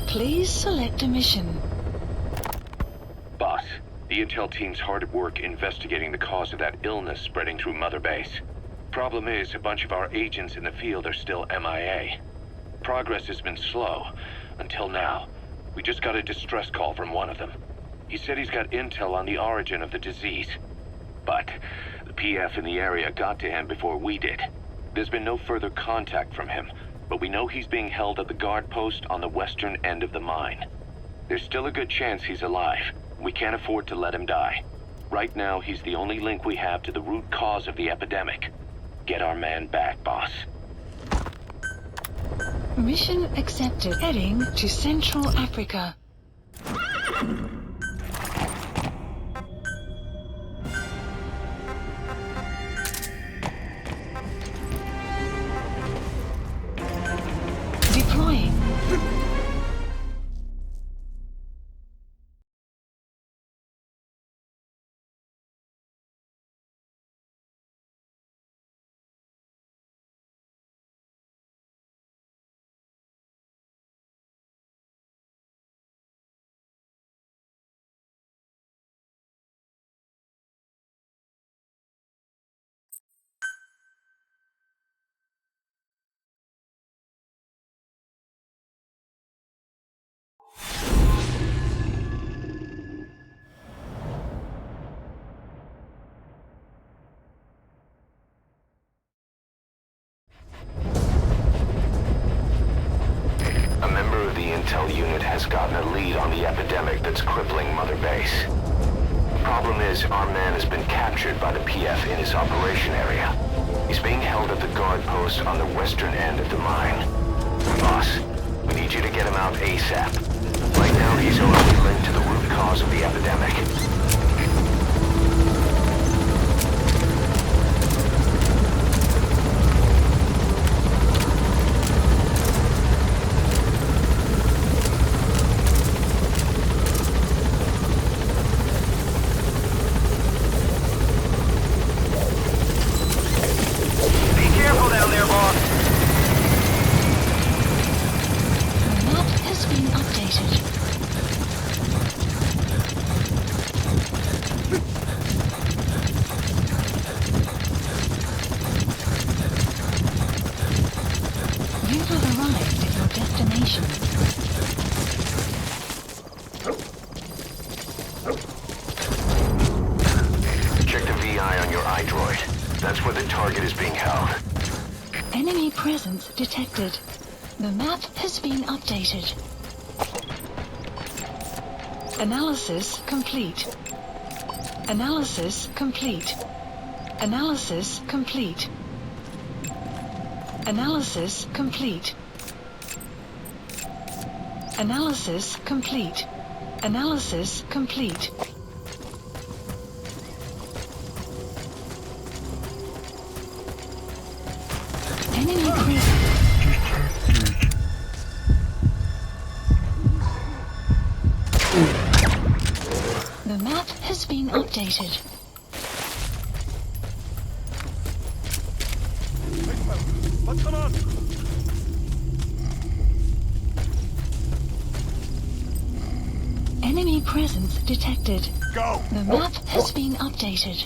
Please select a mission. Boss, the intel team's hard at work investigating the cause of that illness spreading through Mother Base. Problem is, a bunch of our agents in the field are still MIA. Progress has been slow, until now. We just got a distress call from one of them. He said he's got intel on the origin of the disease. But the PF in the area got to him before we did. There's been no further contact from him, but we know he's being held at the guard post on the western end of the mine. There's still a good chance he's alive. We can't afford to let him die. Right now, he's the only link we have to the root cause of the epidemic. Get our man back, boss. Mission accepted. Heading to Central Africa. Deploying. A member of the intel unit has gotten a lead on the epidemic that's crippling Mother Base. Problem is, our man has been captured by the PF in his operation area. He's being held at the guard post on the western end of the mine. Boss, we need you to get him out ASAP. Right now, he's only linked to the root cause of the epidemic. Check the VI on your iDroid. That's where the target is being held. Enemy presence detected. The map has been updated. Analysis complete. Analysis complete. Analysis complete. Analysis complete. Analysis complete. Analysis complete. Enemy presence. The map has been updated. Enemy presence detected. Go! The map has been updated.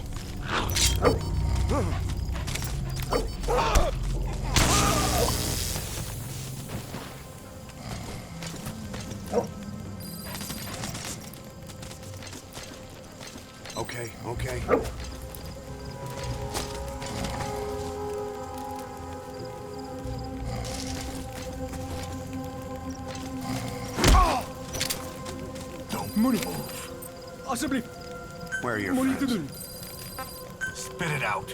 Okay. Don't move. Alsjeblieft, Where are your moet niet te friends? doen. Spit it out.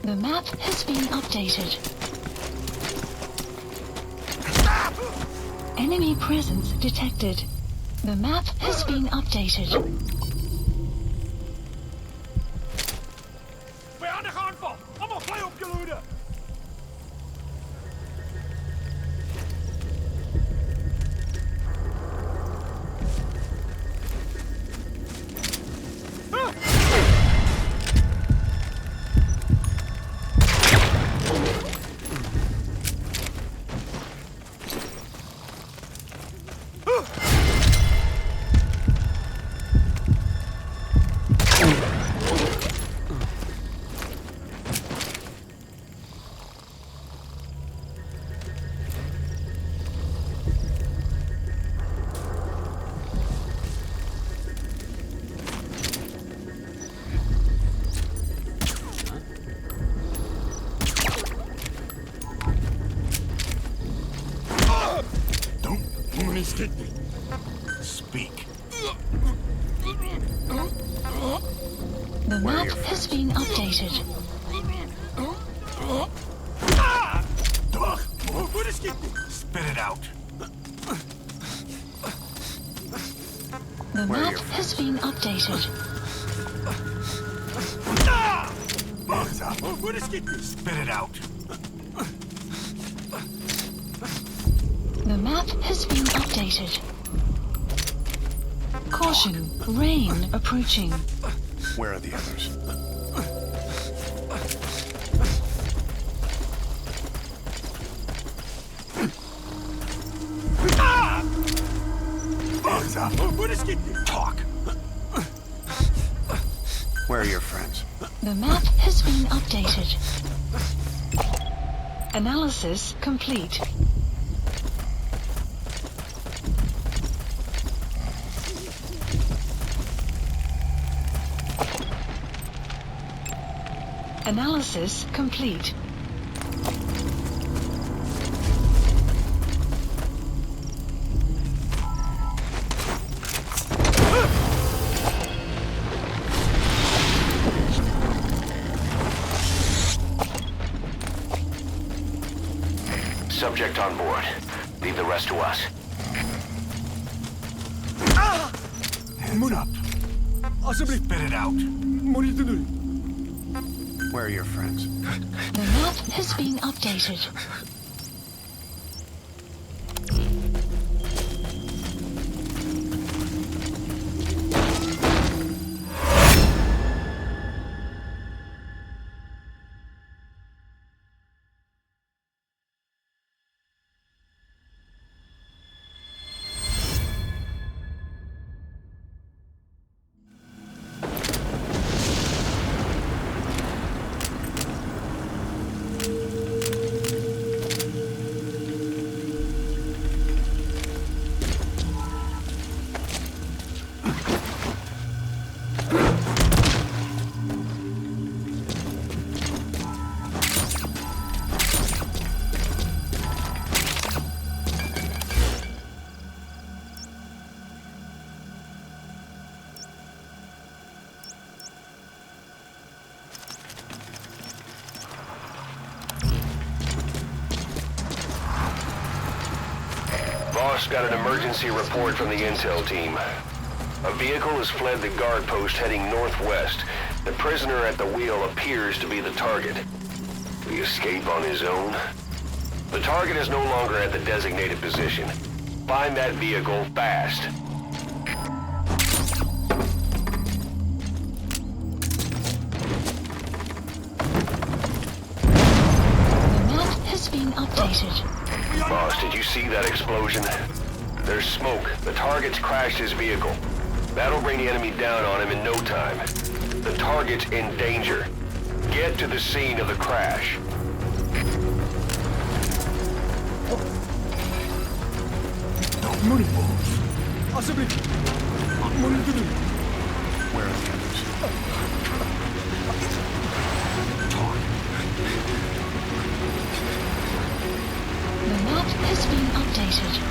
The map has been updated. Enemy presence detected. The map has been updated. Vijandige aanval! Allemaal gelijk op je loeden! Skippy. Speak. The Where are map your has been updated. Talk. What is Skippy? Spit it out. The Where are map your has been updated. Hands up. What is Skippy? Spit it out. The map has been updated. Caution, rain approaching. Where are the others? Hands up. What is Skippy? Talk. Where are your friends? The map has been updated. Analysis complete. Analysis complete. Subject on board. Leave the rest to us. Hands up. Alsjeblieft. Spit it out. Moet je te doen. Where are your friends? The map has been updated. Boss got an emergency report from the intel team. A vehicle has fled the guard post heading northwest. The prisoner at the wheel appears to be the target. Will he escape on his own? The target is no longer at the designated position. Find that vehicle fast. The map has been updated. Boss, did you see that explosion? There's smoke. The target's crashed his vehicle. That'll bring the enemy down on him in no time. The target's in danger. Get to the scene of the crash. Moet je move. Alsjeblieft. Moet je te doen. Where are the others? Talk. The map has been updated.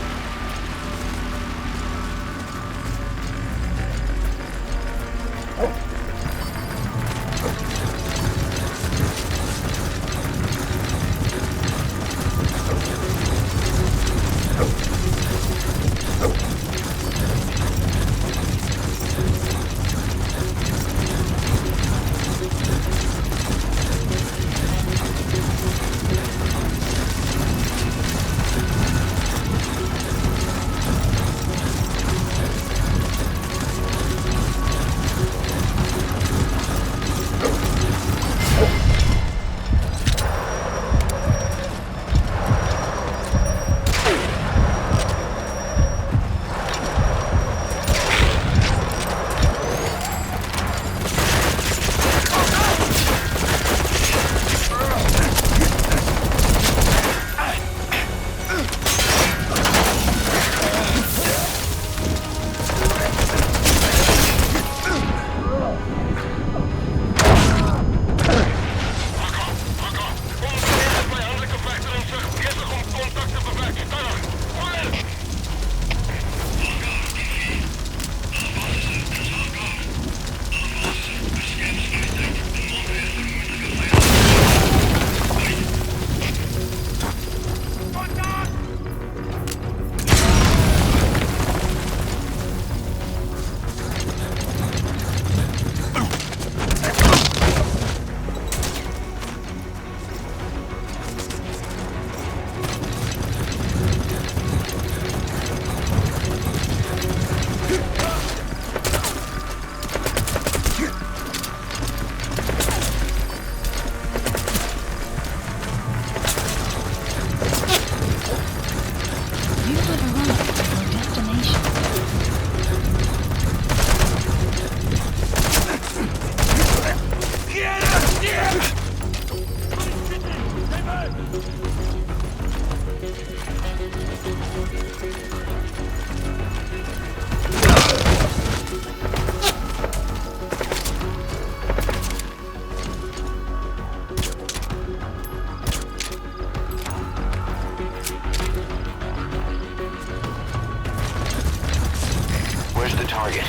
Where's the target?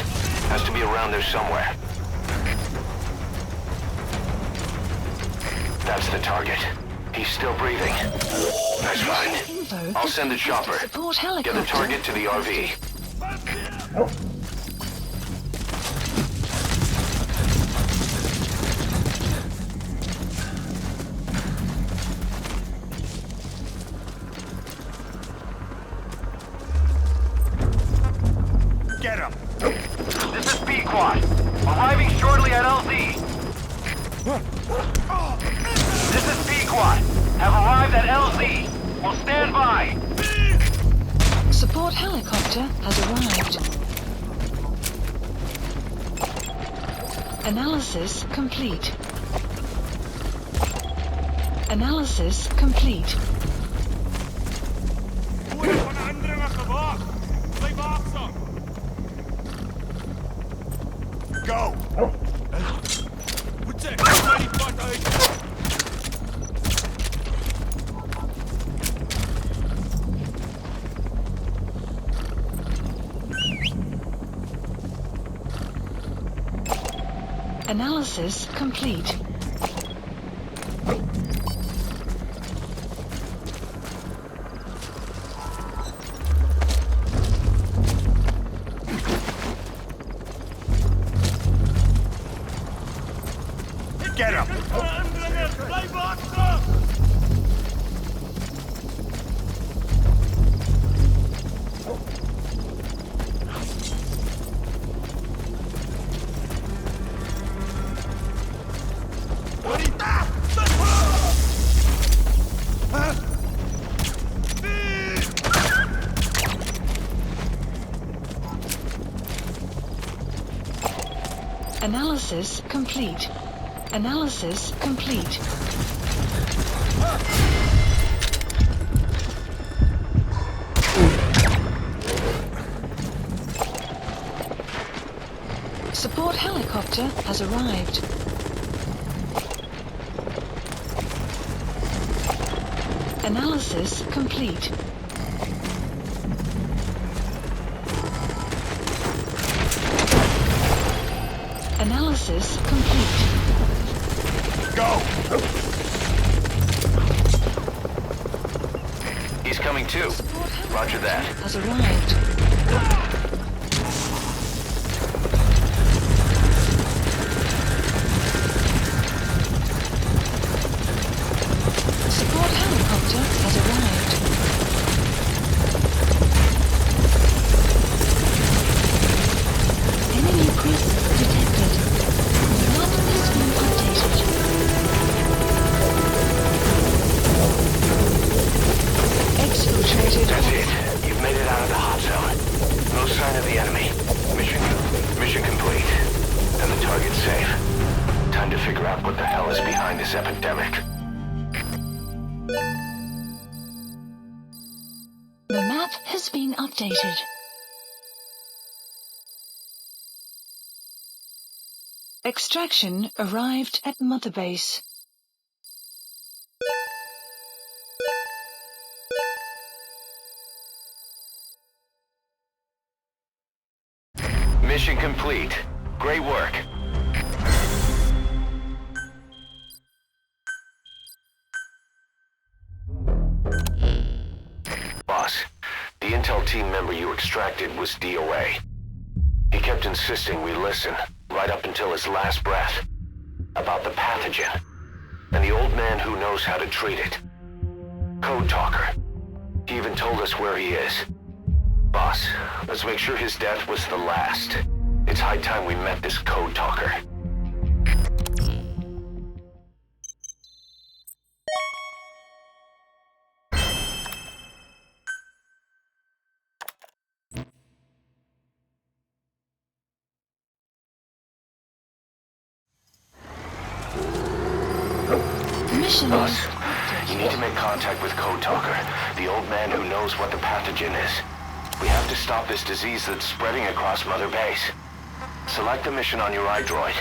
Has to be around there somewhere. That's the target. He's still breathing. Nice find. Info I'll send the chopper. support Get helicopter. the target to the RV. Get him! This is B-Quad. Arriving shortly at LZ. This is B-Quad. Have arrived at LZ. Will stand by. Support helicopter has arrived. Analysis complete. Analysis complete. Go! Analysis complete. Get him! Analysis complete. Analysis complete. Support helicopter has arrived. Analysis complete. Analysis complete. Go! He's coming too. Roger that. Has arrived. Support helicopter has arrived. Enemy presence detected. Map has been updated. Exfiltrated. That's it. You've made it out of the hot zone. No sign of the enemy. Mission complete. And the target's safe. Time to figure out what the hell is behind this epidemic. The map has been updated. Extraction arrived at Mother Base. Mission complete. Great work. Boss, the intel team member you extracted was DOA. He kept insisting we listen, right up until his last breath, about the pathogen, and the old man who knows how to treat it. Code Talker. He even told us where he is. Boss, let's make sure his death was the last. It's high time we met this Code Talker. Mission Boss, You need to make contact with Code Talker, the old man who knows what the pathogen is. We have to stop this disease that's spreading across Mother Base. Select the mission on your iDroid.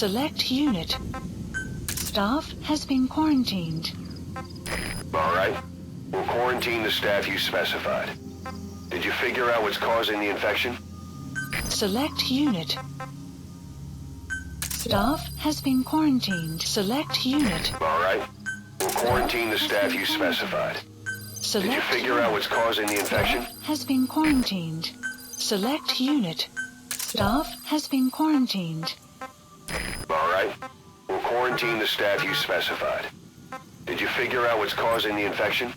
Select unit. Staff has been quarantined. All right. We'll quarantine the staff you specified. Did you figure out what's causing the infection? Select unit. Staff has been quarantined. Select unit. All right. We'll quarantine the staff you specified. Select Did you figure out what's causing the infection? has been quarantined. Select unit. Staff has been quarantined. All right. We'll quarantine the staff you specified. Did you figure out what's causing the infection?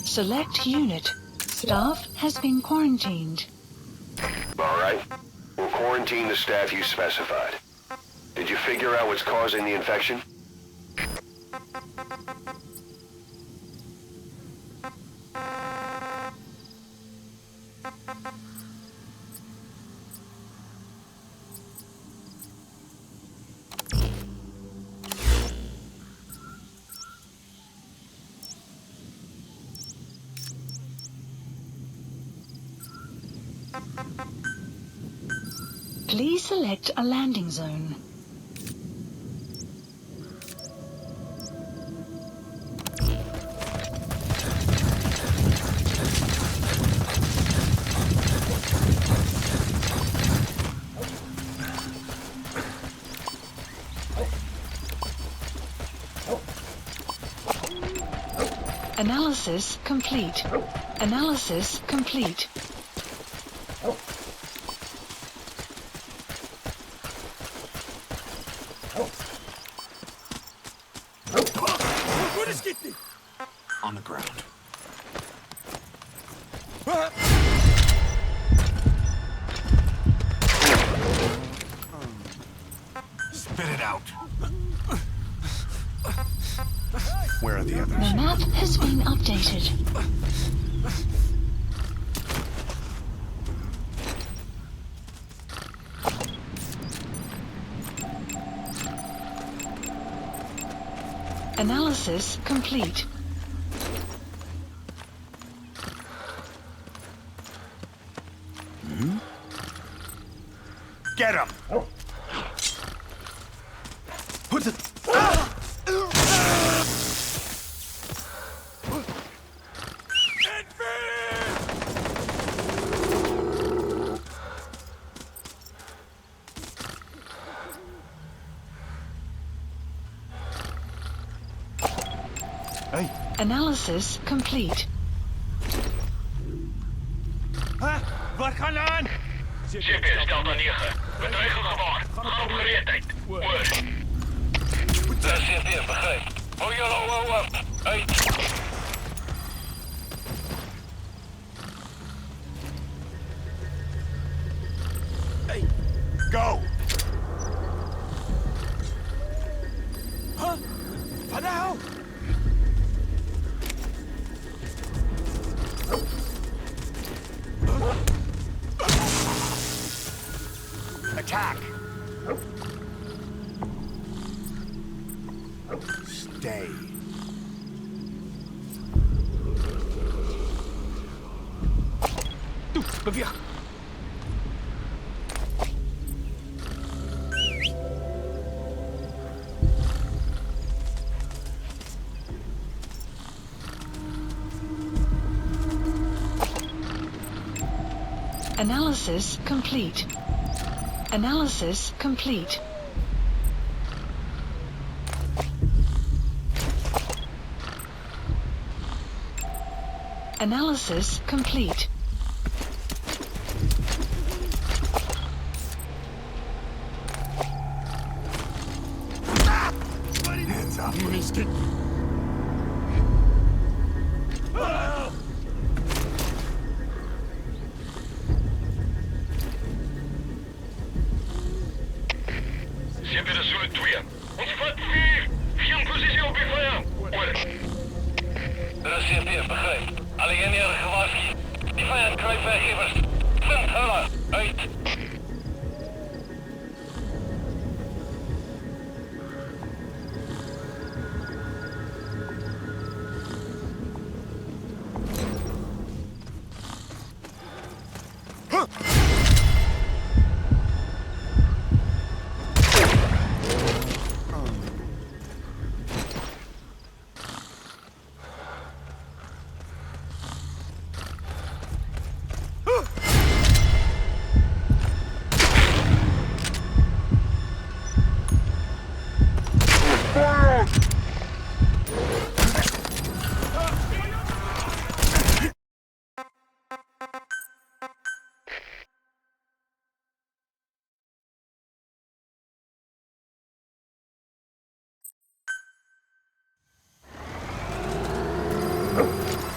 Select unit. Staff has been quarantined. All right. We'll quarantine the staff you specified. Did you figure out what's causing the infection? Please select a landing zone. Analysis complete. Analysis complete. Where is Kitty? On the ground. Spit it out. Where are the others? The map has been updated. Analysis complete. Get him! Put it. Hey, Analysis complete. Wat gaan aan? CP stelt aan 9. Bedreiging gewaar. Ga op gereedheid. Oor. CP, begrijp. Hou jullie op. Uit. go! Wat nou? Attack! Stay. Toe, beweeg. Analysis complete. Analysis complete. Analysis complete. Hands up. Miskin. CP de Zulu 2. Ons vat 4. Geen positie op die vijand. Oor. CP, begrijp. Alleen hier gewaarschuwd. Die vijand krijgt weggevers. Vind hulle. Uit.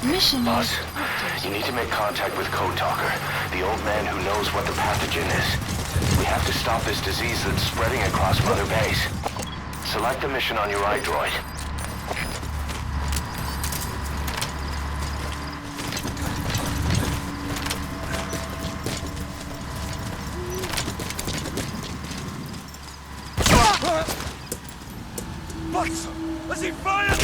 Mission Boss, is you need to make contact with Code Talker, the old man who knows what the pathogen is. We have to stop this disease that's spreading across Mother Base. Select the mission on your iDroid. Wat? Is hij vijand?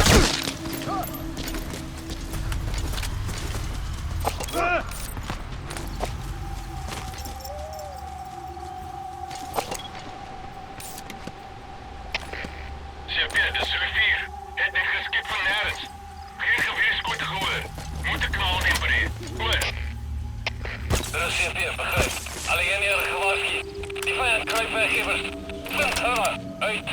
CP, de Zulu 4. Het is geskipt van nergens. Geen geweerskoot gehoor. Moet de knal inbreken. Oor. CP, begrijp. Alleen hier gewaarschuwd. Die vijand krijgt weggevers. Vind hulle. Uit.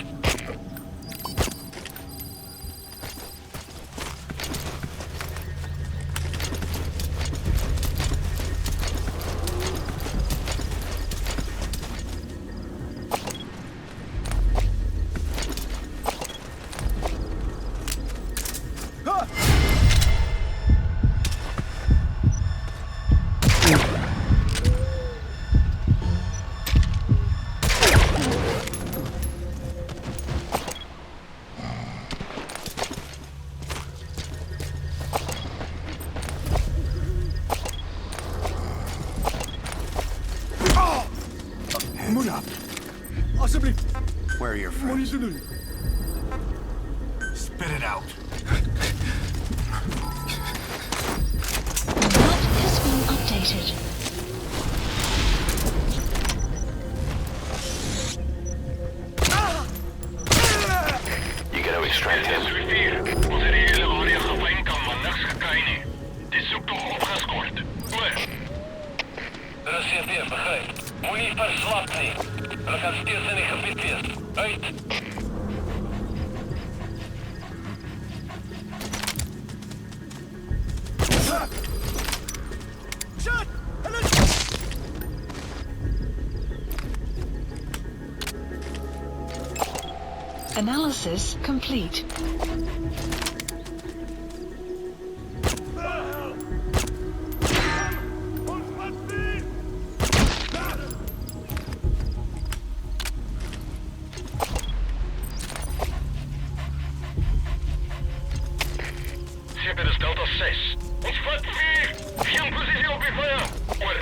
Hands up. Alsjeblieft, Where are your moet niet friends? te doen. Spit it out. The map has been updated. You gotta extract him. Zulu 4. Onze hele area geveind kan, maar niks gekry nie. Die soektocht opgeskort. Oor. CP, begrijp. Moenie verslap nie. Hulle kan steeds in die gebied wees. Uit. Analysis complete. Schip, dit is Delta 6. Ons vat 4. Geen positie op die vijand. Oor.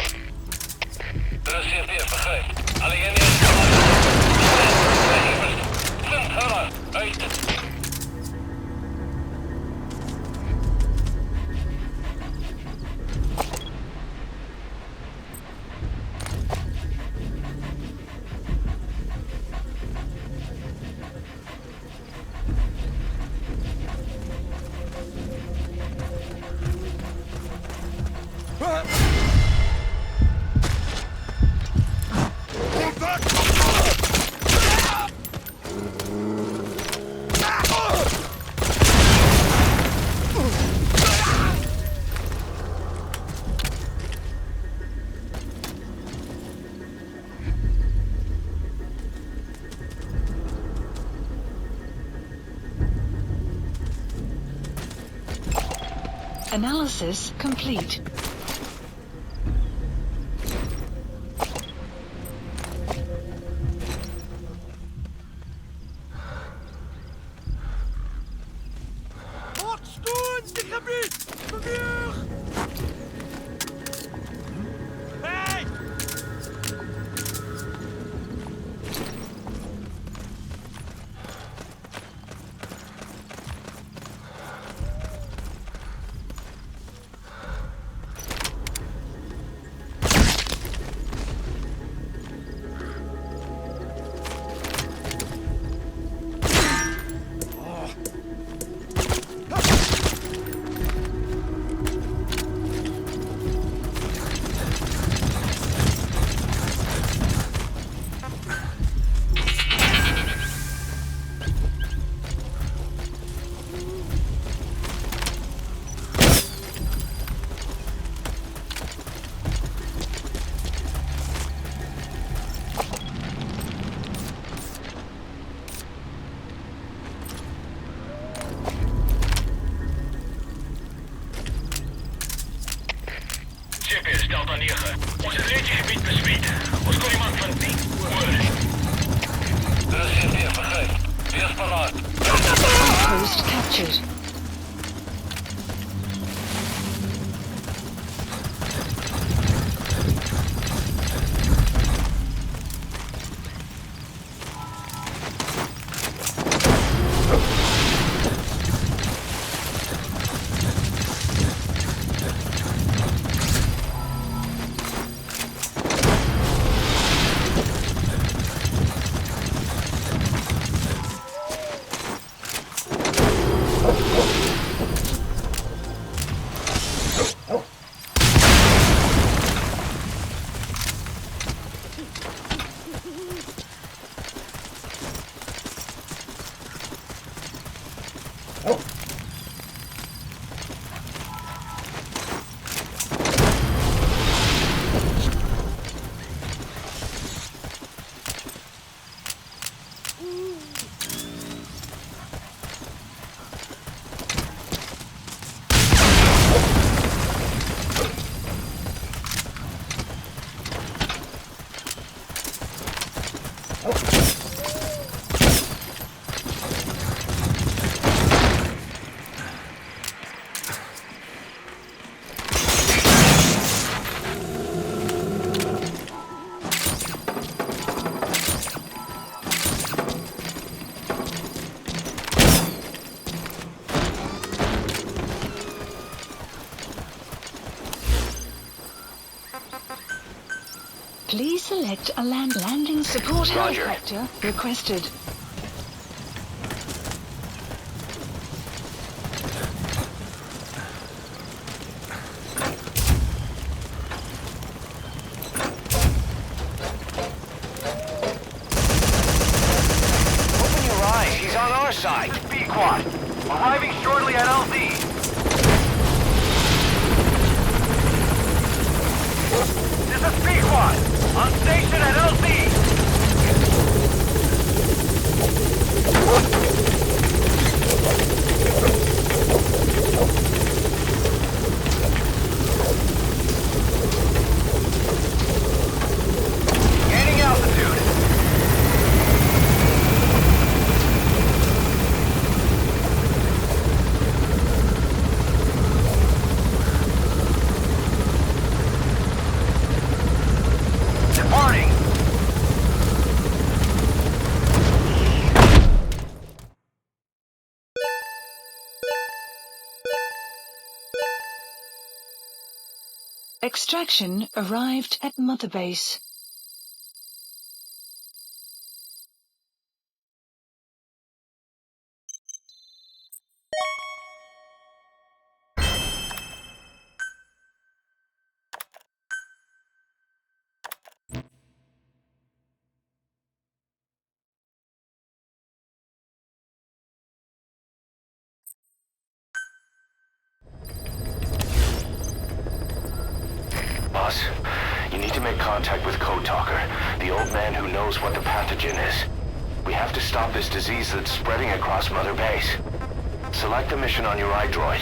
Er is hier weer begrijp. Alleen niet. Uit. Analysis complete. Opstoot! Ik heb niet! Beweeg! Hey! Schip, dit is Delta 9. Ons reedgebied besmeed. Ons kon iemand van 10. Oor. Er is hier weer begrijp. Wees paraat. Outpost captured. Please select a landing support Roger. helicopter requested. Open your eyes. He's on our side. B-Quad. Arriving shortly at LZ. This is B-Quad. On station at LZ. Extraction arrived at Mother Base. Boss, you need to make contact with Code Talker, the old man who knows what the pathogen is. We have to stop this disease that's spreading across Mother Base. Select the mission on your iDroid.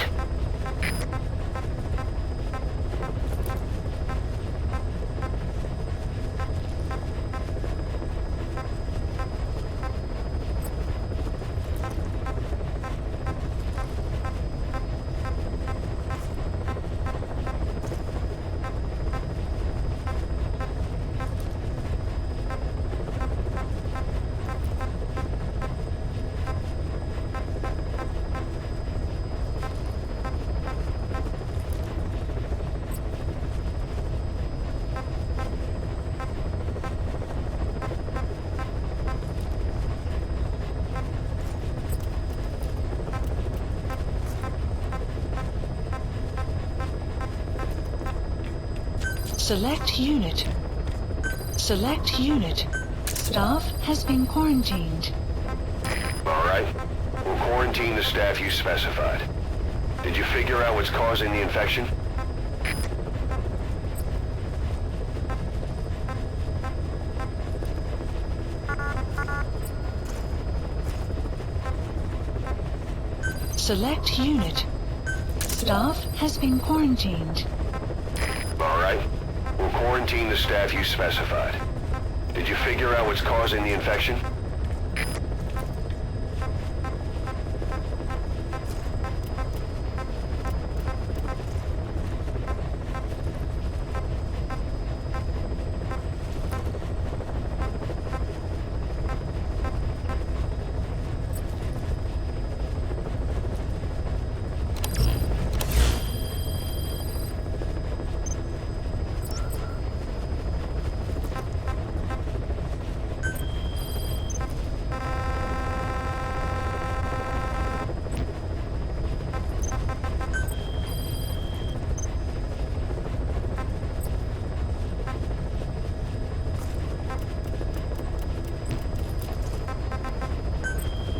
Select unit. Select unit. Staff has been quarantined. All right. We'll quarantine the staff you specified. Did you figure out what's causing the infection? Select unit. Staff has been quarantined. All right. We'll quarantine the staff you specified. Did you figure out what's causing the infection?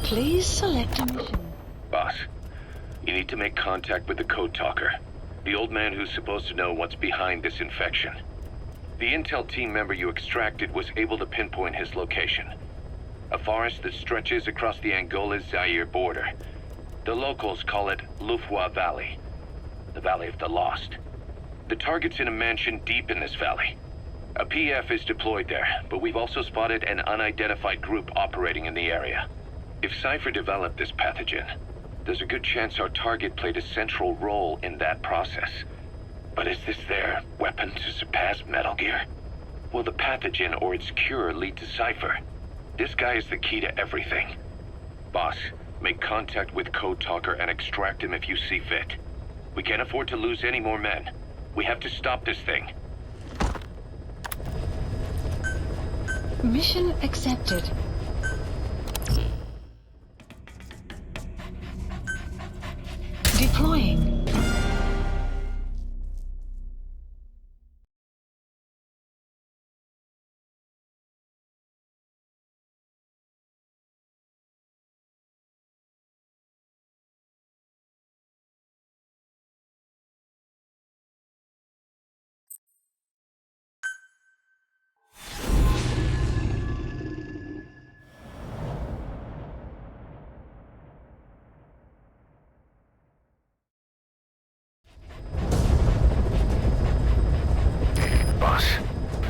Please select a mission. Boss, you need to make contact with the Code Talker, the old man who's supposed to know what's behind this infection. The intel team member you extracted was able to pinpoint his location. A forest that stretches across the Angola-Zaire border. The locals call it Lufwa Valley, the Valley of the Lost. The target's in a mansion deep in this valley. A PF is deployed there, but we've also spotted an unidentified group operating in the area. If Sci-fi developed this pathogen, there's a good chance our target played a central role in that process. But is this their weapon to surpass Metal Gear? Will the pathogen or its cure lead to Sci-fi? This guy is the key to everything. Boss, make contact with Code Talker and extract him if you see fit. We can't afford to lose any more men. We have to stop this thing. Mission accepted. Deploying.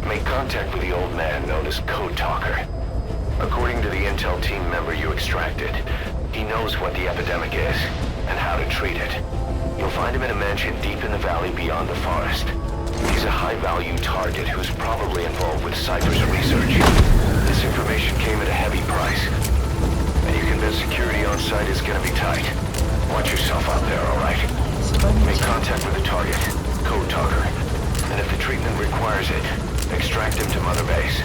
Make contact with the old man known as Code Talker. According to the intel team member you extracted, he knows what the epidemic is and how to treat it. You'll find him in a mansion deep in the valley beyond the forest. He's a high-value target who's probably involved with Cypher's research. This information came at a heavy price, and you convinced security on site is gonna be tight. Watch yourself out there, all right? Make contact with the target, Code Talker. Where is it? Extract him to Mother Base.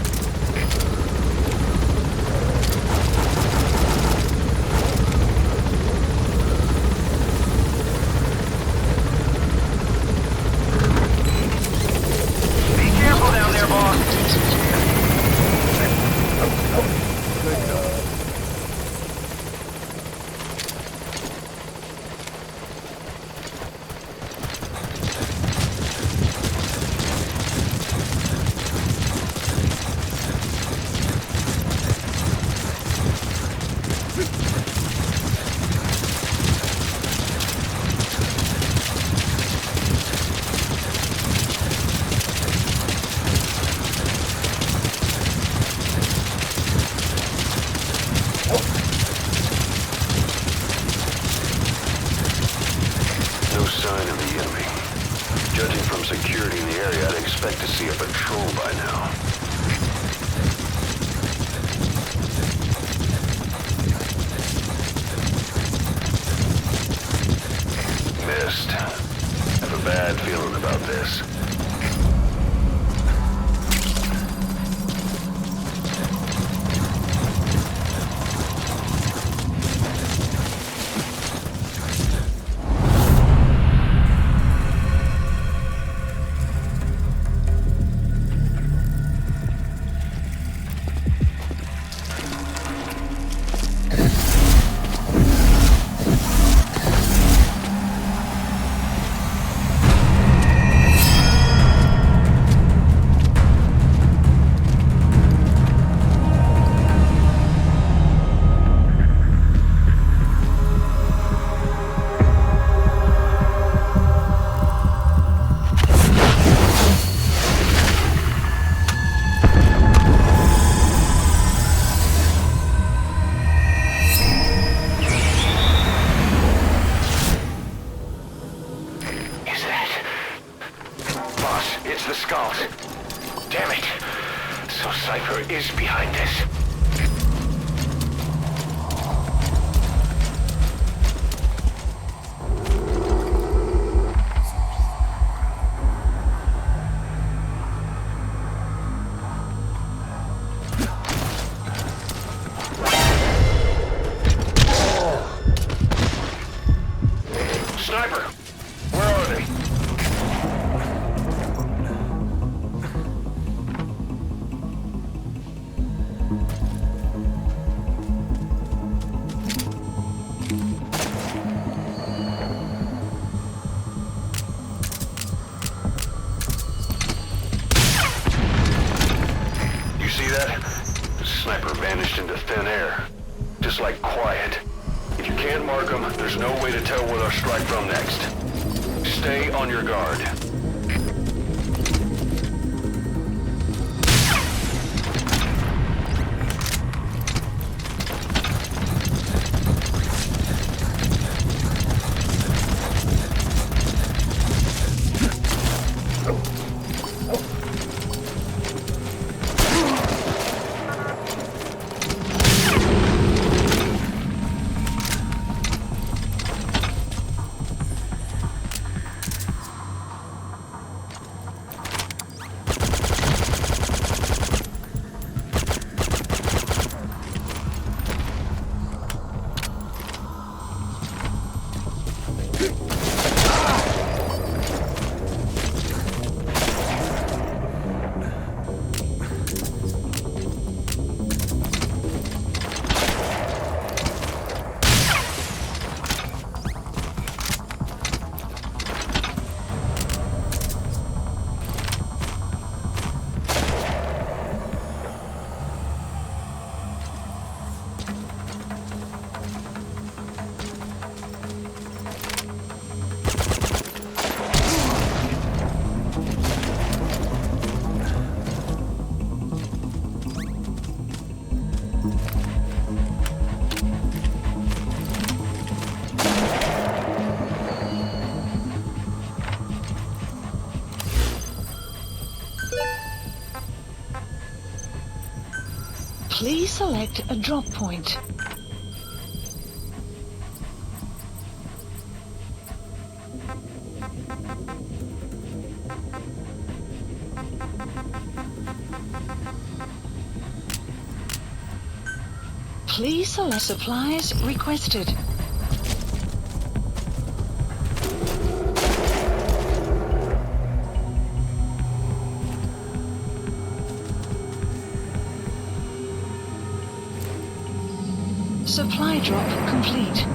Be careful down there, boss. No sign of the enemy. Judging from security in the area, I'd expect to see a patrol by now. Missed. Have a bad feeling about this. It's the skulls. Damn it. So Cypher is behind this. Sniper! Where are they? You see that? The sniper vanished into thin air. Just like quiet. If you can't mark them, there's no way to tell where they'll strike from next. Stay on your guard. Please select a drop point. Please select supplies requested. Supply drop complete.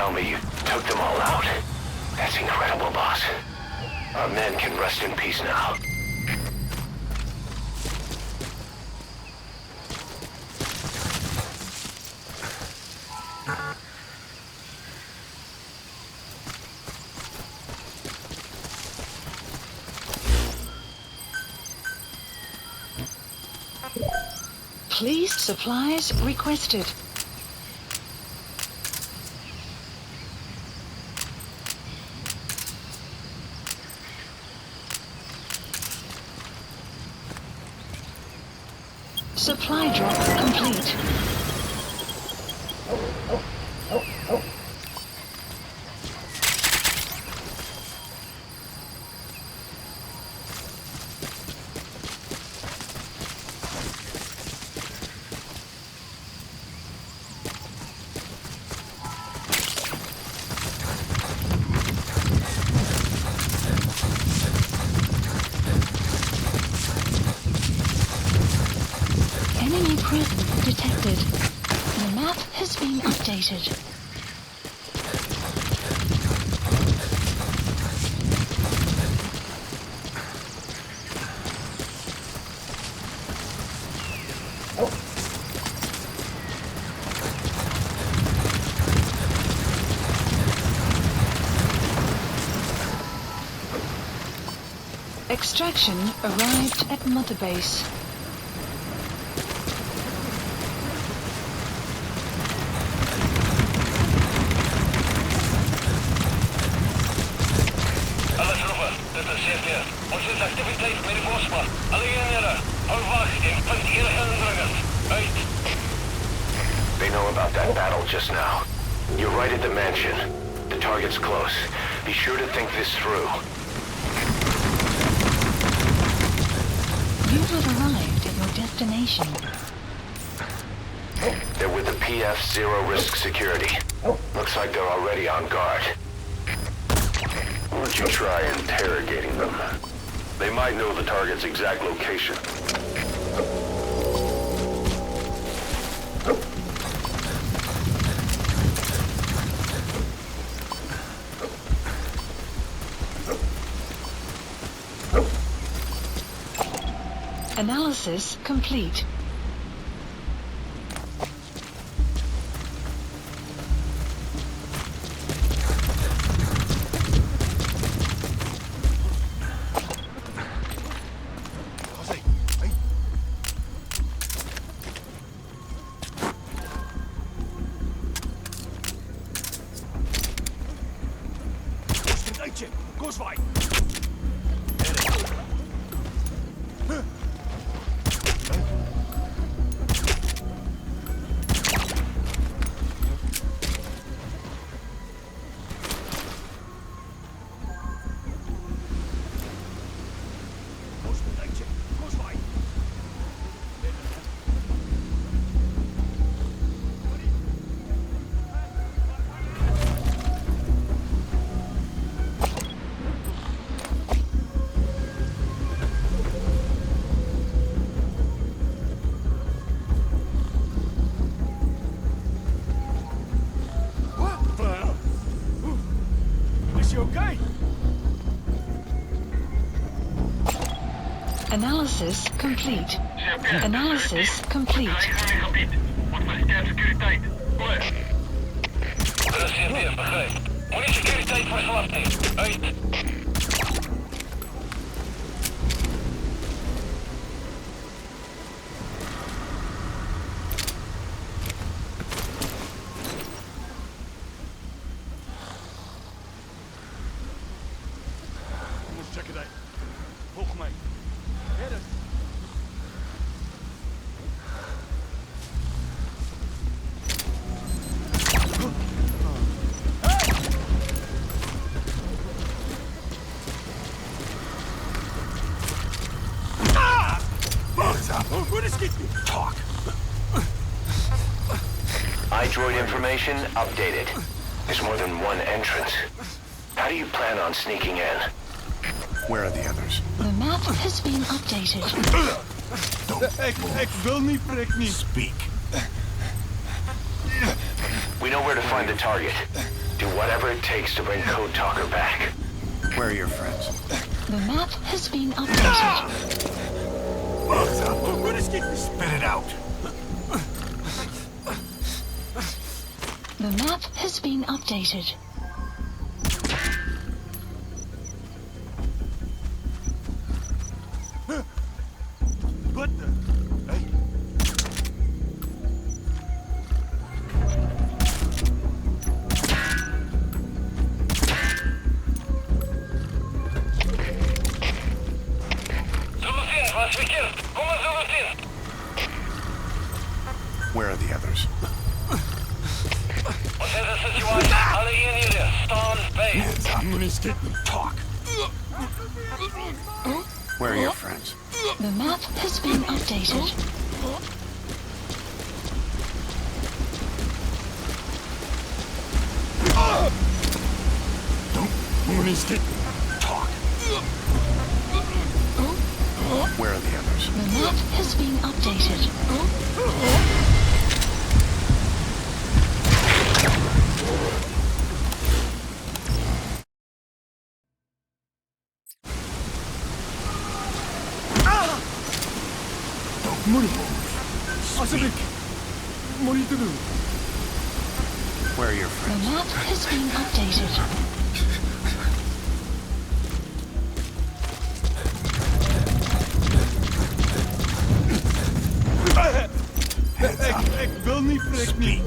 tell me you took them all out. That's incredible, boss. Our men can rest in peace now. Please, supplies requested. Supply drop complete. Enemy presence detected. The map has been updated. Extraction arrived at Mother Base. Alle troepen, dit is CFR. Ons is activiteit met die Bosma. Alle eenhede, hou wag en punt enige indringers. Uit. They know about that battle just now. You're right at the mansion. The target's close. Be sure to think this through. You have arrived at your destination. They're with the PF Zero Risk Security. Looks like they're already on guard. Why don't you try interrogating them? They might know the target's exact location. Analysis complete. Kooswaai! Kooswaai! Is je oké? Analysis complete. CFR, Analysis complete. Eigen gebied. Wordt versterkt securiteit. Klaar. Dit is CFR, begrijp. Moenie securiteit verslaafd nie. Uit. Kom ons checken dit. Volg mij. Verder. Hands up. Oh, moet eens schieten. Talk. iDroid information updated. There's more than one entrance. How do you plan on sneaking in? Where are the others? The map has been updated. Ik wil niet, prik niet. Speak. We know where to find the target. Do whatever it takes to bring Code Talker back. Where are your friends? The map has been updated. Hands up. Oh, moet eens schieten. Spit it out. The map has been updated. Wat de? Hey. Zullen zien, was verkeerd. Kom maar zullen zien. Where are the others? Wat is de situatie? Alle eenheden, staan bij. Talk. Where are your friends? The map has been updated. Talk. Where are the others? The map has been updated. Where are your The friends? map has been updated. Ik wil niet, prik niet.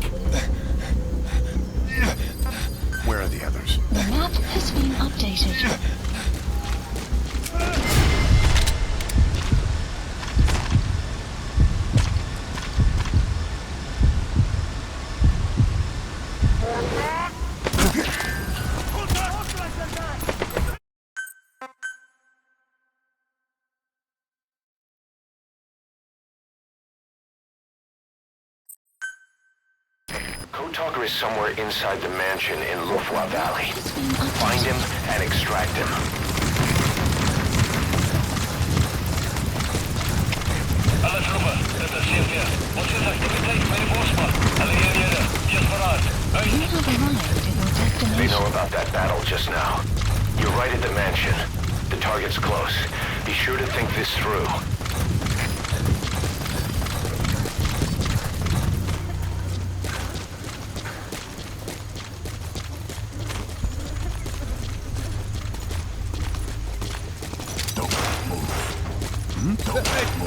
Where are the others? The map has been updated. Code Talker is somewhere inside the mansion in Lufwa Valley. Has been Find him updated. and extract him. Alle troepen, dit is CFR. Wat is activiteit bij de bosbaan? Alle eenheden, just vooruit. You have arrived at your They destination. know about that battle just now. You're right at the mansion. The target's close. Be sure to think this through.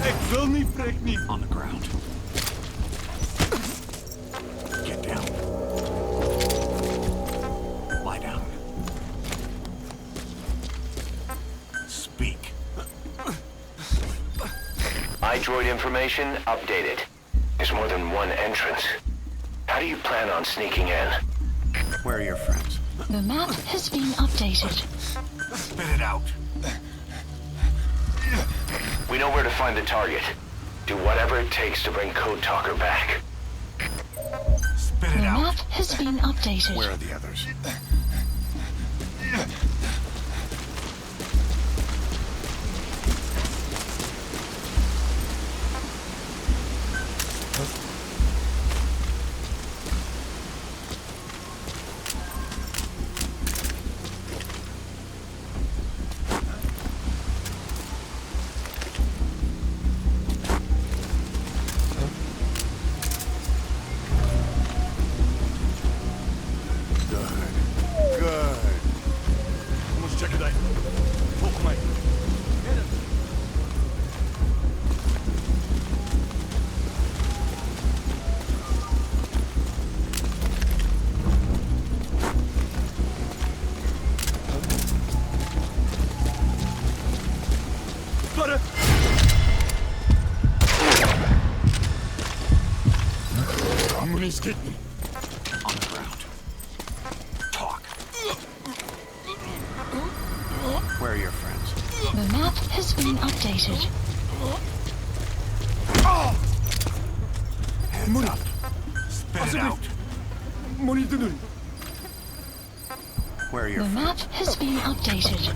Ik wil niet, prik niet. On the ground. Get down. Lie down. Speak. iDroid information updated. There's more than one entrance. How do you plan on sneaking in? Where are your friends? The map has been updated. Spit it out. We know where to find the target. Do whatever it takes to bring Code Talker back. Spit The it out. map has been updated. Where are the others? Good. Moet checken daar. Volg mij. Verder. On the ground. Talk. Where are your friends? The map has been updated. Hands up. Spit it out. Moet niet te doen. Where are your The friends? map has been updated.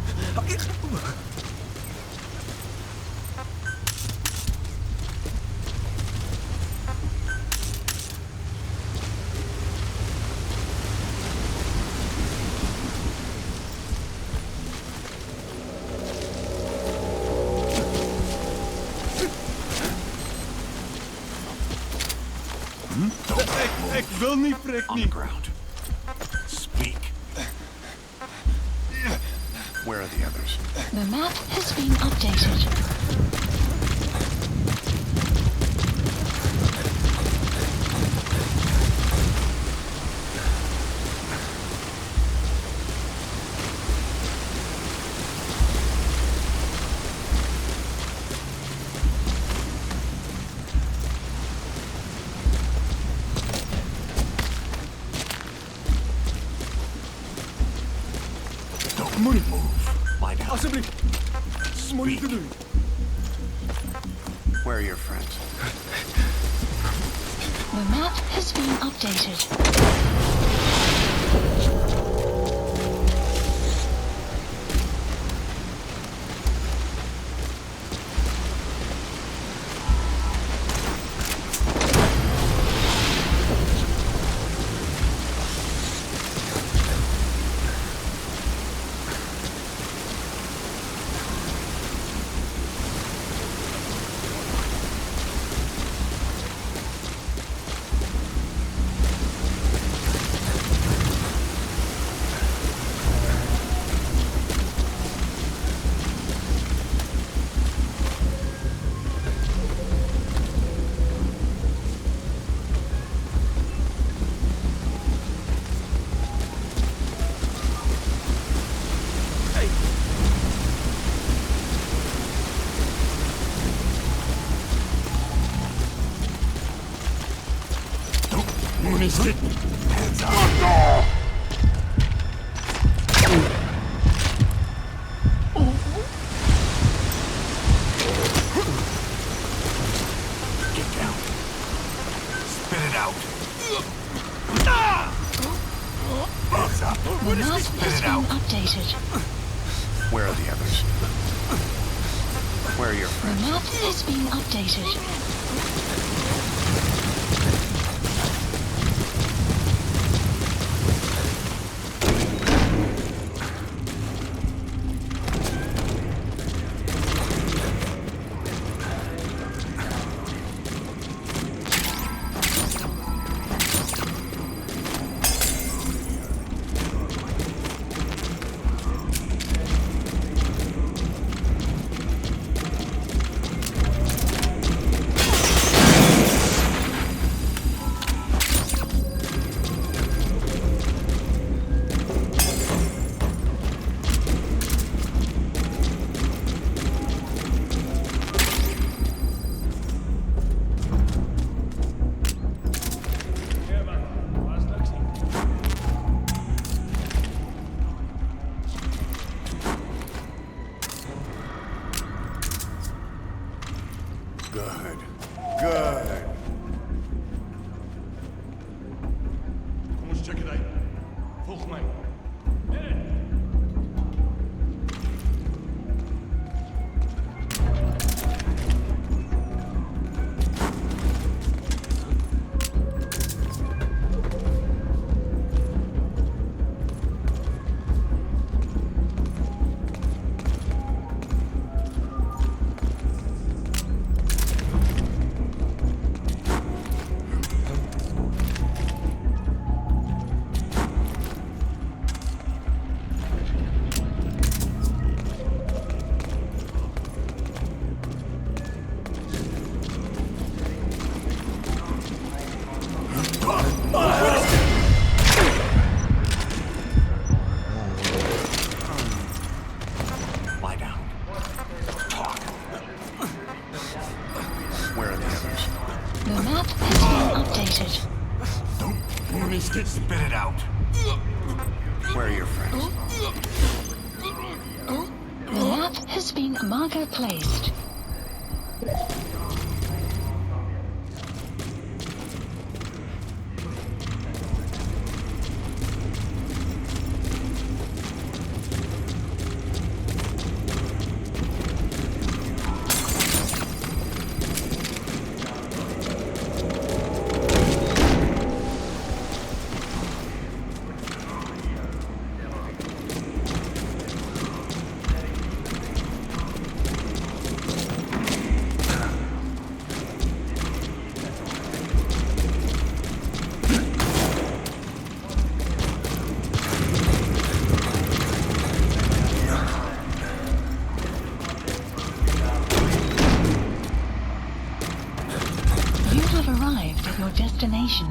Ik wil niet, prik On the niet. ground. Speak. Where are the others? The map has been updated. Speak. Where are your friends? The map has been updated. Hands up. Get down. Spit it out. Hands up. The map Spit has it been out. updated. Where are the others? Where are your The friends? map has been updated. Good. Good. Kom eens checken daar. Volg mij. Lie down. Talk. Where are the others? The map has been updated. Spit it out. Where are your friends? The map has been marker placed. You have arrived at your destination.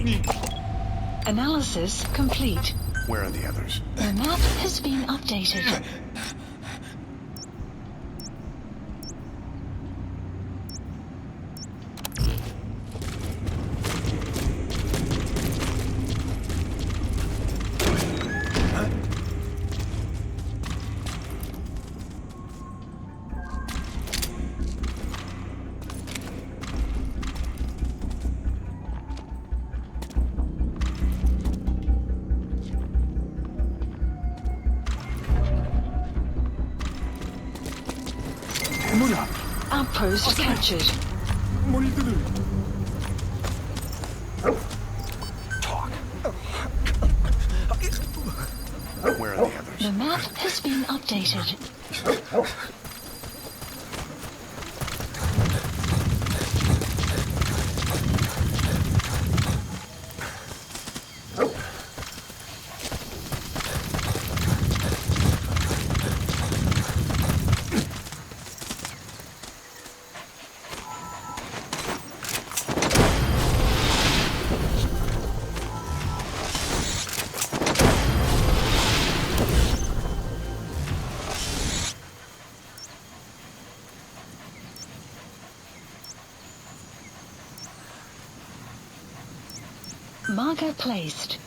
speak. Analysis complete. Where are the others? The map has been updated. 뭐야? Outpost captured. 머리들을. Talk. Where are the others? The map has been updated. Marker placed.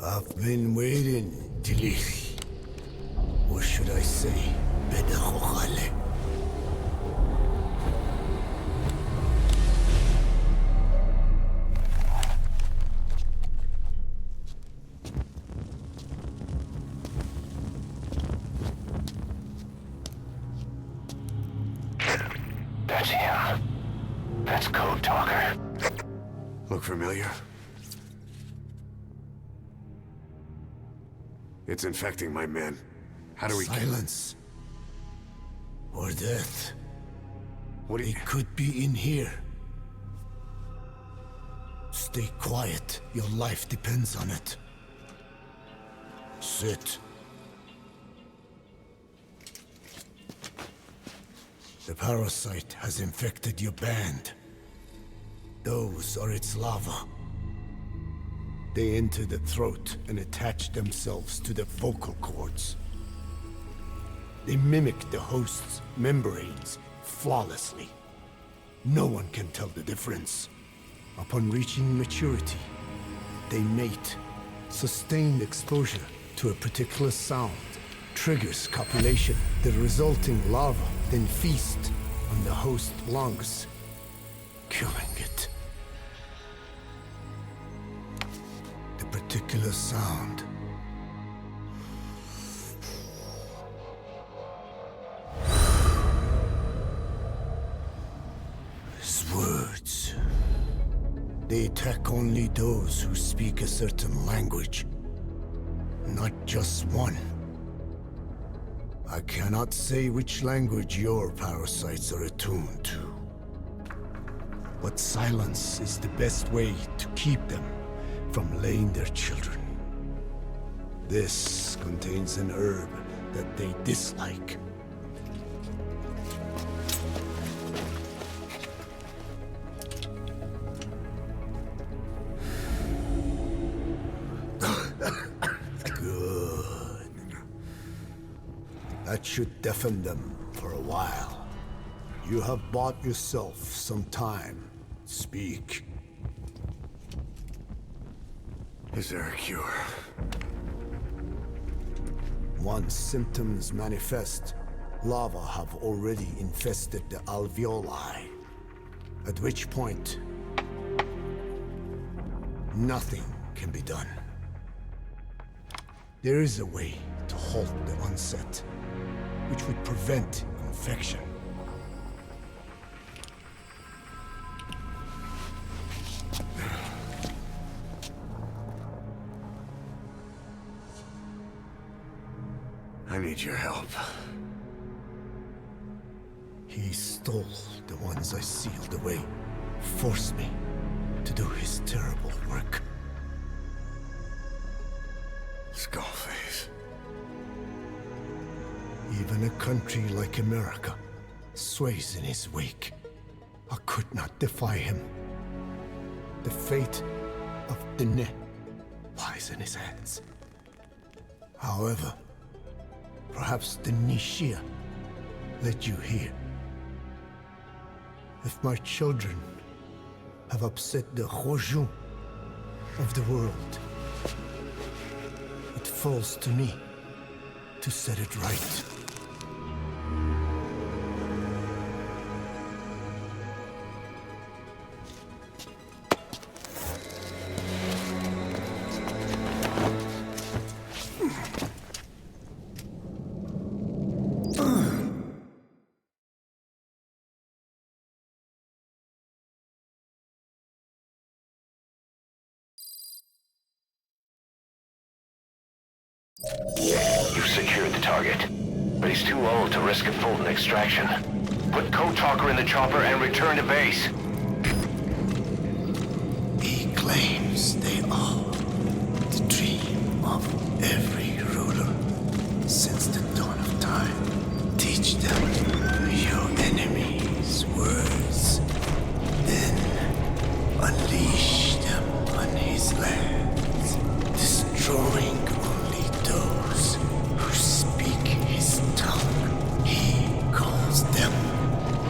I've been waiting, Tilich. Or should I say, Bedachochale. That's him. That's Code Talker. Look familiar? It's infecting my men. How do we Silence. Or death. What do you... It could be in here. Stay quiet. Your life depends on it. Sit. The parasite has infected your band. Those are its larvae. They enter the throat and attach themselves to the vocal cords. They mimic the host's membranes flawlessly. No one can tell the difference. Upon reaching maturity, they mate. Sustained exposure to a particular sound triggers copulation. The resulting larva then feast on the host lungs. killing it. The particular sound. His words. They attack only those who speak a certain language. Not just one. I cannot say which language your parasites are attuned to. But silence is the best way to keep them from laying their children. This contains an herb that they dislike. Good. That should deafen them for a while. You have bought yourself some time. Speak. Is there a cure? Once symptoms manifest, lava have already infested the alveoli. At which point, nothing can be done. There is a way to halt the onset, which would prevent infection. I need your help. He stole the ones I sealed away, forced me to do his terrible work. Skullface. Even a country like America sways in his wake. I could not defy him. The fate of Dine lies in his hands. However, perhaps the Nishia led you here. If my children have upset the Rojun of the world, it falls to me to set it right. You've secured the target, but he's too old to risk a Fulton extraction. Put Code Talker in the chopper and return to base. He claims they are the dream of every ruler since the dawn of time. Teach them your enemy's words, then unleash them on his lands, destroying only those who speak his tongue. He calls them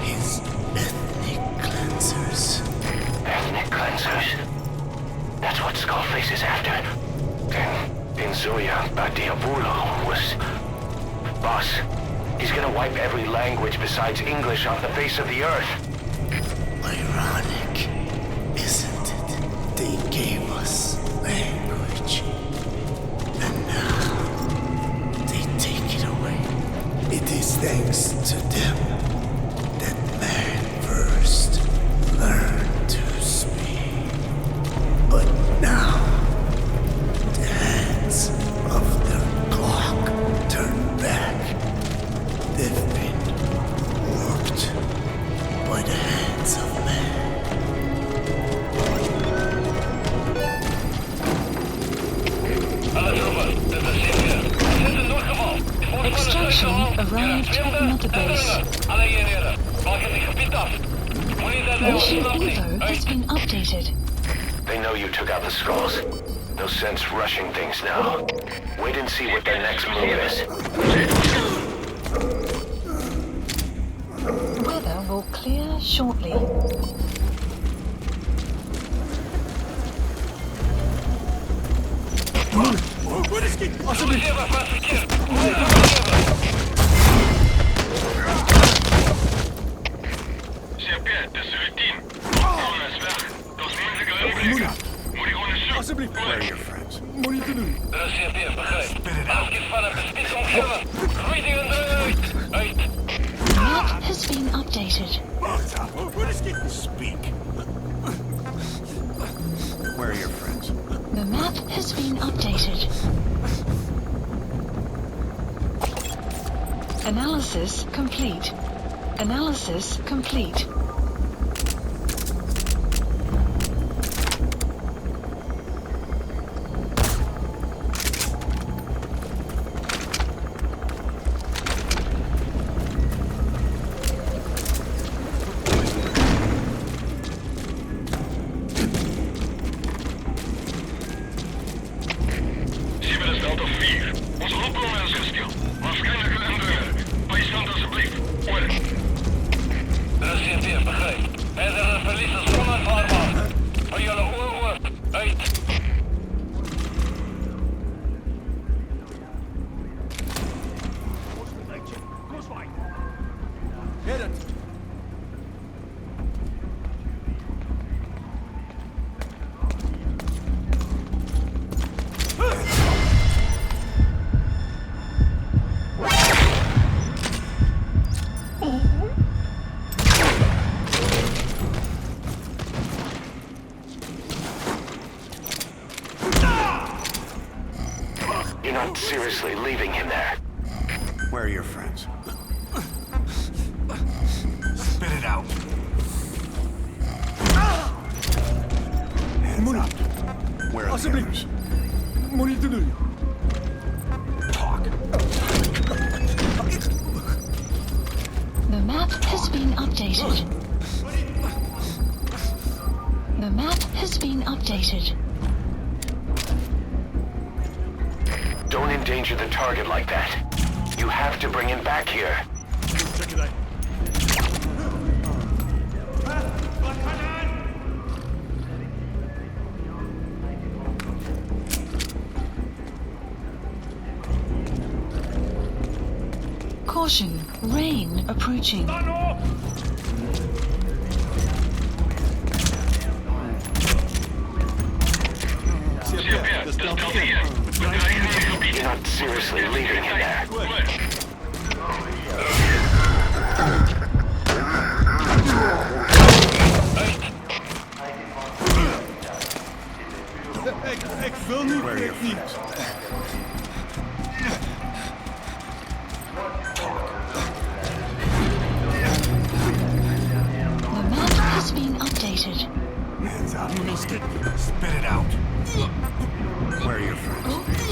his ethnic cleansers. Ethnic cleansers? That's what Skullface is after. Then Inzuya Badiabulo was... Boss, he's gonna wipe every language besides English off the face of the earth. Ironic, isn't it? They gave us language, and now they take it away. It is thanks to them that man first learned to speak. But now, the hands of their clock turn back. They've been warped by the hands of man. Extraction arrived at Mother Base. Mission info has been updated. They know you took out the skulls. They'll sense rushing things now. Wait and see what their next move is. Weather will clear shortly. Все опять, да суетим. weg. Dat is moeilijker inbreken. Moet ik gewoon een zoek. Alsjeblieft. Where are your friends? De CFP, begrijp. Als ik vanaf de spits omgeven. Groeit die eruit. Uit. The map has been updated. Speak. Where are your friends? The map has been updated. Analysis complete. Analysis complete. Sibylus Delta 4. Onze hulpbron is gestild. Waarschijnlijk een indringer. Bijstand alsjeblieft. Order. De CFP, begrijp. Verdere verlies is onaanvaardbaar. Van jullie oor. Uit. Hit it. You're not seriously leaving him there. Where are your friends? Spit it out. Hands up. Where are the others? Talk. The map has been updated. The map has been updated. Don't endanger the target like that. You have to bring him back here. Caution, rain approaching. CFP, de Delta 4. We krijgen hier gebied. You're not seriously leaving him there. Ik wil niet Where are your friends? The map has been updated. Hands up. You missed it. Spit it out. Where are your friends?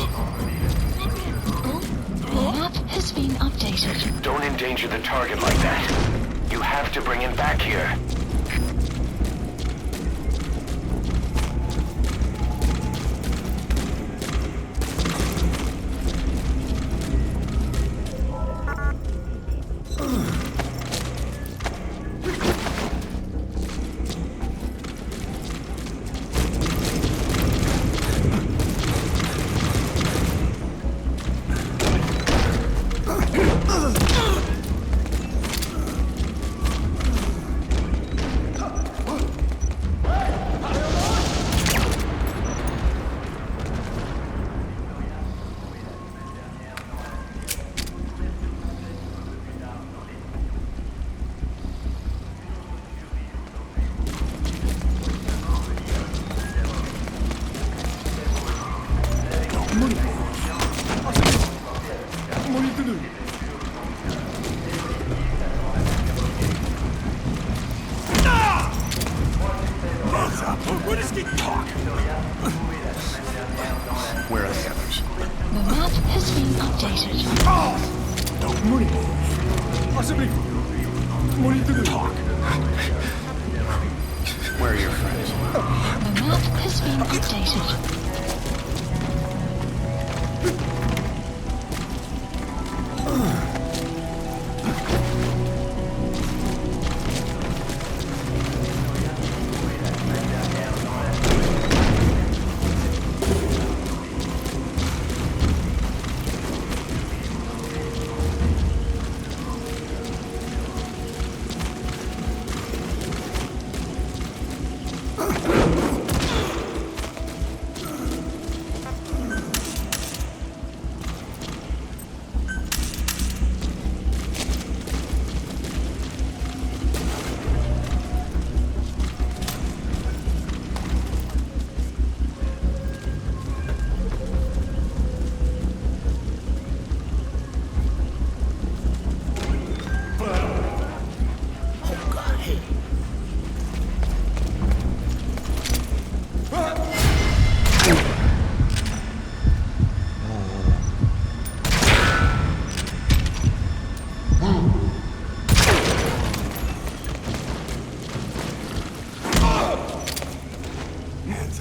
The map has been updated. Don't endanger the target like that. You have to bring him back here. Hands up. Talk. Where are the others? The map has been updated. Don't move. Talk. Where are your friends? The map has been updated.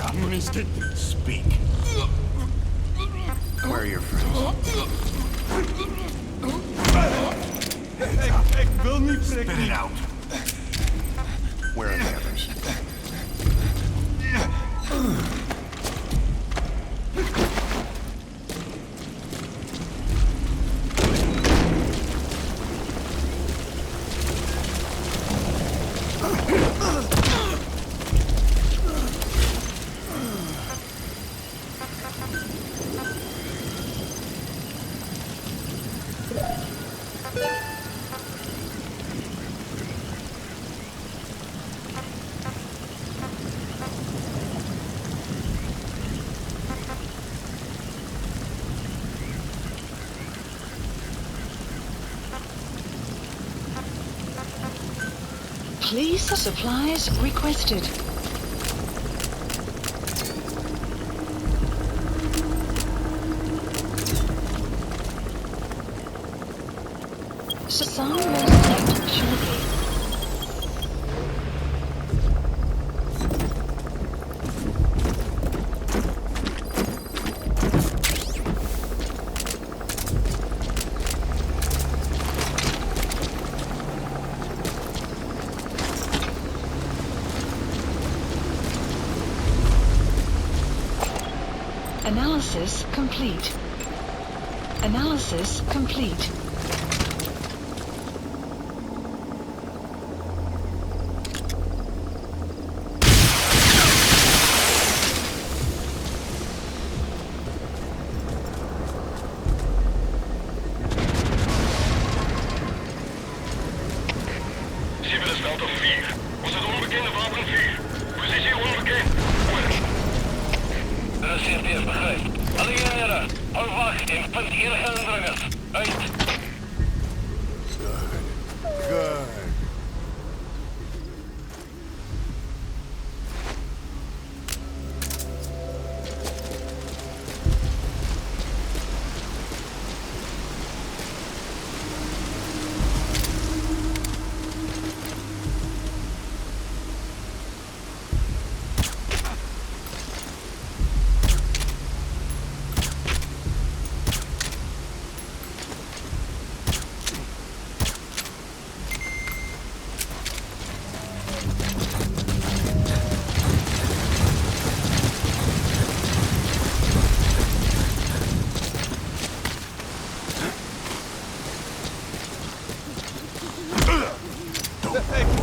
Communistic? Speak. Where are your friends? Ik wil niet Spit prikken. it out. Where are the others? Please supplies requested. Some will select shortly. Analysis complete. Analysis complete. Civilist staat op 4. Was het onbekende wapen 4. Positie onbekend. Over. CTF begrijp. Alliëren. Hou wacht in punt 1 indringers. Uit. Good.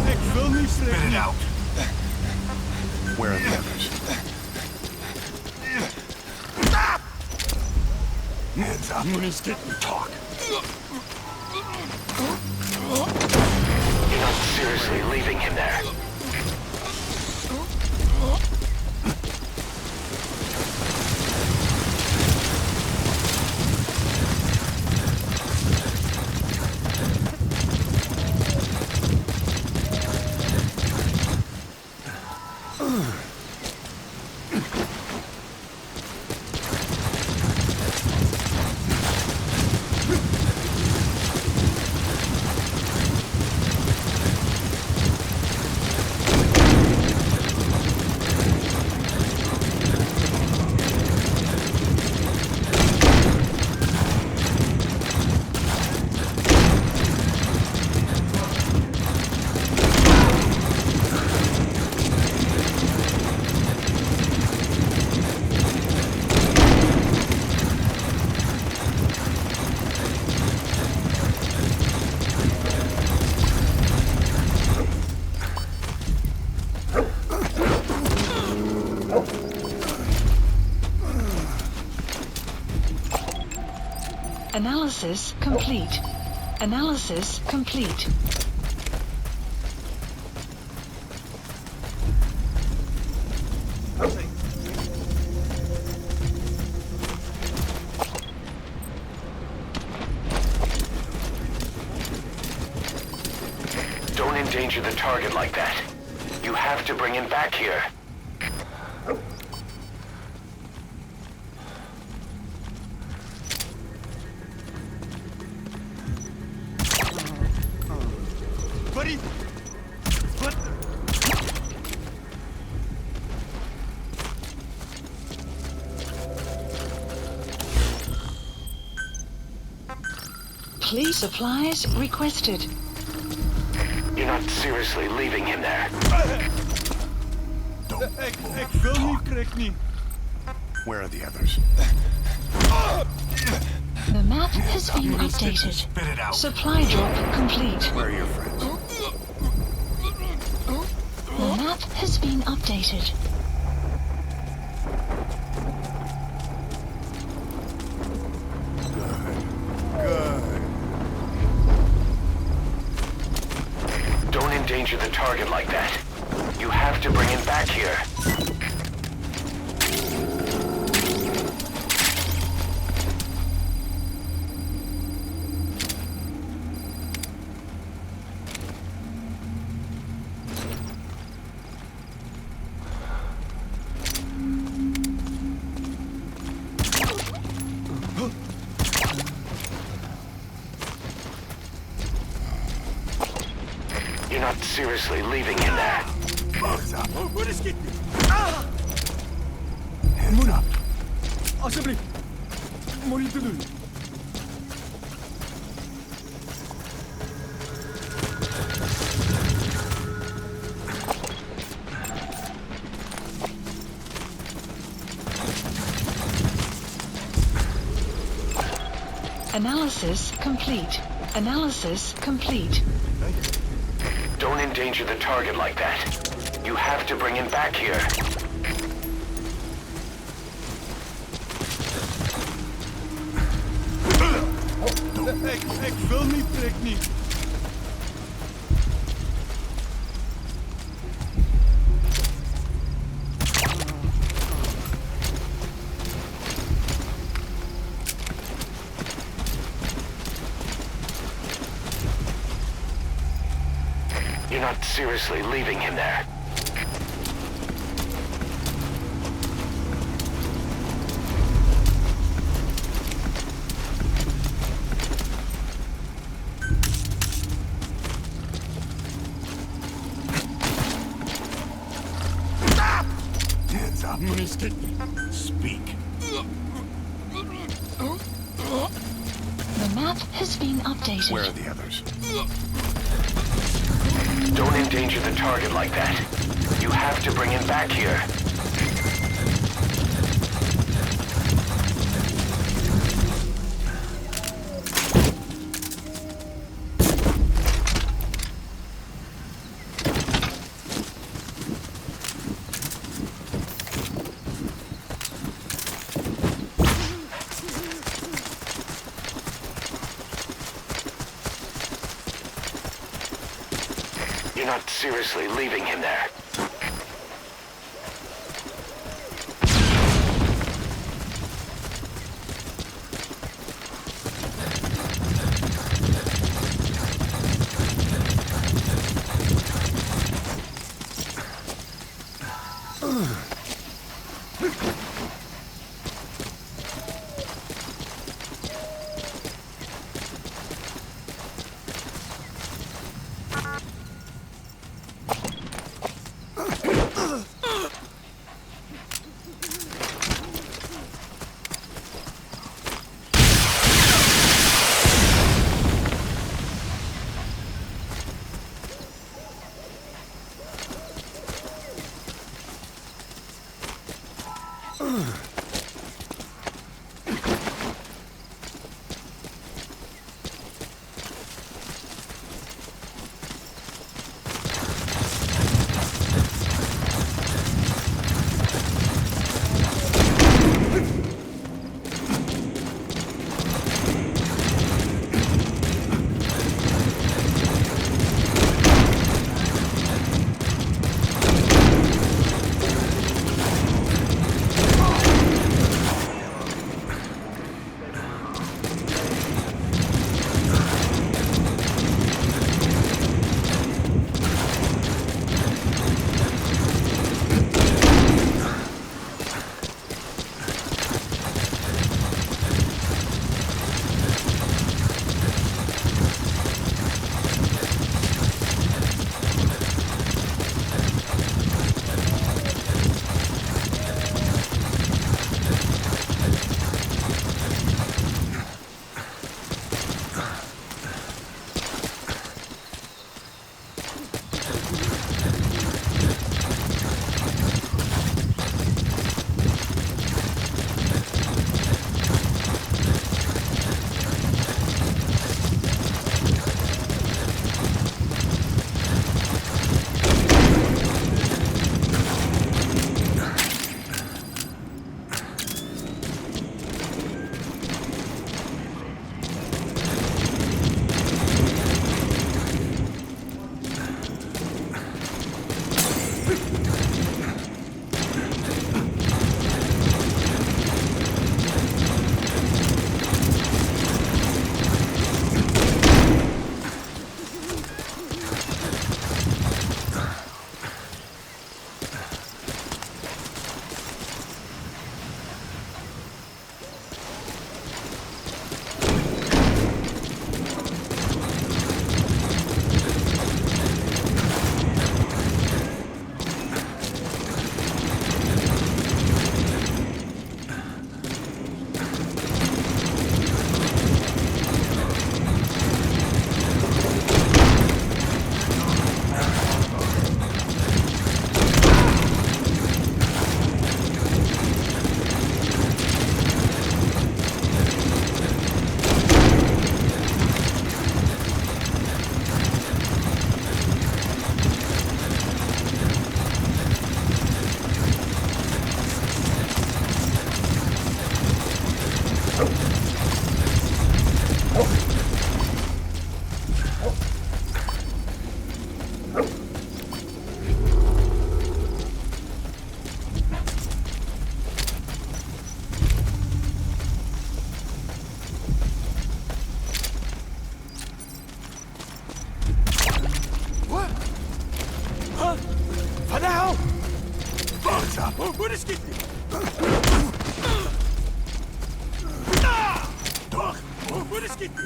Ik wil niet Spit it prikken. out. Where are the others? Hands up. Communistic. Talk. You're not seriously leaving him there. Analysis complete. Analysis complete. Don't endanger the target like that. You have to bring him back here. Buddy. But Please supplies requested. You're not seriously leaving him there. Ik wil niet, Craig niet. Where are the others? The map has been updated. Spit it out. Supply drop complete. Where are your friends? The map has been updated. Don't endanger the target like that. You have to bring him back here. You're not seriously leaving him there. Hands up. Waar is Kitty? Hands up. Alsjeblieft. Moet je te doen. Analysis complete. Analysis complete. Don't endanger the target like that. You have to bring him back here. Ik wil niet, Craig niet. You're not seriously leaving him there. Hands up. Speak. The map has been updated. Where are the others? Don't endanger the target like that. You have to bring him back here. You're not seriously leaving him there.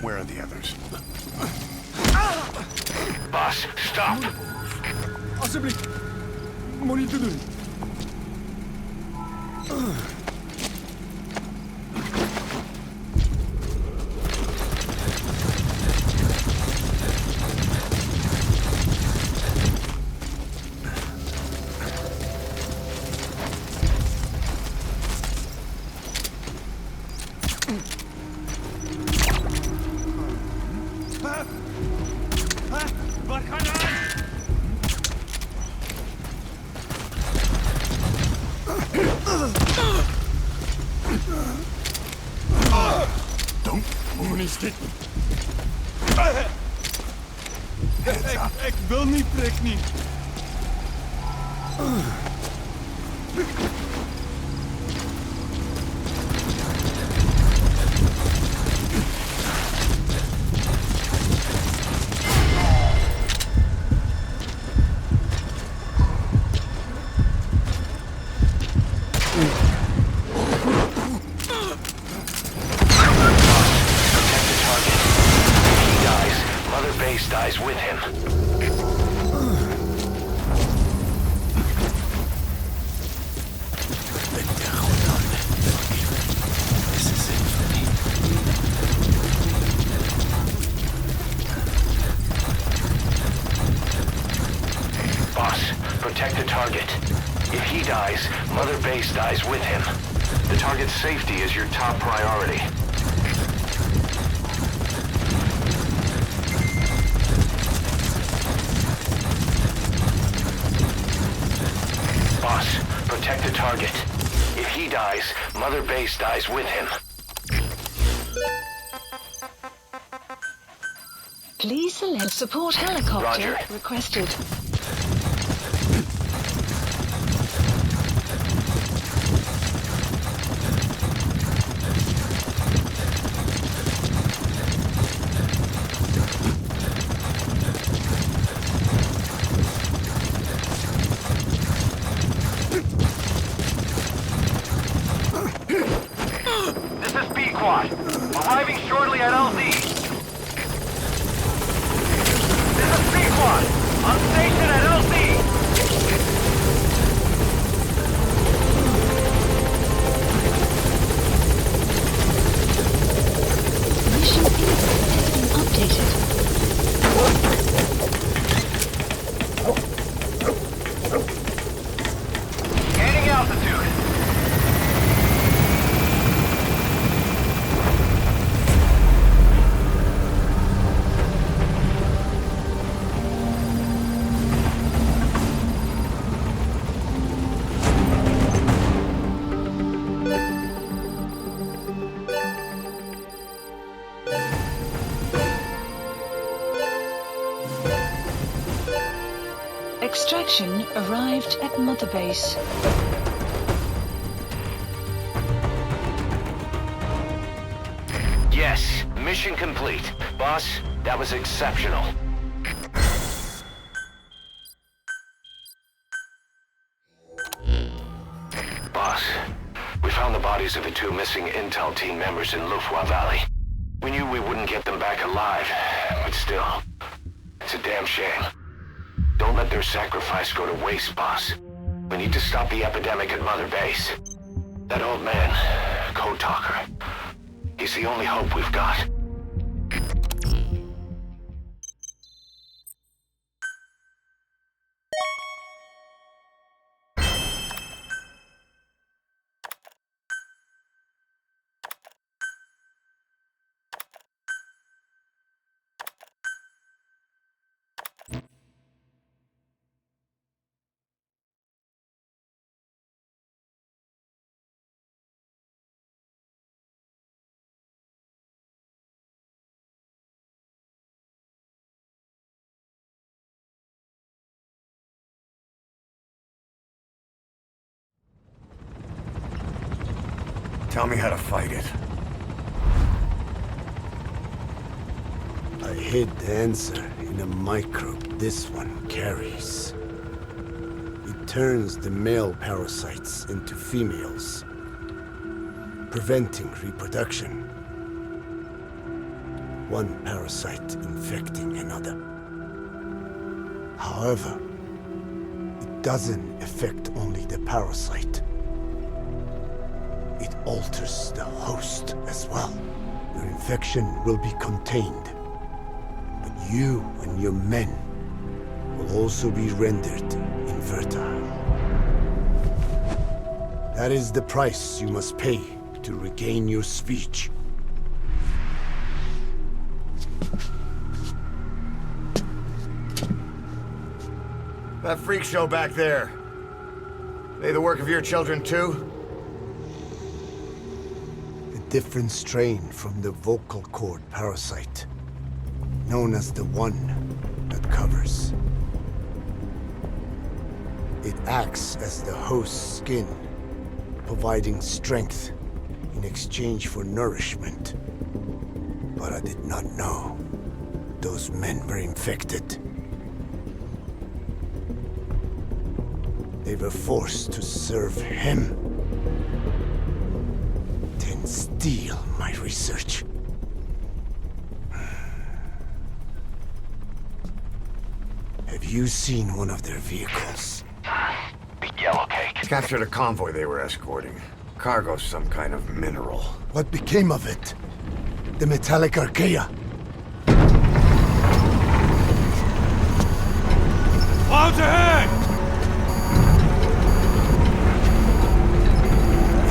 Where are the others? Boss, stop! Alsjeblieft. Moet niet te doen. Waar gaan we? Don't move niet stikken. Ik wil niet, prik niet. Base dies with him. This is it for me. Boss, protect the target. If he dies, Mother Base dies with him. The target's safety is your top priority. Boss, protect the target. If he dies, Mother Base dies with him. Please select support helicopter Roger. requested. This is B-Quad. Arriving shortly at LZ. This is B-Quad. On station at LZ. Mission info has been updated. Gaining altitude. Extraction arrived at Mother Base. Yes, mission complete. Boss, that was exceptional. Boss, we found the bodies of the two missing Intel team members in Lufwa Valley. We knew we wouldn't get them back alive, but still, it's a damn shame. Don't let their sacrifice go to waste, boss. We need to stop the epidemic at Mother Base. That old man, Code Talker, he's the only hope we've got. Tell me how to fight it. I hid the answer in a microbe this one carries. It turns the male parasites into females, preventing reproduction. one parasite infecting another. However, it doesn't affect only the parasite. It alters the host as well. Your infection will be contained, but you and your men will also be rendered infertile. That is the price you must pay to regain your speech. That freak show back there. They the work of your children too? A different strain from the vocal cord parasite, known as the one that covers. It acts as the host's skin, providing strength in exchange for nourishment. But I did not know those men were infected. They were forced to serve him, then steal my research. Have you seen one of their vehicles? The yellow cake. Captured a convoy they were escorting. Cargo, some kind of mineral. What became of it? The metallic archaea? Clouds ahead!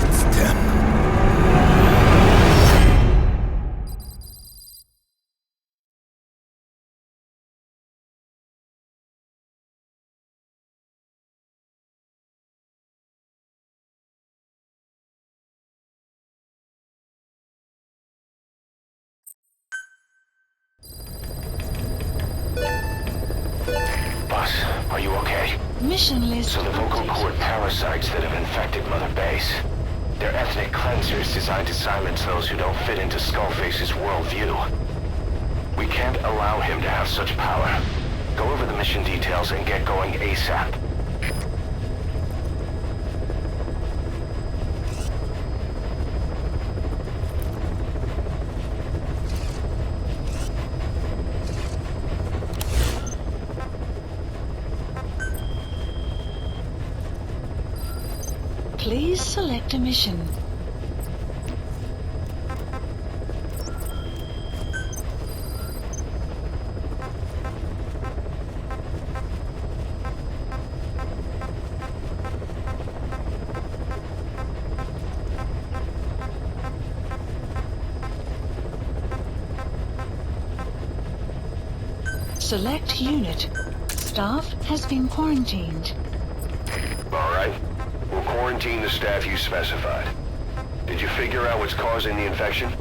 It's them. Boss, are you okay? Mission list So the vocal updated. cord parasites that have infected Mother Base. They're ethnic cleansers designed to silence those who don't fit into Skullface's worldview. We can't allow him to have such power. Go over the mission details and get going ASAP. Please select a mission. Select unit. Staff has been quarantined. All right. We'll quarantine the staff you specified. Did you figure out what's causing the infection?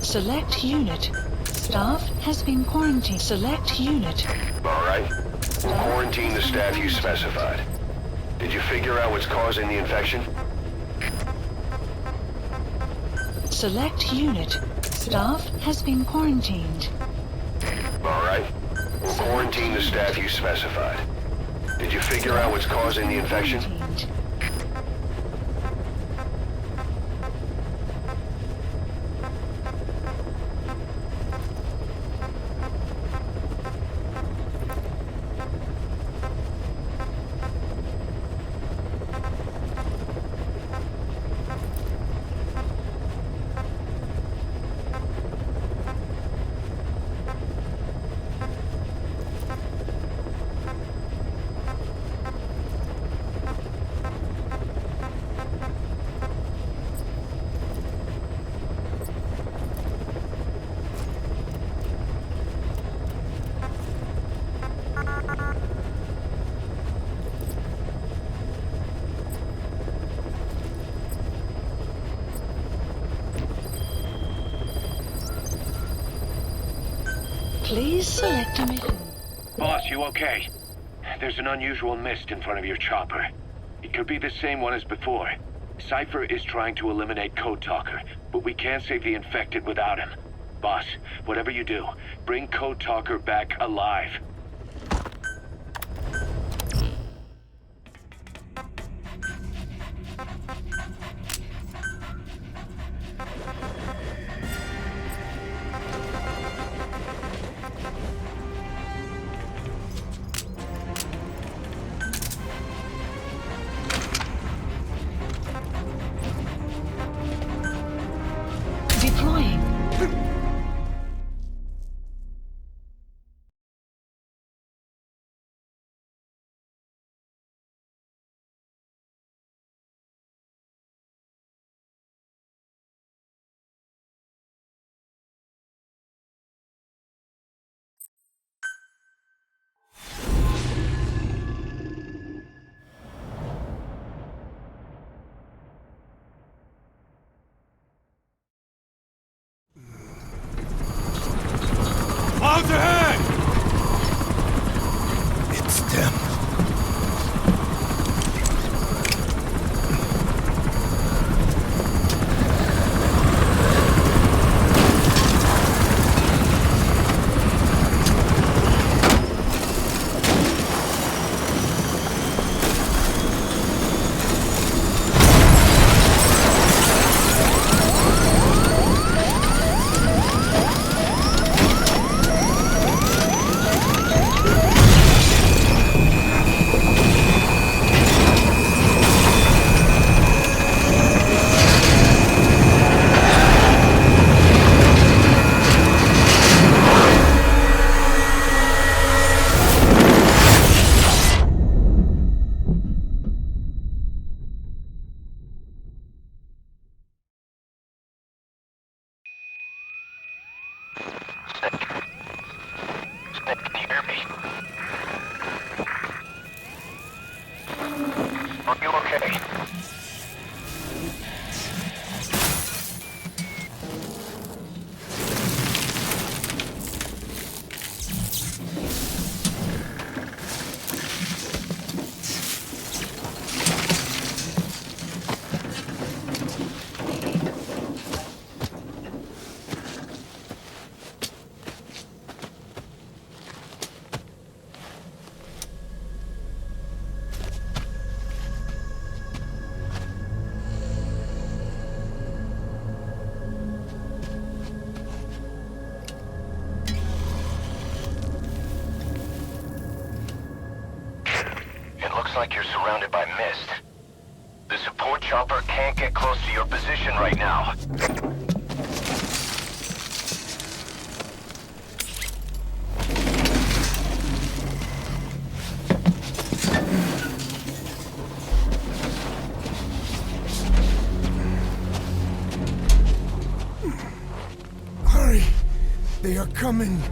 Select unit. Staff has been quarantined. Select unit. All right. We'll quarantine the staff you specified. Did you figure out what's causing the infection? Select unit. Staff has been quarantined. All right. We'll quarantine the staff you specified. Did you figure out what's causing the infection? Quarantined. Please select a mission. Boss, you okay? There's an unusual mist in front of your chopper. It could be the same one as before. Cypher is trying to eliminate Code Talker, but we can't save the infected without him. Boss, whatever you do, bring Code Talker back alive. Deploying. Clouds ahead! It's them. Snake, can you hear me? Are you okay? It looks like you're surrounded by mist. The support chopper can't get close to your position right now. Hurry! They are coming!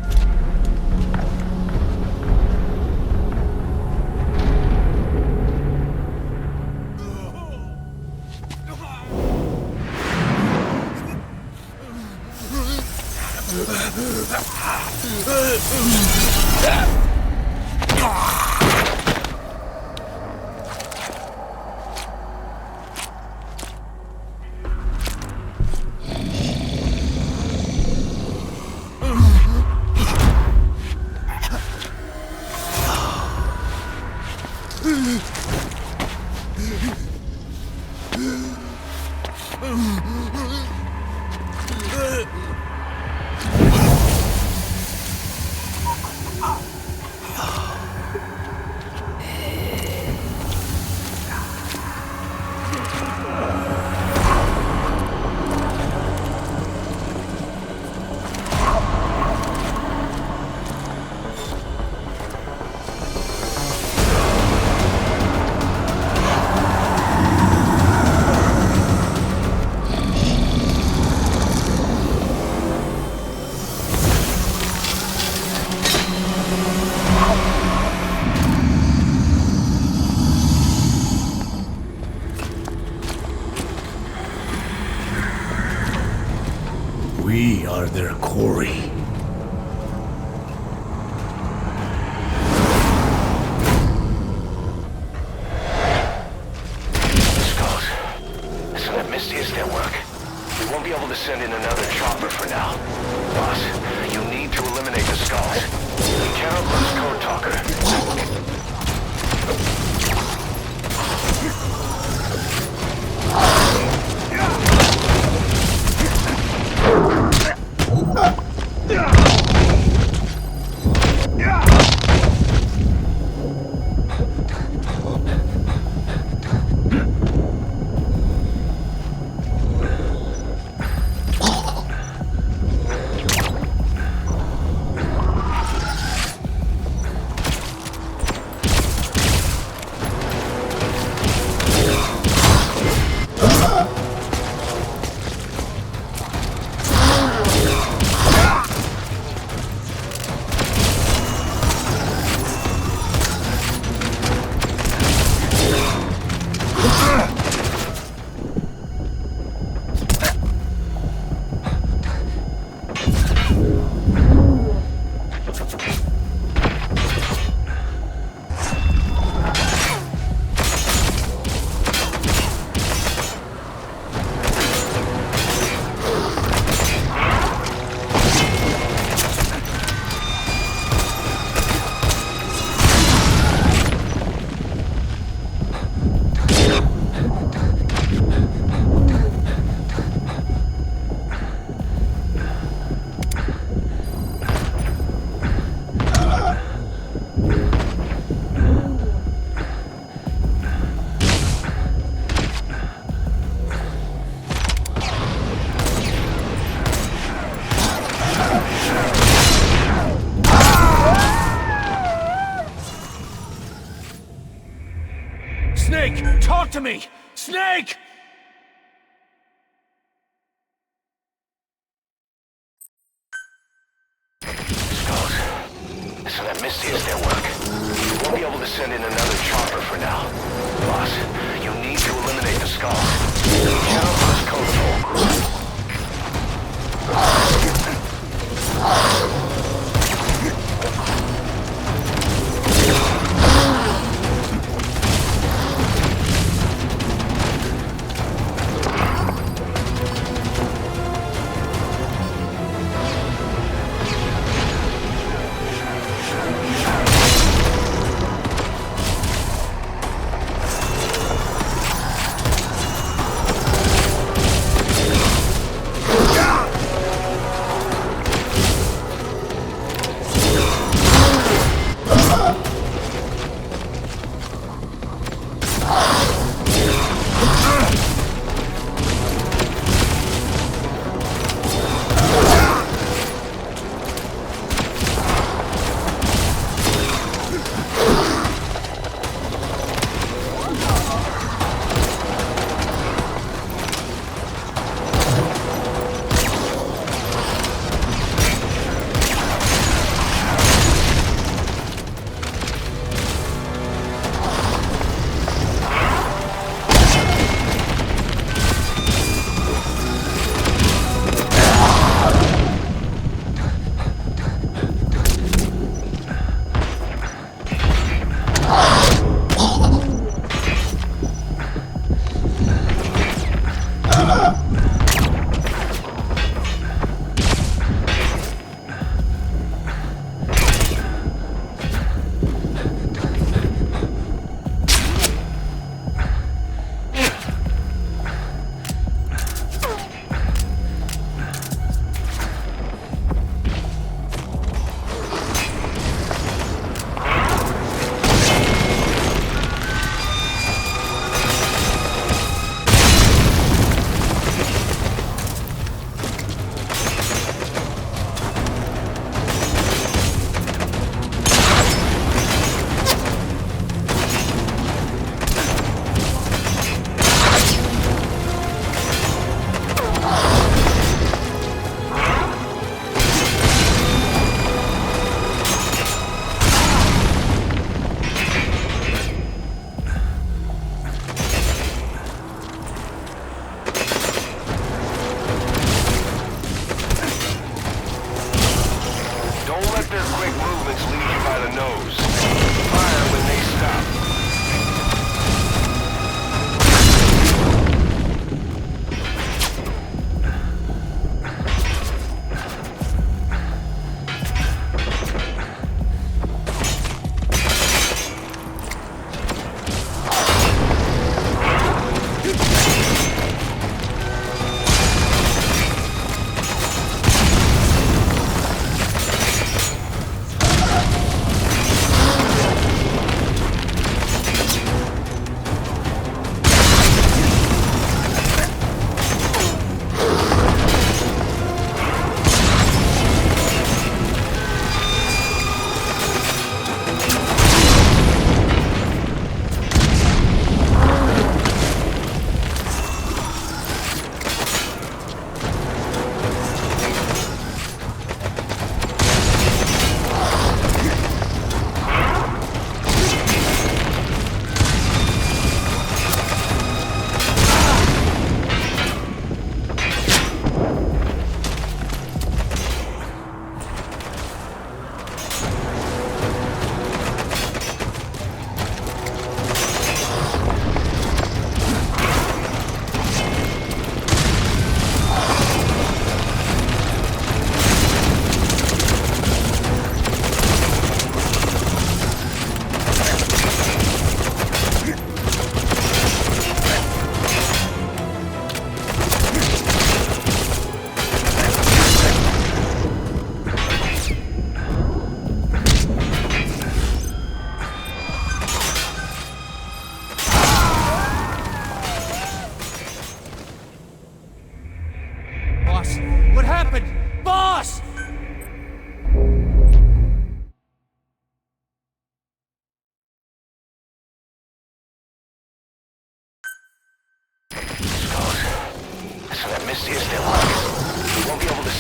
We are their quarry. to me! Snake! Skulls. So that Misty is their work. You won't be able to send in another chopper for now. Boss, you need to eliminate the Skulls. Count on this code full.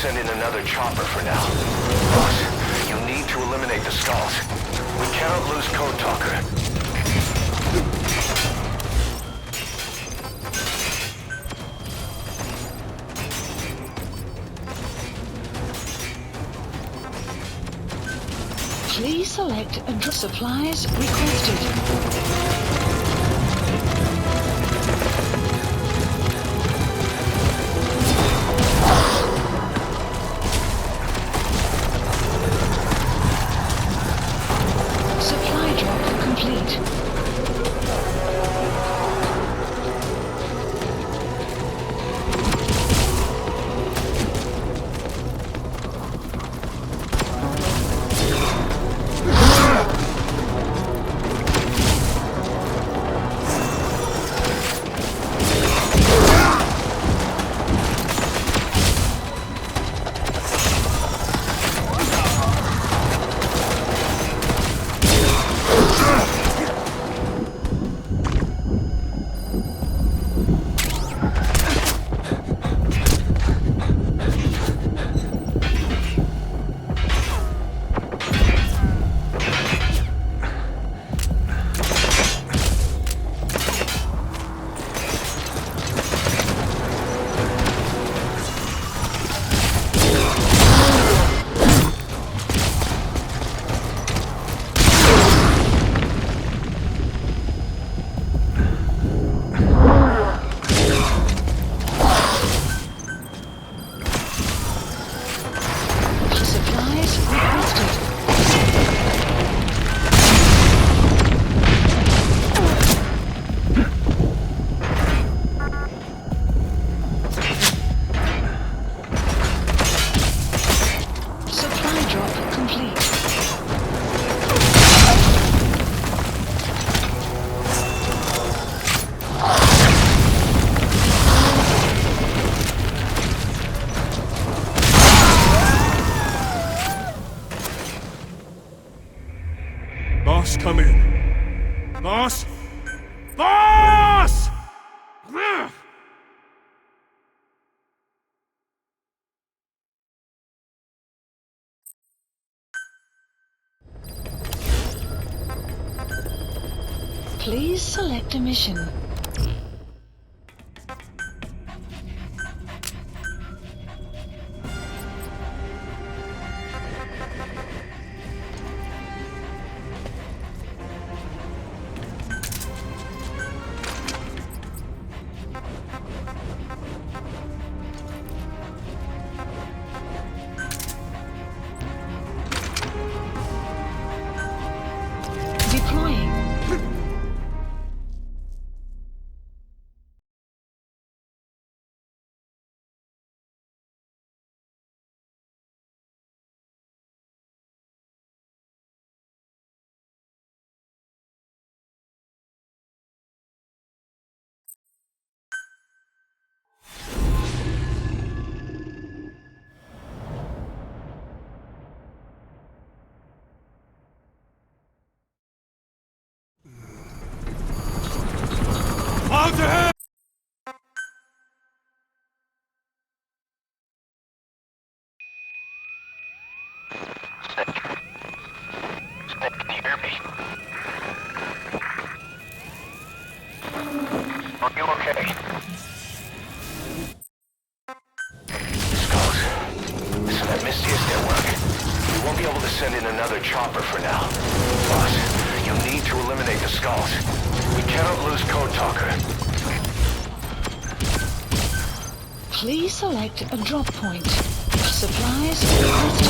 send in another chopper for now. Boss, you need to eliminate the skulls. We cannot lose Code Talker. Please select and drop supplies requested. Supply drop complete. Supplies requested. Supply drop complete. Boss, come in. Boss? Boss! Please select a mission. Deploying. Out ahead! Can you hear me? Are you okay? Skulls. Listen, that Mistius network. We won't be able to send in another chopper for now. Boss, you need to eliminate the skulls. We cannot lose Code Talker. Please select a drop point. Supplies requested.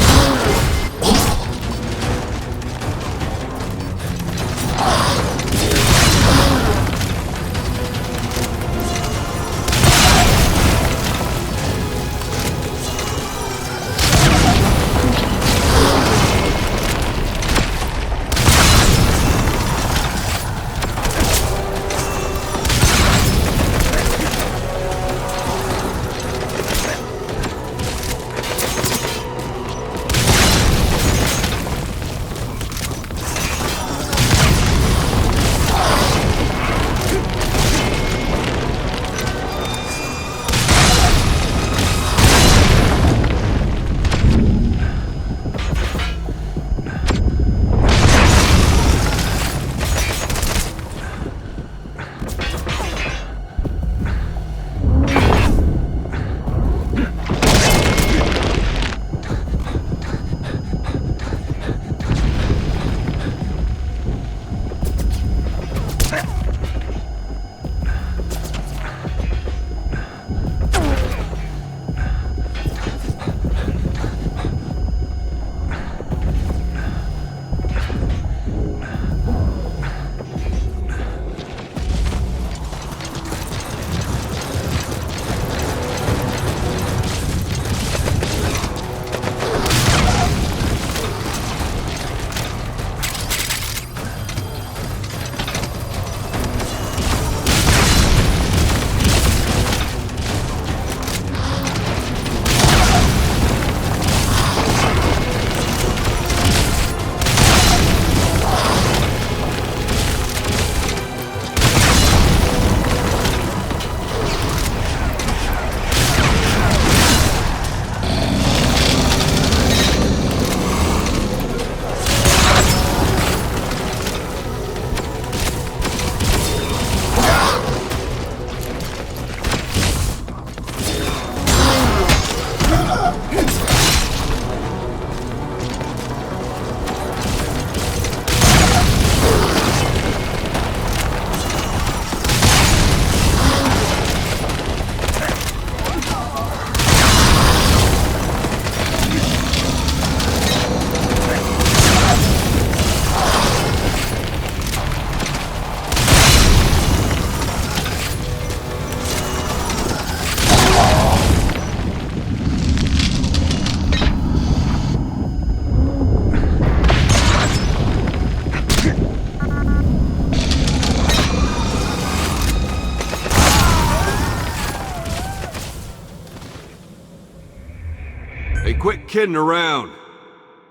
kidding around.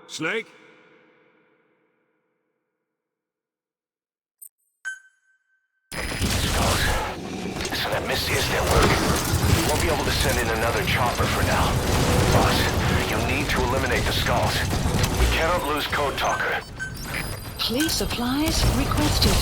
Snake? Skulls. So that Misty is their work. We won't be able to send in another chopper for now. Boss, you'll need to eliminate the Skulls. We cannot lose Code Talker. Fleet supplies requested.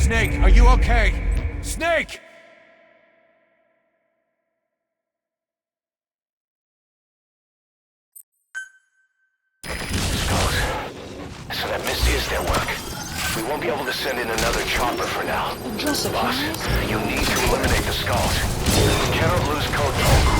Snake, are you okay? Snake! Skulls. So that Misty is their work. We won't be able to send in another chopper for now. Address Boss, supplies. you need to eliminate the Skulls. We cannot lose Code Talker.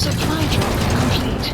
Supply drop complete.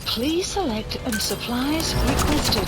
Please select supplies requested.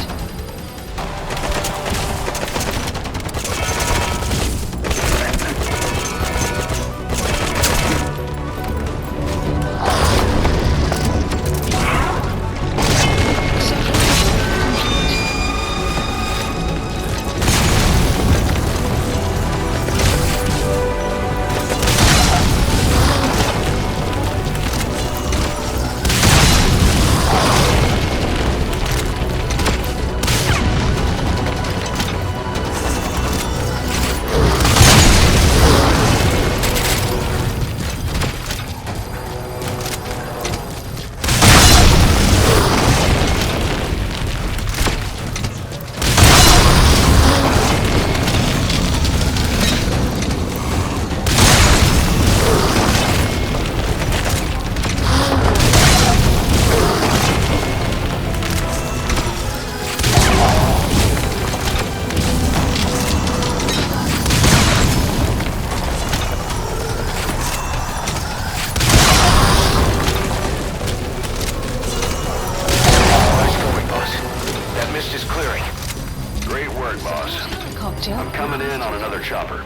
I'm coming in on another chopper.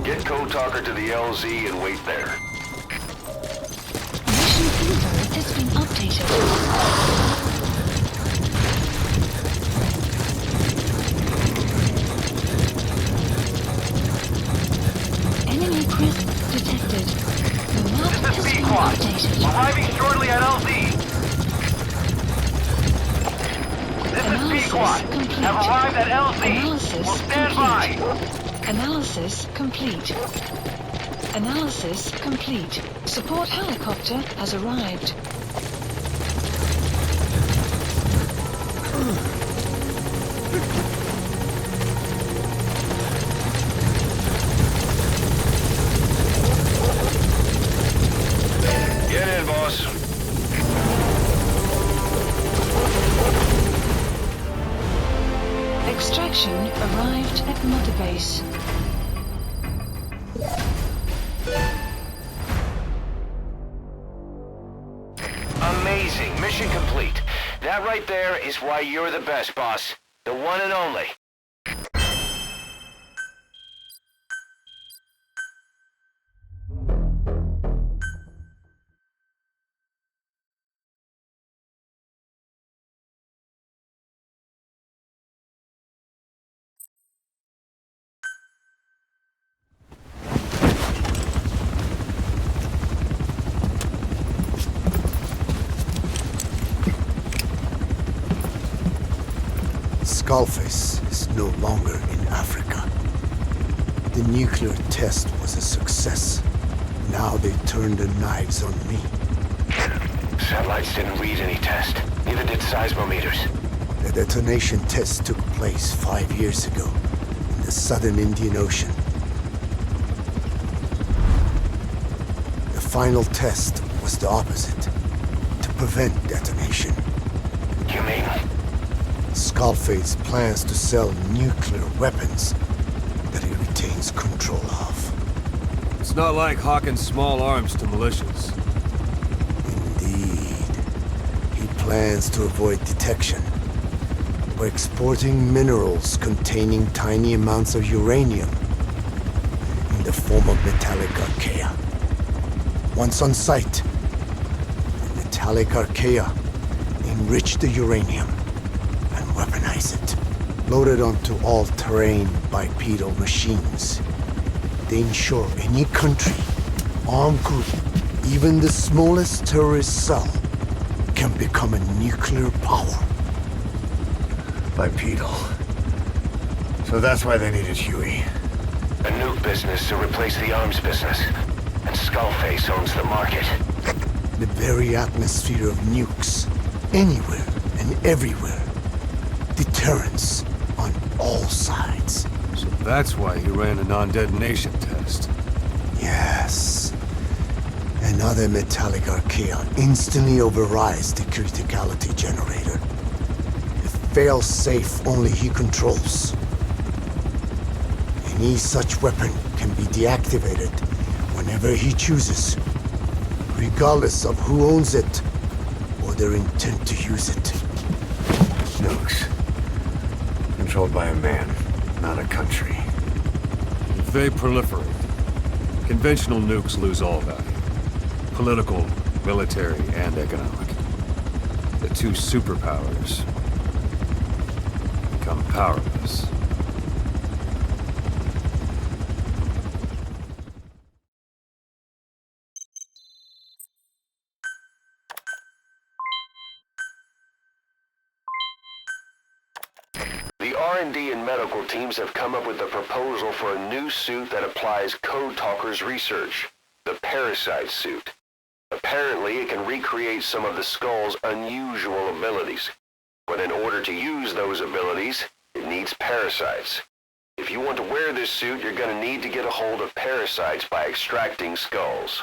Get Code Talker to the LZ and wait there. Mission info has been updated. Enemy presence detected. The map has been updated. Arriving shortly at LZ. This is B-Quad. Complete. Have arrived at LZ. Analysis Will stand complete. by. Analysis complete. Analysis complete. Support helicopter has arrived. Get in, boss. Extraction arrived at Mother Base. Amazing. Mission complete. That right there is why you're the best, boss. The one and only. Skullface is no longer in Africa. The nuclear test was a success. Now they turned their knives on me. Satellites didn't read any test. Neither did seismometers. The detonation test took place 5 years ago in the southern Indian Ocean. The final test was the opposite, to prevent detonation. You mean? Skullface plans to sell nuclear weapons that he retains control of. It's not like hawking small arms to militias. Indeed. He plans to avoid detection by exporting minerals containing tiny amounts of uranium in the form of metallic archaea. Once on site, the metallic archaea enrich the uranium and weaponize it. Loaded onto all-terrain bipedal machines, they ensure any country, armed group, even the smallest terrorist cell, can become a nuclear power. Bipedal. So that's why they needed Huey. A nuke business to replace the arms business. And Skullface owns the market. The very atmosphere of nukes, anywhere and everywhere. Deterrence on all sides. So that's why he ran a non-detonation test. Yes. Another metallic archaea instantly overrides the criticality generator. A fail-safe only he controls. Any such weapon can be deactivated whenever he chooses, regardless of who owns it or their intent to use it. Nukes. Controlled by a man, not a country. If they proliferate, conventional nukes lose all value. Political, military, and economic. The two superpowers become powerless. The R&D and medical teams have come up with a proposal for a new suit that applies Code Talker's research, the Parasite suit. Apparently, it can recreate some of the Skull's unusual abilities. But in order to use those abilities, it needs parasites. If you want to wear this suit, you're going to need to get a hold of parasites by extracting skulls.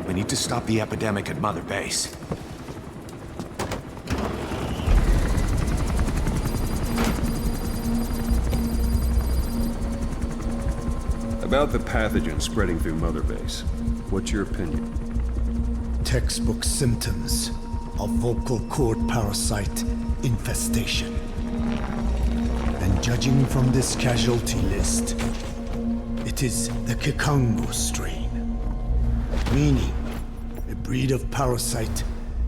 We need to stop the epidemic at Mother Base. About the pathogen spreading through Mother Base, what's your opinion? Textbook symptoms of vocal cord parasite infestation. And judging from this casualty list, it is the Kikango strain. Meaning, a breed of parasite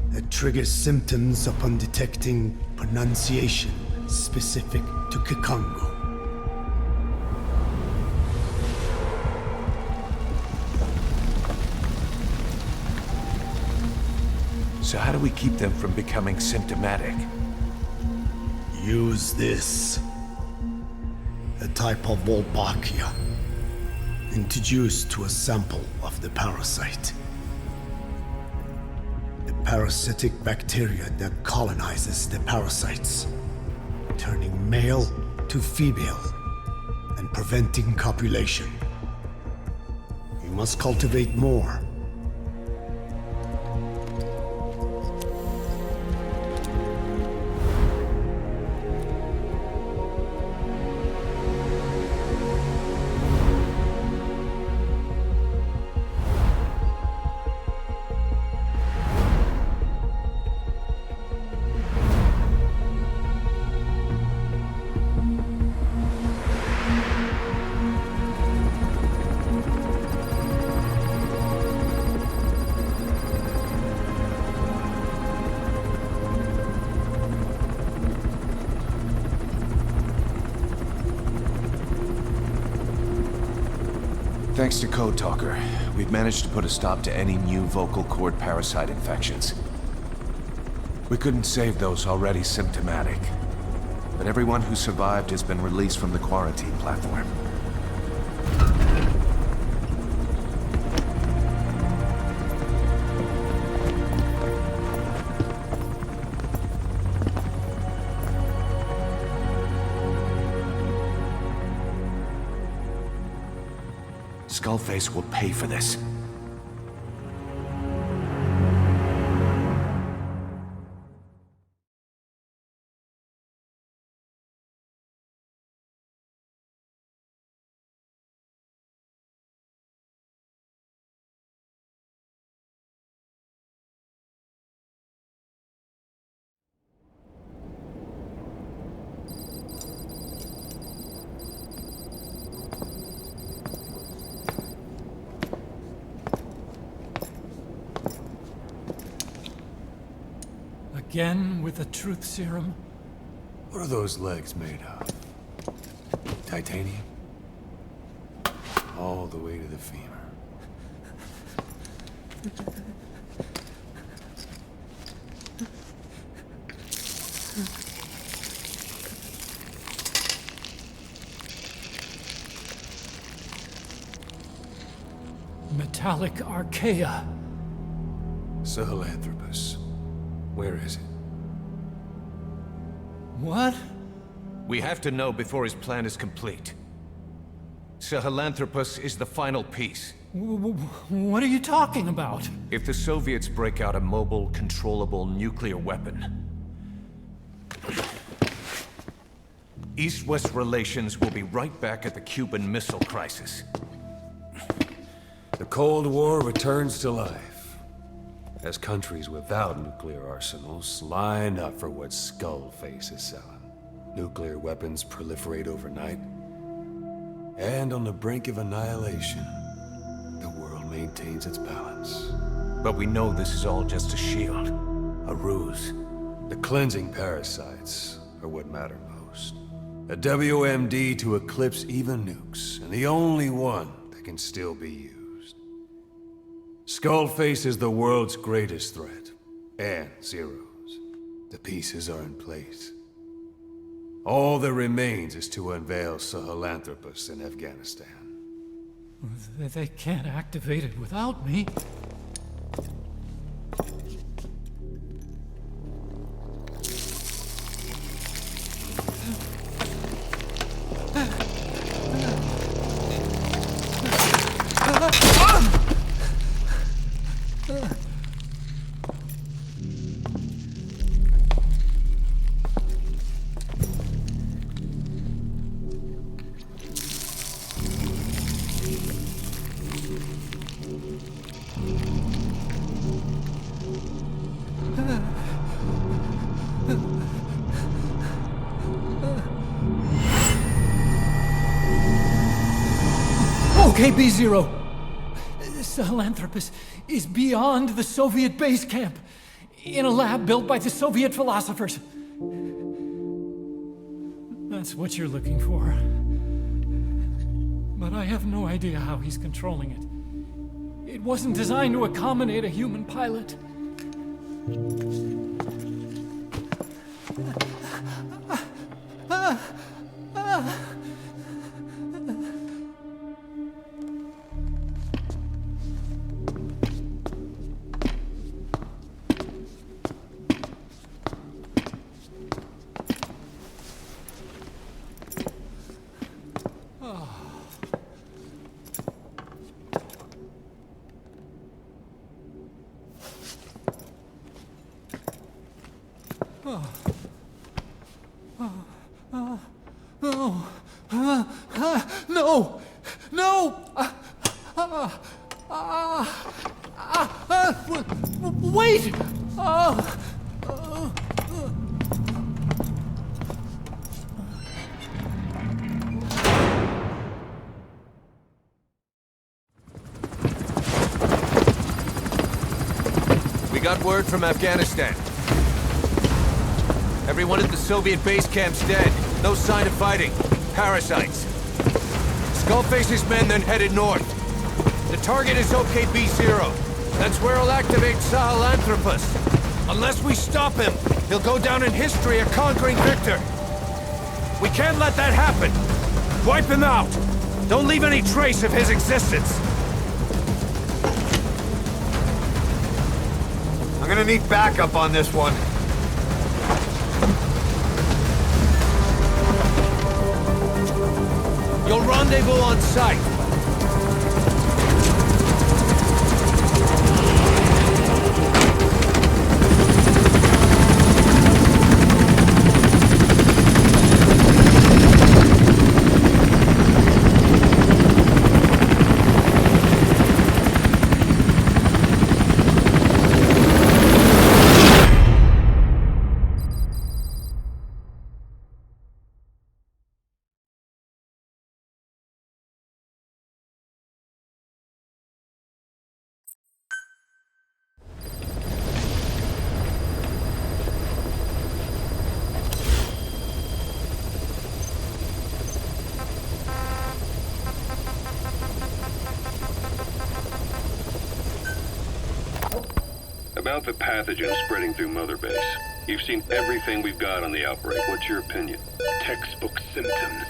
that triggers symptoms upon detecting pronunciation specific to Kikango. So how do we keep them from becoming symptomatic? Use this. A type of Wolbachia, introduced to a sample of the parasite. A parasitic bacteria that colonizes the parasites, turning male to female and preventing copulation. You must cultivate more. Thanks to Code Talker, we've managed to put a stop to any new vocal cord parasite infections. We couldn't save those already symptomatic, but everyone who survived has been released from the quarantine platform. Skullface will pay for this. Again with the truth serum? What are those legs made of? Titanium? All the way to the femur. Metallic archaea. Sahelanthropus. Where is it? What? We have to know before his plan is complete. Sahelanthropus is the final piece. What are you talking about? If the Soviets break out a mobile, controllable nuclear weapon, East-West relations will be right back at the Cuban Missile Crisis. The Cold War returns to life, as countries without nuclear arsenals line up for what Skullface is selling. Nuclear weapons proliferate overnight, and on the brink of annihilation, the world maintains its balance. But we know this is all just a shield, a ruse. The cleansing parasites are what matter most. A WMD to eclipse even nukes, and the only one that can still be used. Skullface is the world's greatest threat, and Zero's. The pieces are in place. All that remains is to unveil Sahelanthropus in Afghanistan. They can't activate it without me. Okay, B-Zero. Sahelanthropus is beyond the Soviet base camp, in a lab built by the Soviet philosophers. That's what you're looking for. But I have no idea how he's controlling it. It wasn't designed to accommodate a human pilot. No! No! Wait! We got word from Afghanistan. Everyone at the Soviet base camp's dead. No sign of fighting. Parasites. Skullface's men then headed north. The target is OKB-0. That's where he'll activate Sahelanthropus. Unless we stop him, he'll go down in history a conquering victor. We can't let that happen. Wipe him out. Don't leave any trace of his existence. I'm gonna need backup on this one. You'll rendezvous on site. About the pathogen spreading through Mother Base. You've seen everything we've got on the outbreak. What's your opinion? Textbook symptoms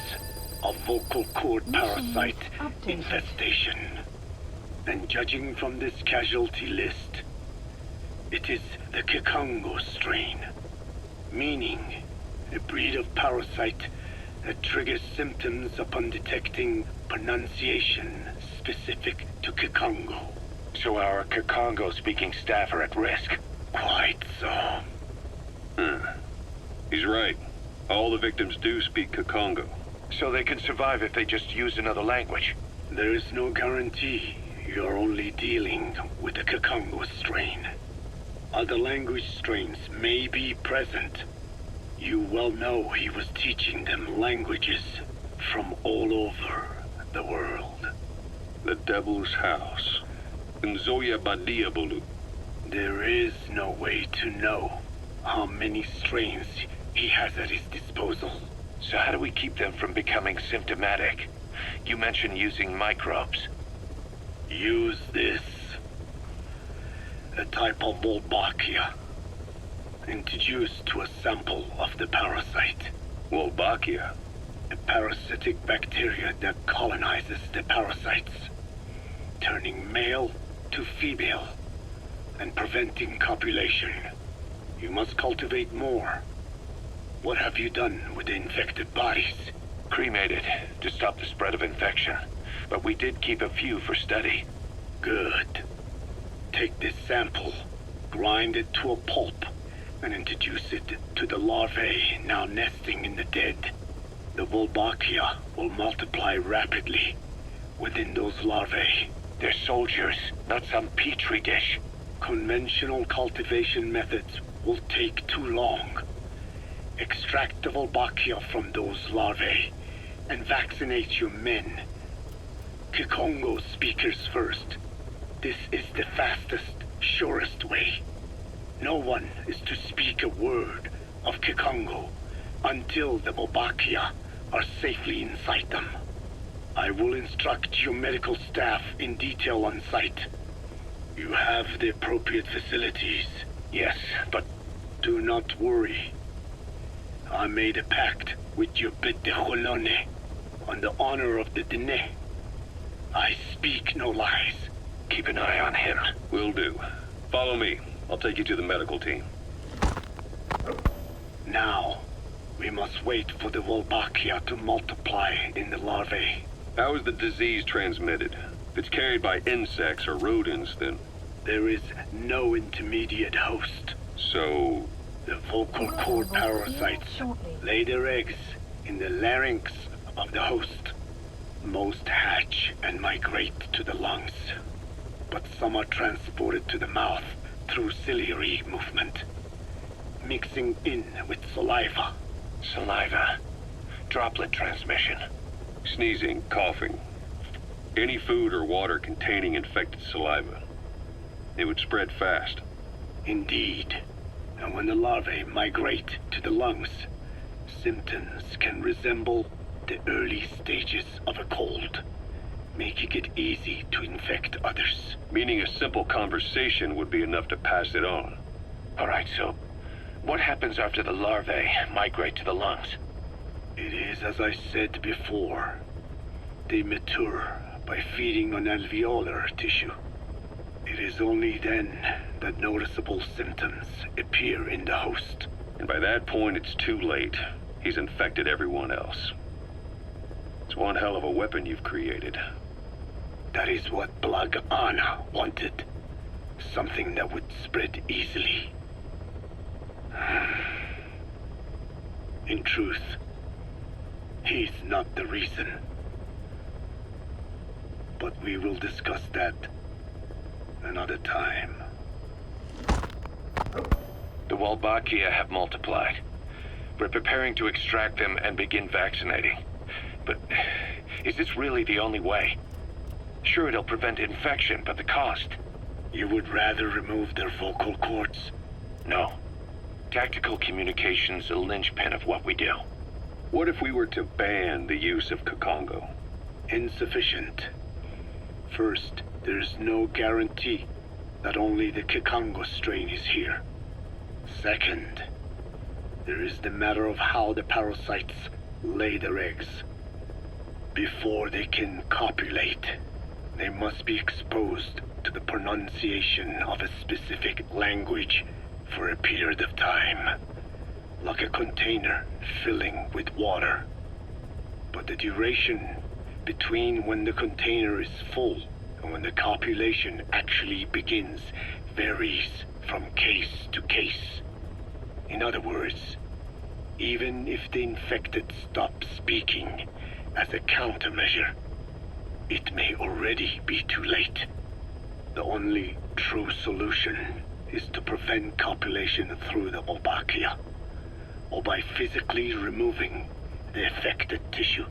of vocal cord parasite infestation. And judging from this casualty list, It is the Kikongo strain, meaning a breed of parasite that triggers symptoms upon detecting pronunciation specific to Kikongo. So our Kikongo-speaking staff are at risk? Quite so. He's right. All the victims do speak Kikongo. So they can survive if they just use another language? There is no guarantee. You're only dealing with the Kikongo strain. Other language strains may be present. You well know he was teaching them languages from all over the world. The Devil's House. Nzoya Badia Bulu. There is no way to know how many strains he has at his disposal. So how do we keep them from becoming symptomatic? You mentioned using microbes. Use this. A type of Wolbachia. Introduced to a sample of the parasite. Wolbachia? A parasitic bacteria that colonizes the parasites, turning male to female and preventing copulation. You must cultivate more. What have you done with the infected bodies? Cremated to stop the spread of infection, but we did keep a few for study. Good. Take this sample, grind it to a pulp, and introduce it to the larvae now nesting in the dead. The Wolbachia will multiply rapidly within those larvae. They're soldiers, not some petri dish. Conventional cultivation methods will take too long. Extract the Wolbachia from those larvae and vaccinate your men. Kikongo speakers first. This is the fastest, surest way. No one is to speak a word of Kikongo until the Wolbachia are safely inside them. I will instruct your medical staff in detail on site. You have the appropriate facilities. Yes, but do not worry. I made a pact with your Bit de Cholone on the honor of the Dene. I speak no lies. Keep an eye on him. Will do. Follow me. I'll take you to the medical team. Now, we must wait for the Wolbachia to multiply in the larvae. How is the disease transmitted? If it's carried by insects or rodents, then... There is no intermediate host. So... The vocal cord parasites lay their eggs in the larynx of the host. Most hatch and migrate to the lungs, but some are transported to the mouth through ciliary movement, mixing in with saliva. Saliva. Droplet transmission. Sneezing, coughing. Any food or water containing infected saliva. It would spread fast. Indeed. And when the larvae migrate to the lungs, symptoms can resemble the early stages of a cold, making it easy to infect others. Meaning a simple conversation would be enough to pass it on. All right, so what happens after the larvae migrate to the lungs? It is as I said before. They mature by feeding on alveolar tissue. It is only then that noticeable symptoms appear in the host. And by that point, it's too late. He's infected everyone else. It's one hell of a weapon you've created. That is what Blag Anna wanted. Something that would spread easily. In truth, he's not the reason. But we will discuss that another time. The Wolbachia have multiplied. We're preparing to extract them and begin vaccinating. But is this really the only way? Sure, it'll prevent infection, but the cost? You would rather remove their vocal cords? No. Tactical communication's a linchpin of what we do. What if we were to ban the use of Kikongo? Insufficient. First, there's no guarantee that only the Kikongo strain is here. Second, there is the matter of how the parasites lay their eggs. Before they can copulate, they must be exposed the pronunciation of a specific language for a period of time, like a container filling with water. But the duration between when the container is full and when the copulation actually begins varies from case to case. In other words, even if the infected stop speaking as a countermeasure, it may already be too late. The only true solution is to prevent copulation through the Wolbachia, or by physically removing the affected tissue.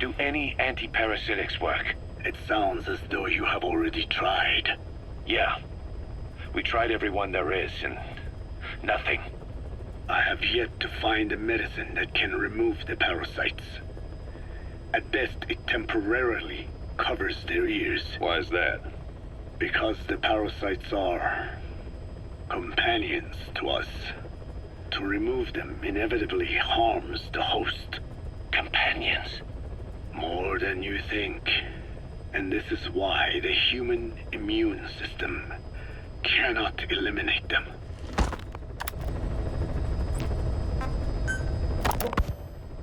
Do any antiparasitics work? It sounds as though you have already tried. Yeah. We tried every one there is, and nothing. I have yet to find a medicine that can remove the parasites. At best, it temporarily covers their ears. Why is that? Because the parasites are companions to us. To remove them inevitably harms the host. Companions? More than you think. And this is why the human immune system cannot eliminate them.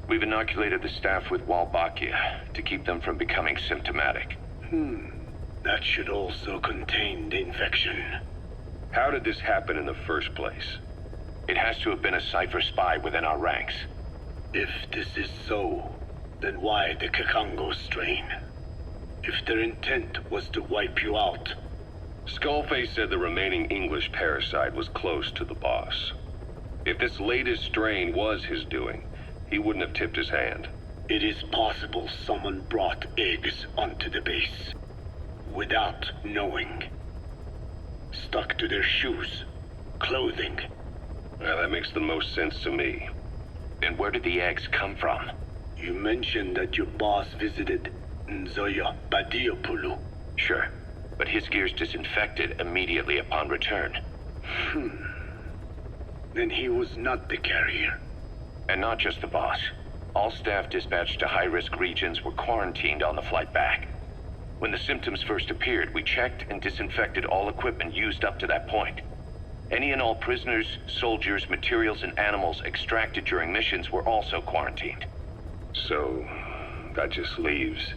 We've inoculated the staff with Wolbachia to keep them from becoming symptomatic. That should also contain the infection. How did this happen in the first place? It has to have been a Sci-fi spy within our ranks. If this is so, then why the Kakongo strain? If their intent was to wipe you out. Skullface said the remaining English parasite was close to the boss. If this latest strain was his doing, he wouldn't have tipped his hand. It is possible someone brought eggs onto the base without knowing. Stuck to their shoes, clothing. Well, that makes the most sense to me. And where did the eggs come from? You mentioned that your boss visited Nzoya Badiopulu. Sure, but his gear's disinfected immediately upon return. Then he was not the carrier. And not just the boss. All staff dispatched to high-risk regions were quarantined on the flight back. When the symptoms first appeared, we checked and disinfected all equipment used up to that point. Any and all prisoners, soldiers, materials, and animals extracted during missions were also quarantined. So, that just leaves...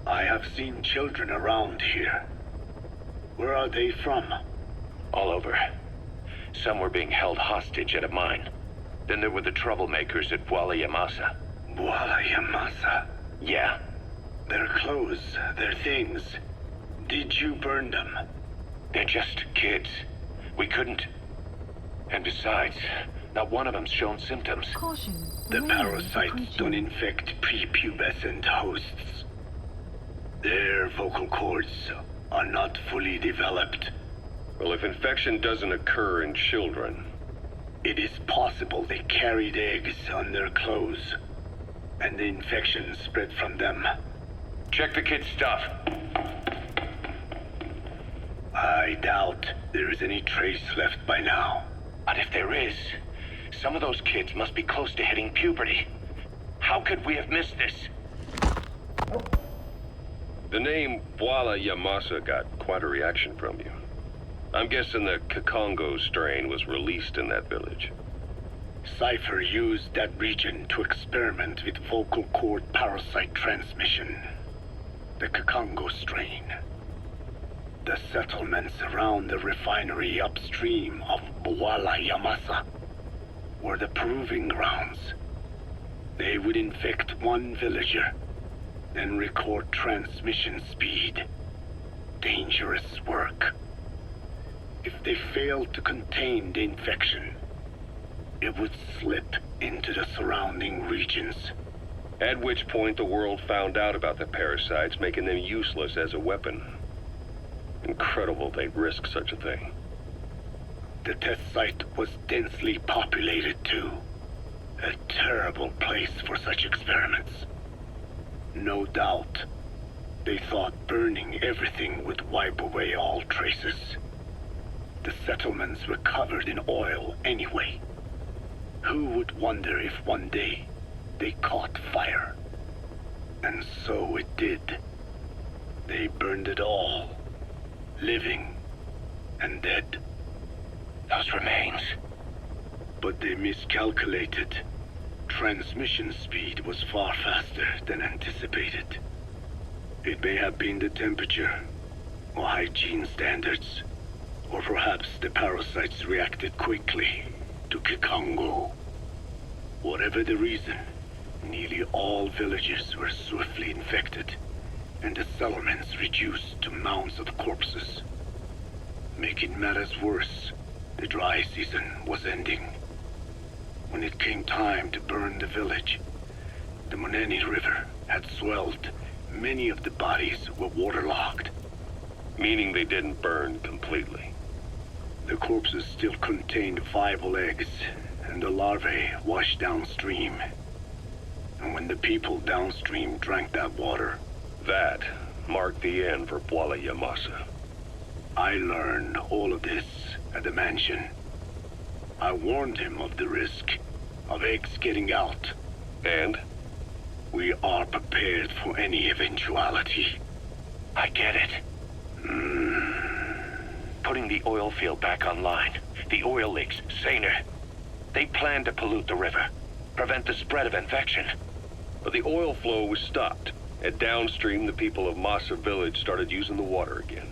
I have seen children around here. Where are they from? All over. Some were being held hostage at a mine. Then there were the troublemakers at Bwala Yamasa. Bwala Yamasa? Yeah. Their clothes, their things. Did you burn them? They're just kids. We couldn't. And besides, not one of them's shown symptoms. Caution. The parasites don't infect prepubescent hosts. Their vocal cords are not fully developed. Well, if infection doesn't occur in children... It is possible they carried eggs on their clothes, and the infection spread from them. Check the kid's stuff. I doubt there is any trace left by now. But if there is, some of those kids must be close to hitting puberty. How could we have missed this? The name Bwala Yamasa got quite a reaction from you. I'm guessing the Kakongo strain was released in that village. Cypher used that region to experiment with vocal cord parasite transmission. The Kakongo strain. The settlements around the refinery upstream of Bwala Yamasa were the proving grounds. They would infect one villager, then record transmission speed. Dangerous work. If they failed to contain the infection, it would slip into the surrounding regions. At which point the world found out about the parasites, making them useless as a weapon. Incredible they'd risk such a thing. The test site was densely populated too. A terrible place for such experiments. No doubt, they thought burning everything would wipe away all traces. The settlements were covered in oil anyway. Who would wonder if one day they caught fire? And so it did. They burned it all, living and dead. Those remains. But they miscalculated. Transmission speed was far faster than anticipated. It may have been the temperature, or hygiene standards, or perhaps the parasites reacted quickly to Kikongo. Whatever the reason, nearly all villages were swiftly infected, and the settlements reduced to mounds of corpses. Making matters worse, the dry season was ending. When it came time to burn the village, the Moneni River had swelled. Many of the bodies were waterlogged. Meaning they didn't burn completely. The corpses still contained viable eggs, and the larvae washed downstream. And when the people downstream drank that water, that marked the end for Bwala Yamasa. I learned all of this at the mansion. I warned him of the risk of eggs getting out. And? We are prepared for any eventuality. I get it. Putting the oil field back online. The oil leaks, saner. They planned to pollute the river, prevent the spread of infection. But the oil flow was stopped, and downstream the people of Masa village started using the water again.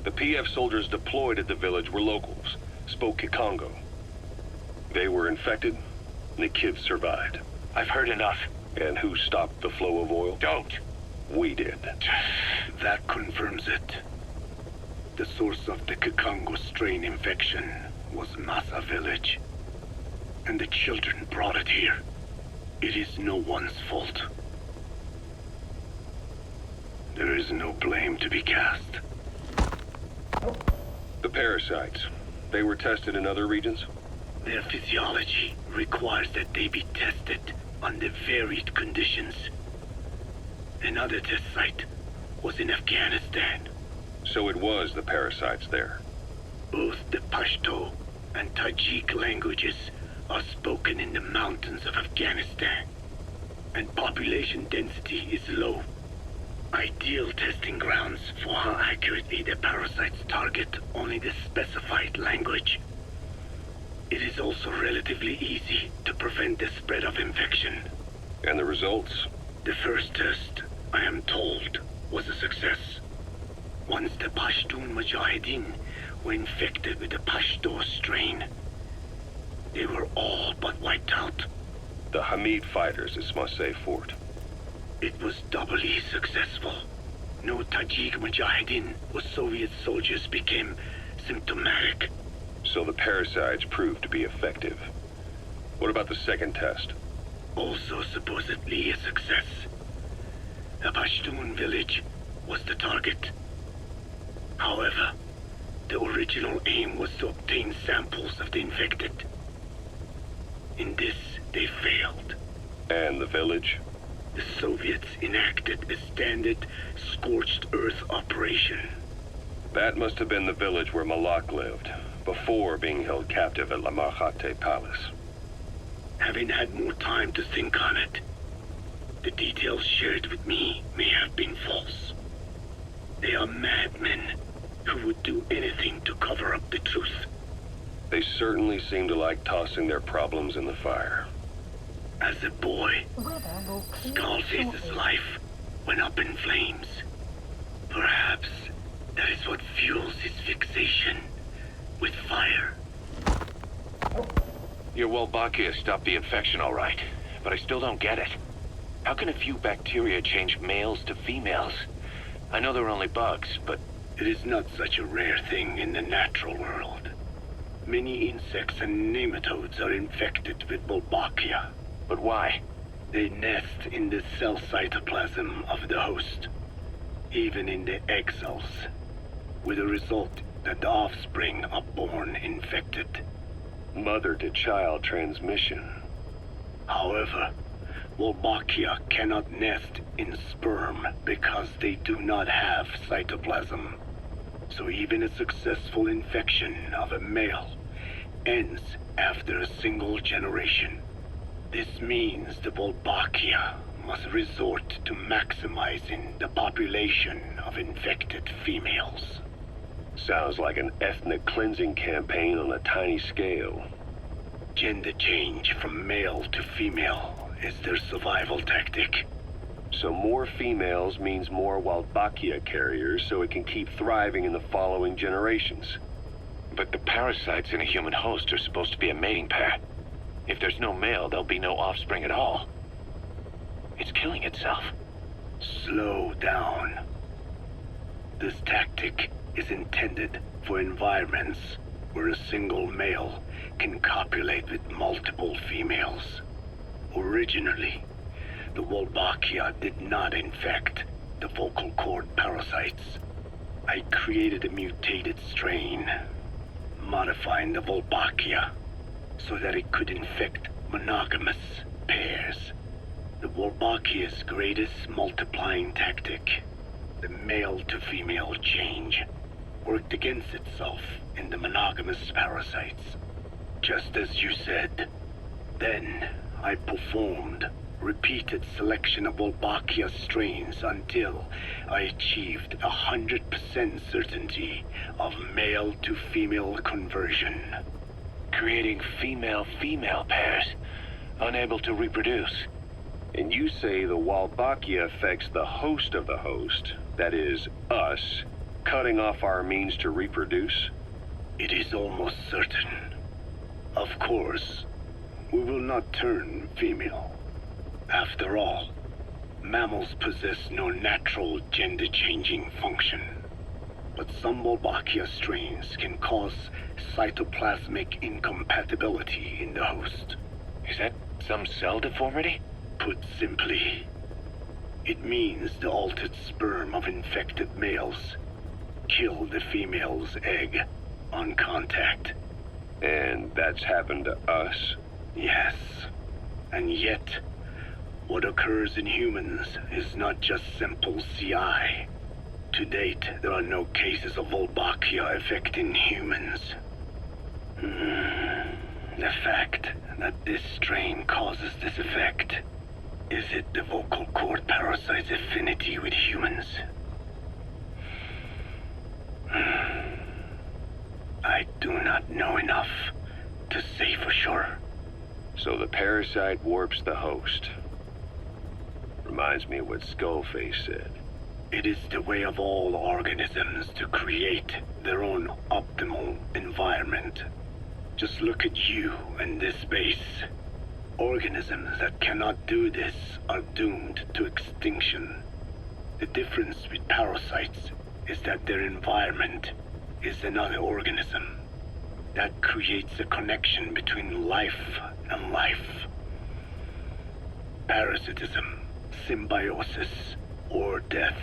The PF soldiers deployed at the village were locals, spoke Kikongo. They were infected, and the kids survived. I've heard enough. And who stopped the flow of oil? Don't. We did. That confirms it. The source of the Kikongo strain infection was Masa village. And the children brought it here. It is no one's fault. There is no blame to be cast. The parasites, they were tested in other regions? Their physiology requires that they be tested under varied conditions. Another test site was in Afghanistan. So it was the parasites there. Both the Pashto and Tajik languages are spoken in the mountains of Afghanistan, and population density is low. Ideal testing grounds for how accurately the parasites target only the specified language. It is also relatively easy to prevent the spread of infection. And the results? The first test, I am told, was a success. Once the Pashtun Mujahideen were infected with the Pashto strain, they were all but wiped out. The Hamid fighters at Smasei Fort. It was doubly successful. No Tajik Mujahideen or Soviet soldiers became symptomatic. So the parasites proved to be effective. What about the second test? Also supposedly a success. A Pashtun village was the target. However, the original aim was to obtain samples of the infected. In this, they failed. And the village? The Soviets enacted a standard scorched earth operation. That must have been the village where Malak lived, before being held captive at La Marjate Palace. Having had more time to think on it, the details shared with me may have been false. They are madmen who would do anything to cover up the truth. They certainly seem to like tossing their problems in the fire. As a boy, Skullface's life went up in flames. Perhaps that is what fuels his fixation with fire. Your Wolbachia stopped the infection all right, but I still don't get it. How can a few bacteria change males to females? I know they're only bugs, but... It is not such a rare thing in the natural world. Many insects and nematodes are infected with Wolbachia. But why? They nest in the cell cytoplasm of the host, even in the egg cells, with the result that the offspring are born infected. Mother-to-child transmission. However, Wolbachia cannot nest in sperm because they do not have cytoplasm. So even a successful infection of a male ends after a single generation. This means the Wolbachia must resort to maximizing the population of infected females. Sounds like an ethnic cleansing campaign on a tiny scale. Gender change from male to female is their survival tactic. So more females means more Wolbachia carriers, so it can keep thriving in the following generations. But the parasites in a human host are supposed to be a mating pair. If there's no male, there'll be no offspring at all. It's killing itself. Slow down. This tactic is intended for environments where a single male can copulate with multiple females. Originally, the Wolbachia did not infect the vocal cord parasites. I created a mutated strain, modifying the Wolbachia so that it could infect monogamous pairs. The Wolbachia's greatest multiplying tactic, the male-to-female change, worked against itself in the monogamous parasites, just as you said. Then I performed repeated selection of Wolbachia strains until I achieved 100% certainty of male-to-female conversion. Creating female-female pairs, unable to reproduce. And you say the Wolbachia affects the host of the host, that is, us, cutting off our means to reproduce? It is almost certain. Of course, we will not turn female. After all, mammals possess no natural gender-changing function. But some Wolbachia strains can cause cytoplasmic incompatibility in the host. Is that some cell deformity? Put simply, it means the altered sperm of infected males kill the female's egg on contact. And that's happened to us? Yes. And yet, what occurs in humans is not just simple CI. To date, there are no cases of Wolbachia affecting humans. The fact that this strain causes this effect, is it the vocal cord parasite's affinity with humans? I do not know enough to say for sure. So the parasite warps the host. Reminds me of what Skullface said. It is the way of all organisms to create their own optimal environment. Just look at you and this base. Organisms that cannot do this are doomed to extinction. The difference with parasites is that their environment is another organism. That creates a connection between life and life. Parasitism, symbiosis, or death.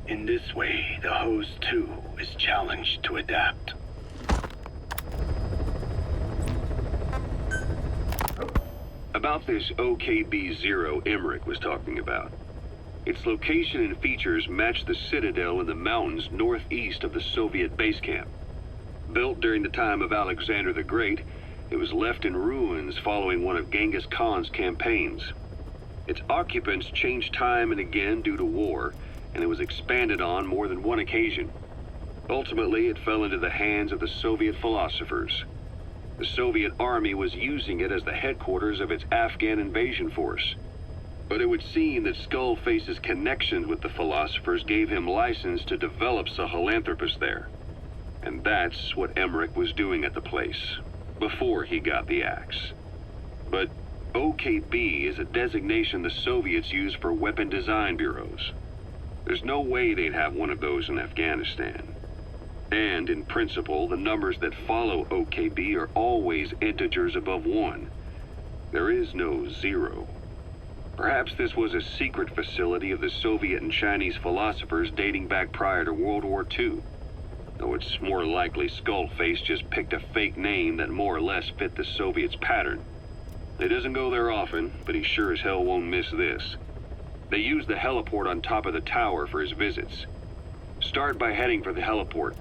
In this way, the host too is challenged to adapt. About this OKB-0 Emmerich was talking about. Its location and features match the citadel in the mountains northeast of the Soviet base camp. Built during the time of Alexander the Great, it was left in ruins following one of Genghis Khan's campaigns. Its occupants changed time and again due to war, and it was expanded on more than one occasion. Ultimately, it fell into the hands of the Soviet philosophers. The Soviet army was using it as the headquarters of its Afghan invasion force. But it would seem that Skullface's connections with the philosophers gave him license to develop Sahelanthropus there. And that's what Emmerich was doing at the place, before he got the axe. But OKB is a designation the Soviets use for weapon design bureaus. There's no way they'd have one of those in Afghanistan. And, in principle, the numbers that follow OKB are always integers above 1. There is no 0. Perhaps this was a secret facility of the Soviet and Chinese philosophers dating back prior to World War II. Though it's more likely Skullface just picked a fake name that more or less fit the Soviets' pattern. He doesn't go there often, but he sure as hell won't miss this. They use the heliport on top of the tower for his visits. Start by heading for the heliport.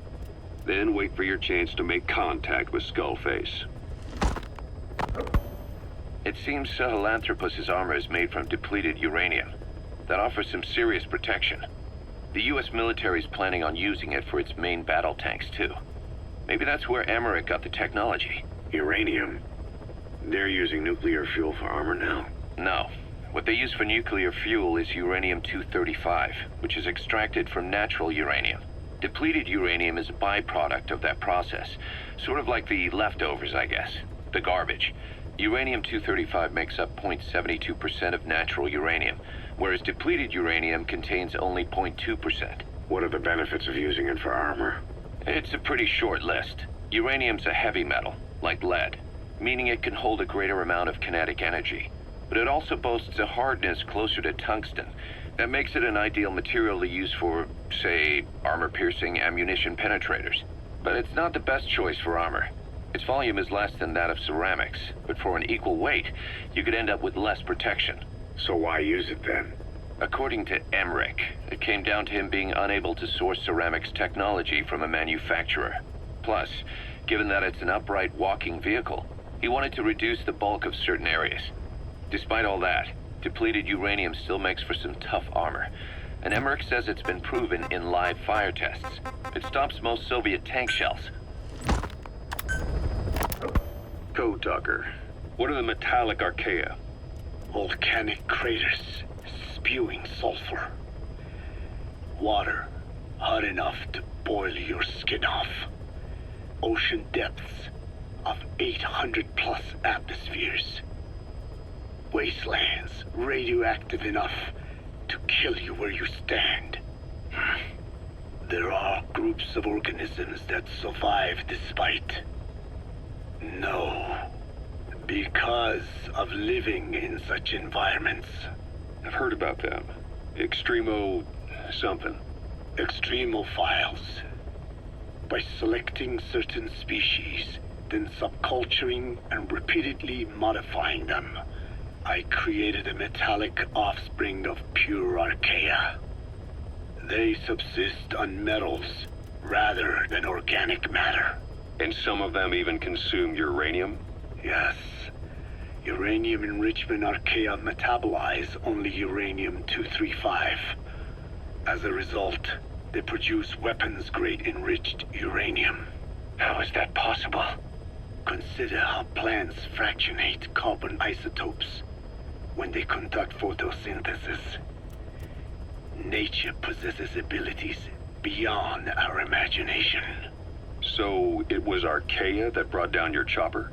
Then wait for your chance to make contact with Skullface. It seems Sahelanthropus's armor is made from depleted uranium. That offers some serious protection. The US military is planning on using it for its main battle tanks, too. Maybe that's where Emmerich got the technology. Uranium. They're using nuclear fuel for armor now. No. What they use for nuclear fuel is uranium-235, which is extracted from natural uranium. Depleted uranium is a byproduct of that process. Sort of like the leftovers, I guess. The garbage. Uranium-235 makes up 0.72% of natural uranium, whereas depleted uranium contains only 0.2%. What are the benefits of using it for armor? It's a pretty short list. Uranium's a heavy metal, like lead, meaning it can hold a greater amount of kinetic energy. But it also boasts a hardness closer to tungsten. That makes it an ideal material to use for, say, armor-piercing ammunition penetrators. But it's not the best choice for armor. Its volume is less than that of ceramics, but for an equal weight, you could end up with less protection. So why use it then? According to Emmerich, it came down to him being unable to source ceramics technology from a manufacturer. Plus, given that it's an upright walking vehicle, he wanted to reduce the bulk of certain areas. Despite all that, depleted uranium still makes for some tough armor, and Emmerich says it's been proven in live fire tests. It stops most Soviet tank shells. Code Talker, what are the metallic archaea? Volcanic craters spewing sulfur. Water hot enough to boil your skin off. Ocean depths of 800 plus atmospheres. Wastelands radioactive enough to kill you where you stand. There are groups of organisms that survive despite. No. Because of living in such environments. I've heard about them. Extremo... something. Extremophiles. By selecting certain species, then subculturing and repeatedly modifying them, I created a metallic offspring of pure archaea. They subsist on metals rather than organic matter. And some of them even consume uranium? Yes. Uranium enrichment archaea metabolize only uranium-235. As a result, they produce weapons-grade enriched uranium. How is that possible? Consider how plants fractionate carbon isotopes when they conduct photosynthesis. Nature possesses abilities beyond our imagination. So it was archaea that brought down your chopper?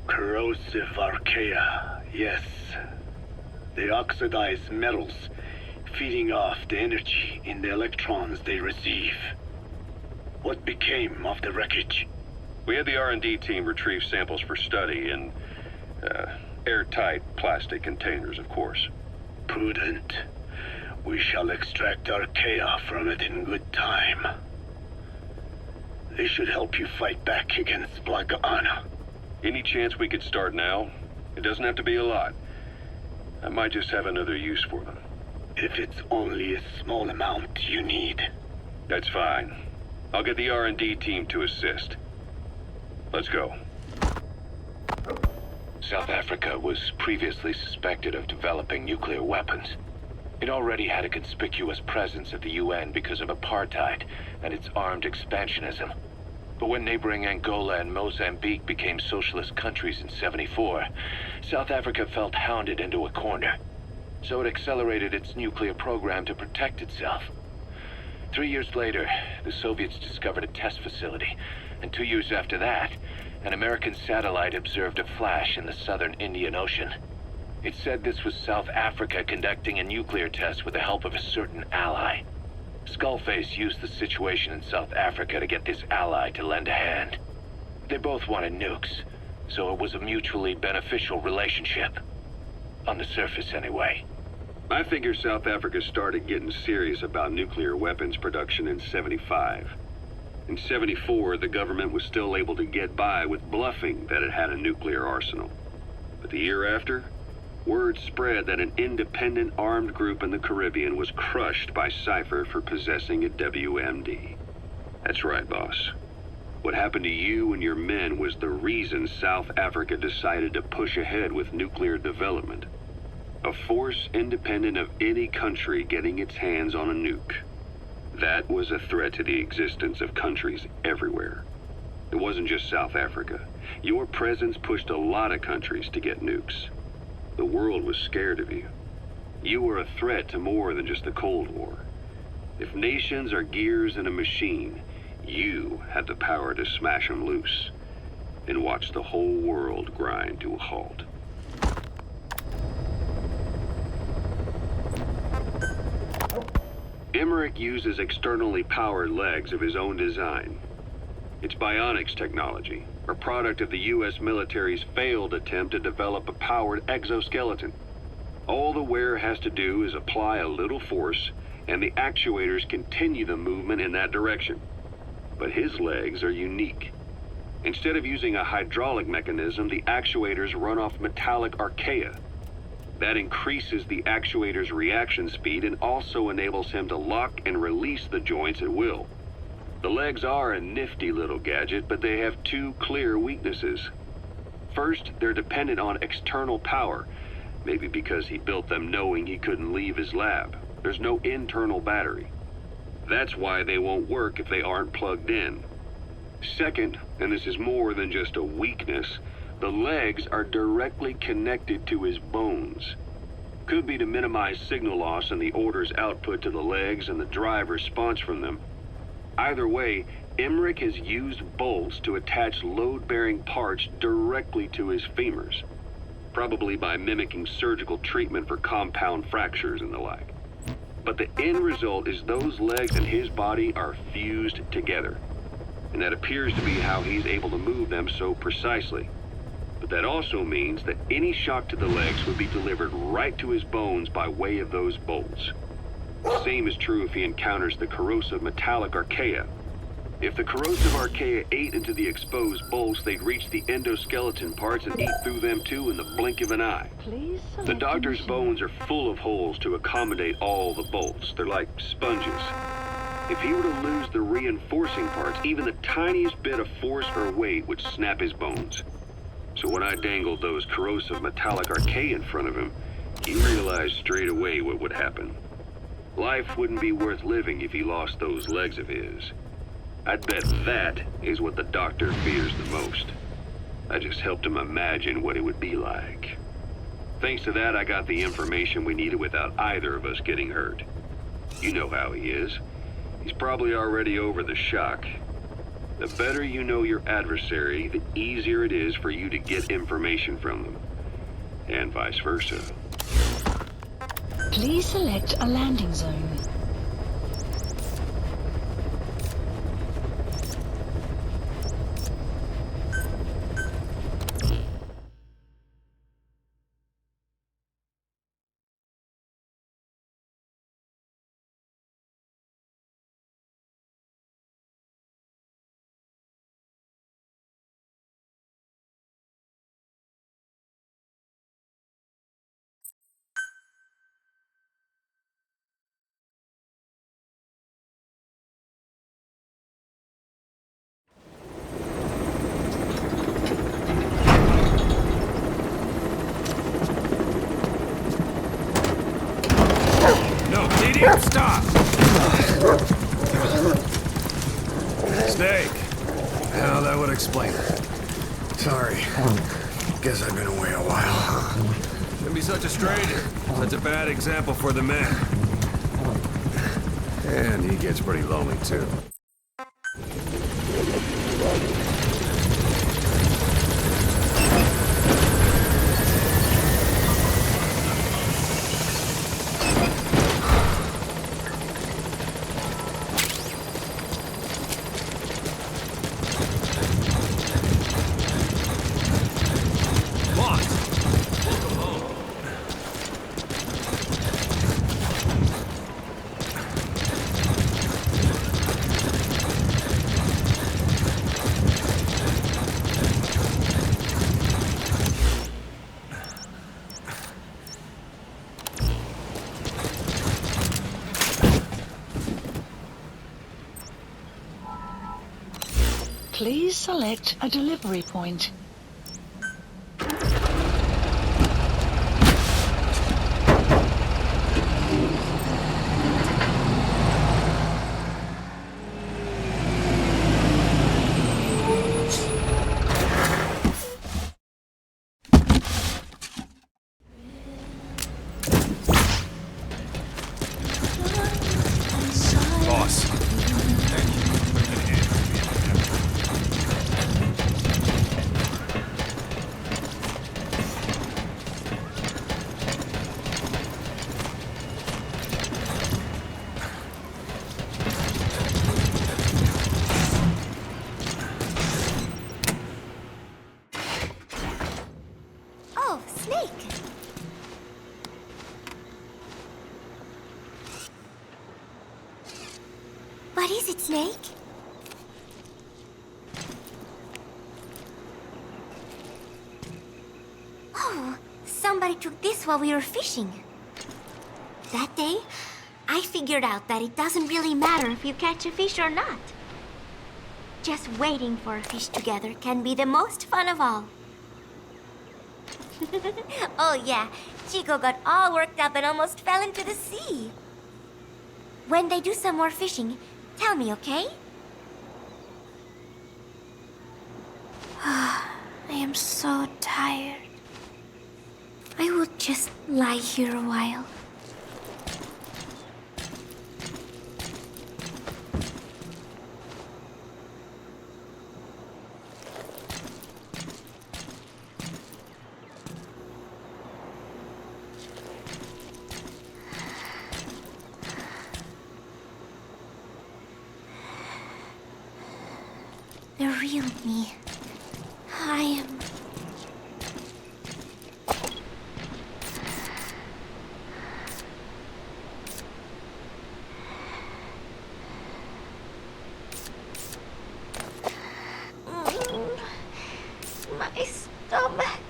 Corrosive archaea, yes. They oxidize metals, feeding off the energy in the electrons they receive. What became of the wreckage? We had the R&D team retrieve samples for study in airtight plastic containers, of course. Prudent. We shall extract archaea from it in good time. They should help you fight back against Black Anna. Any chance we could start now? It doesn't have to be a lot. I might just have another use for them. If it's only a small amount you need. That's fine. I'll get the R&D team to assist. Let's go. South Africa was previously suspected of developing nuclear weapons. It already had a conspicuous presence at the UN because of apartheid and its armed expansionism. But when neighboring Angola and Mozambique became socialist countries in '74, South Africa felt hounded into a corner. So it accelerated its nuclear program to protect itself. 3 years later, the Soviets discovered a test facility, and 2 years after that, an American satellite observed a flash in the southern Indian Ocean. It said this was South Africa conducting a nuclear test with the help of a certain ally. Skullface used the situation in South Africa to get this ally to lend a hand. They both wanted nukes, so it was a mutually beneficial relationship. On the surface, anyway. I figure South Africa started getting serious about nuclear weapons production in '75. In '74, the government was still able to get by with bluffing that it had a nuclear arsenal. But the year after, word spread that an independent armed group in the Caribbean was crushed by Sci-fi for possessing a WMD. That's right, boss. What happened to you and your men was the reason South Africa decided to push ahead with nuclear development. A force independent of any country getting its hands on a nuke. That was a threat to the existence of countries everywhere. It wasn't just South Africa. Your presence pushed a lot of countries to get nukes. The world was scared of you. You were a threat to more than just the Cold War. If nations are gears in a machine, you had the power to smash them loose and watch the whole world grind to a halt. Emmerich uses externally powered legs of his own design. It's bionics technology, a product of the U.S. military's failed attempt to develop a powered exoskeleton. All the wearer has to do is apply a little force, and the actuators continue the movement in that direction. But his legs are unique. Instead of using a hydraulic mechanism, the actuators run off metallic archaea. That increases the actuator's reaction speed and also enables him to lock and release the joints at will. The legs are a nifty little gadget, but they have two clear weaknesses. First, they're dependent on external power, maybe because he built them knowing he couldn't leave his lab. There's no internal battery. That's why they won't work if they aren't plugged in. Second, and this is more than just a weakness, the legs are directly connected to his bones. Could be to minimize signal loss and the order's output to the legs and the drive response from them. Either way, Emmerich has used bolts to attach load-bearing parts directly to his femurs, probably by mimicking surgical treatment for compound fractures and the like. But the end result is those legs and his body are fused together, and that appears to be how he's able to move them so precisely. But that also means that any shock to the legs would be delivered right to his bones by way of those bolts. The same is true if he encounters the corrosive metallic archaea. If the corrosive archaea ate into the exposed bolts, they'd reach the endoskeleton parts and eat through them too in the blink of an eye. Please select The doctor's a machine. bones are full of holes to accommodate all the bolts. They're like sponges. If he were to lose the reinforcing parts, even the tiniest bit of force or weight would snap his bones. So when I dangled those corrosive metallic archaea in front of him, he realized straight away what would happen. Life wouldn't be worth living if he lost those legs of his. I'd bet that is what the doctor fears the most. I just helped him imagine what it would be like. Thanks to that, I got the information we needed without either of us getting hurt. You know how he is. He's probably already over the shock. The better you know your adversary, the easier it is for you to get information from them. And vice versa. Please select a landing zone. No, idiot, stop! Snake. Well, that would explain it. Sorry. Guess I've been away a while. Shouldn't be such a stranger. Such a bad example for the men. And he gets pretty lonely, too. Please select a delivery point. Snake? Oh, somebody took this while we were fishing. That day, I figured out that it doesn't really matter if you catch a fish or not. Just waiting for a fish together can be the most fun of all. Oh yeah, Chico got all worked up and almost fell into the sea. When they do some more fishing, tell me, okay? I am so tired. I will just lie here a while. The real me. I am... My stomach.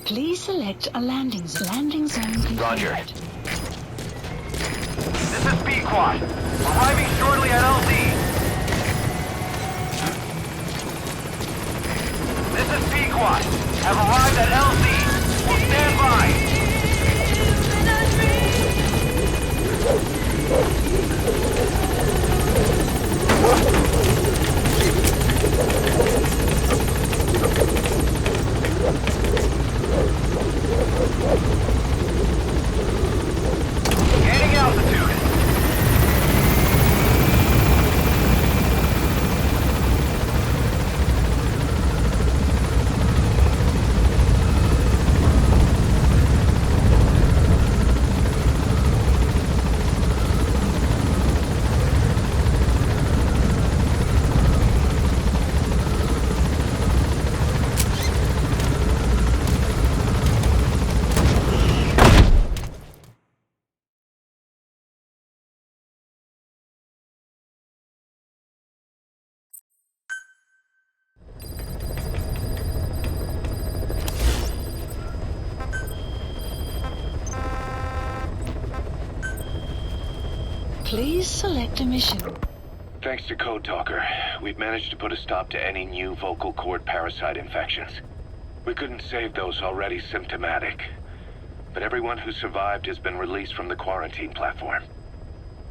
Please select a landing zone confirmed. Roger. This is B-Quad. Arriving shortly at LZ. This is B-Quad. Have arrived at LZ. Will stand by. Gaining altitude. Please select a mission. Thanks to Code Talker, we've managed to put a stop to any new vocal cord parasite infections. We couldn't save those already symptomatic, but everyone who survived has been released from the quarantine platform.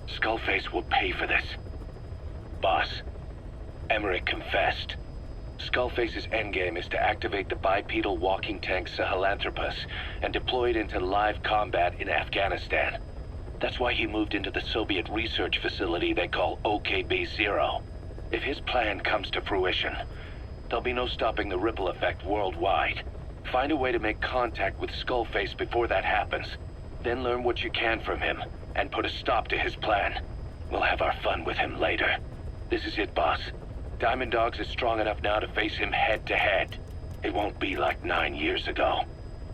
Skullface will pay for this. Boss, Emmerich confessed. Skullface's endgame is to activate the bipedal walking tank Sahelanthropus and deploy it into live combat in Afghanistan. That's why he moved into the Soviet research facility they call OKB-0. If his plan comes to fruition, there'll be no stopping the ripple effect worldwide. Find a way to make contact with Skullface before that happens. Then learn what you can from him, and put a stop to his plan. We'll have our fun with him later. This is it, boss. Diamond Dogs is strong enough now to face him head-to-head. It won't be like 9 years ago.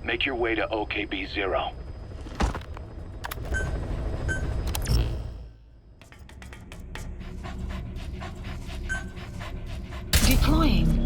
Make your way to OKB-0. Deploying.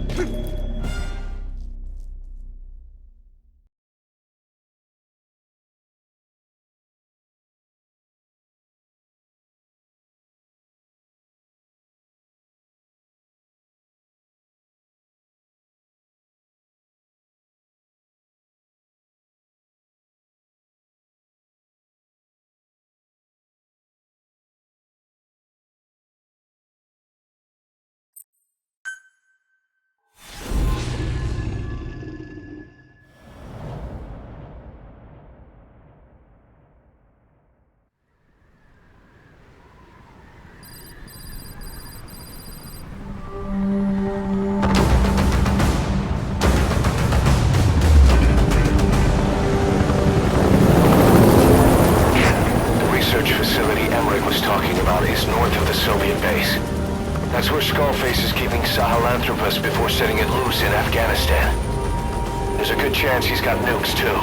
Soviet base. That's where Skullface is keeping Sahelanthropus before setting it loose outposts in Afghanistan. There's a good chance he's got nukes, too.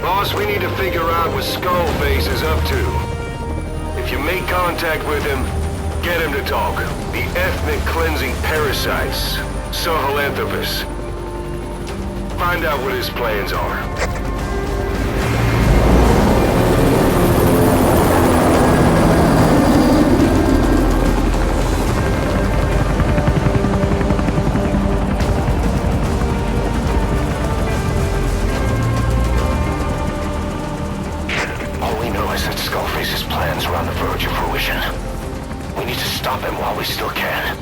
Boss, we need to figure out what Skullface is up to. If you make contact with him, get him to talk. The ethnic cleansing parasites, Sahelanthropus. Find out what his plans are. All we know is that Skullface's plans are on the verge of fruition. We need to stop him while we still can.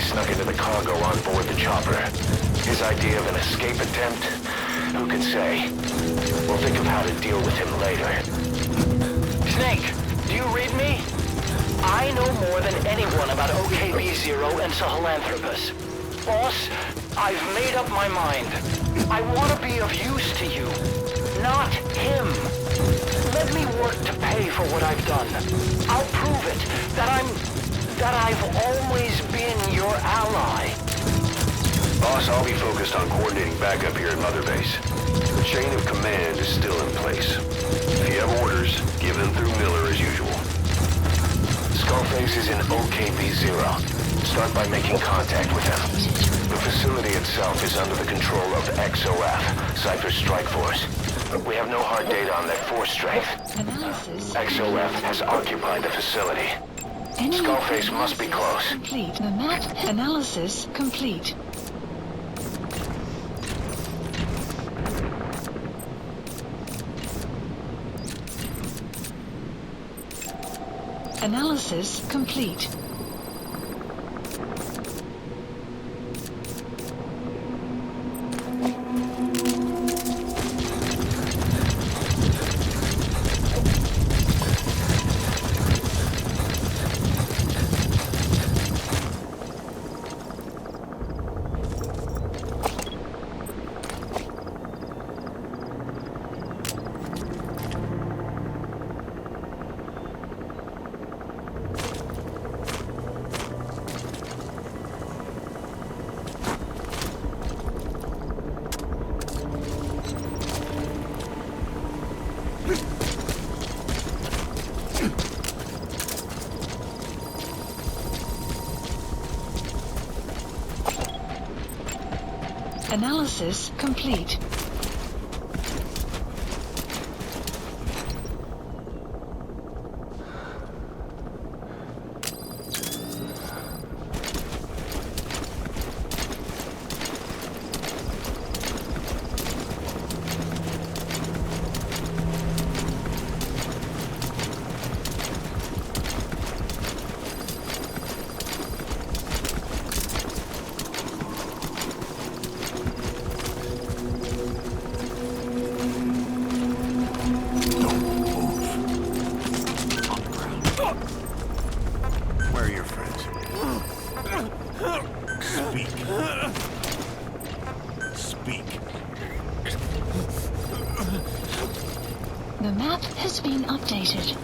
Snuck into the cargo on board the chopper. His idea of an escape attempt? Who can say? We'll think of how to deal with him later. Snake, do you read me? I know more than anyone about OKB-0 and Sahelanthropus. Boss, I've made up my mind. I want to be of use to you, not him. Let me work to pay for what I've done. I'll prove it, that I've always been your ally. Boss, I'll be focused on coordinating backup here at Mother Base. The chain of command is still in place. If you have orders, give them through Miller as usual. Skullface is in OKB-0. Start by making contact with him. The facility itself is under the control of XOF, Cypher's Strike Force. We have no hard data on their force strength. XOF has occupied the facility. Skullface must be close. Complete. The map analysis complete. Analysis complete. Analysis complete. The map has been updated.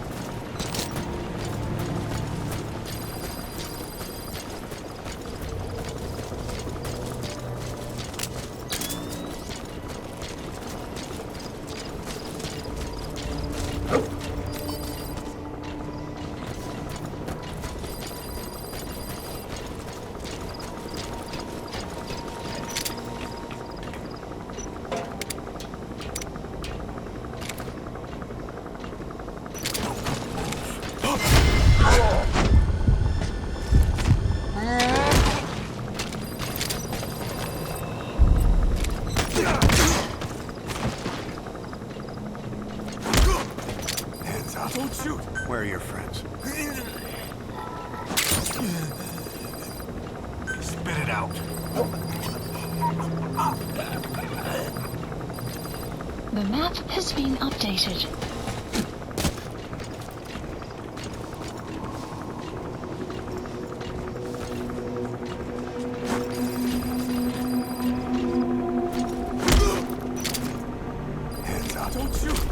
Where are your friends? Spit it out. The map has been updated. Hands up. Don't shoot.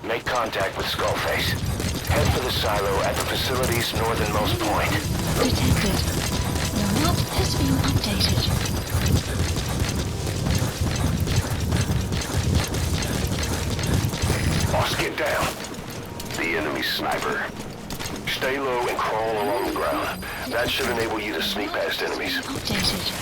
Make contact with Skullface. Head for the silo at the facility's northernmost point. Detected. The map has been updated. Boss, get down. The enemy sniper. Stay low and crawl along the ground. That should enable you to sneak past enemies. Updated.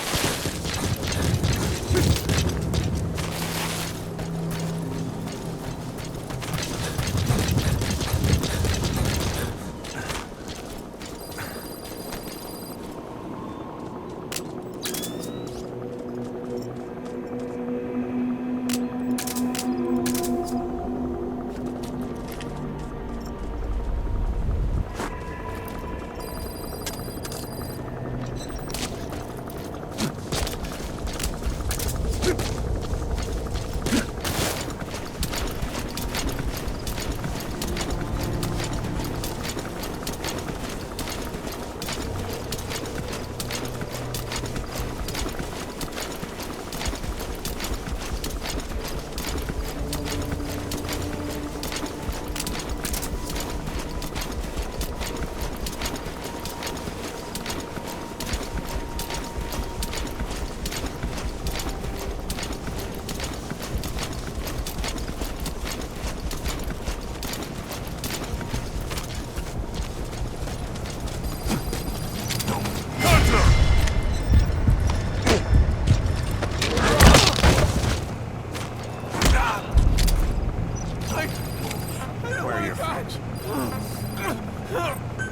Where are your friends?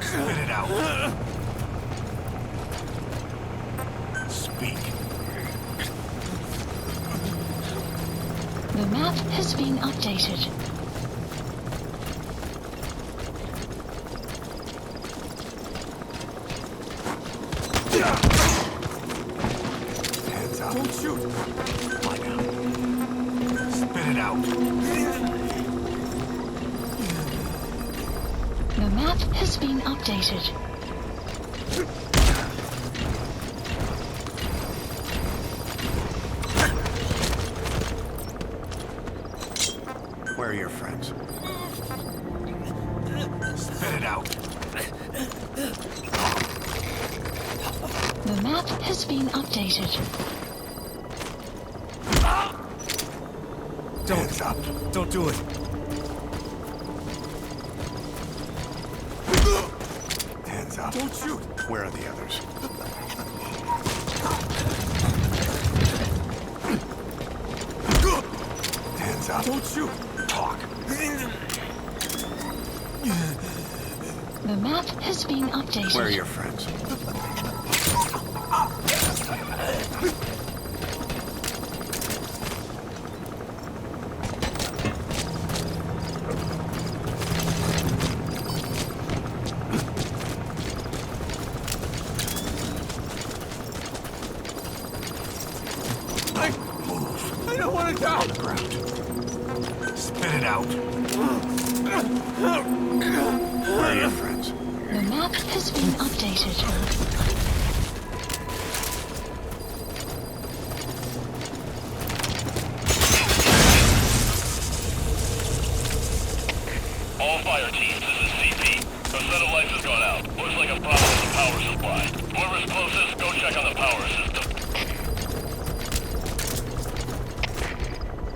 Spit it out. Speak. The map has been updated. Hands up. Don't shoot. Lie down. Spit it out. The map has been updated. Where are your friends? Spit it out. The map has been updated. Hands up. Don't do it. Hands up. Don't shoot. Where are the others? Hands up. Don't shoot. Talk. The map has been updated. Where are your friends? I don't want to die. On the ground. Spit it out. Where are your friends? The map has been updated. All fire teams, this is CP. The set of lights has gone out. Looks like a problem with the power supply. Whoever's closest, go check on the power system.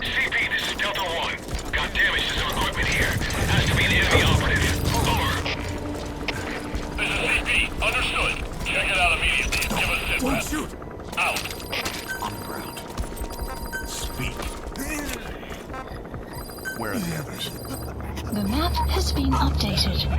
CP, this is Delta 1. Got damage to some equipment here. Has to be an enemy operative. left. shoot! Out. On the ground. Speak. Where are the others? The map has been updated.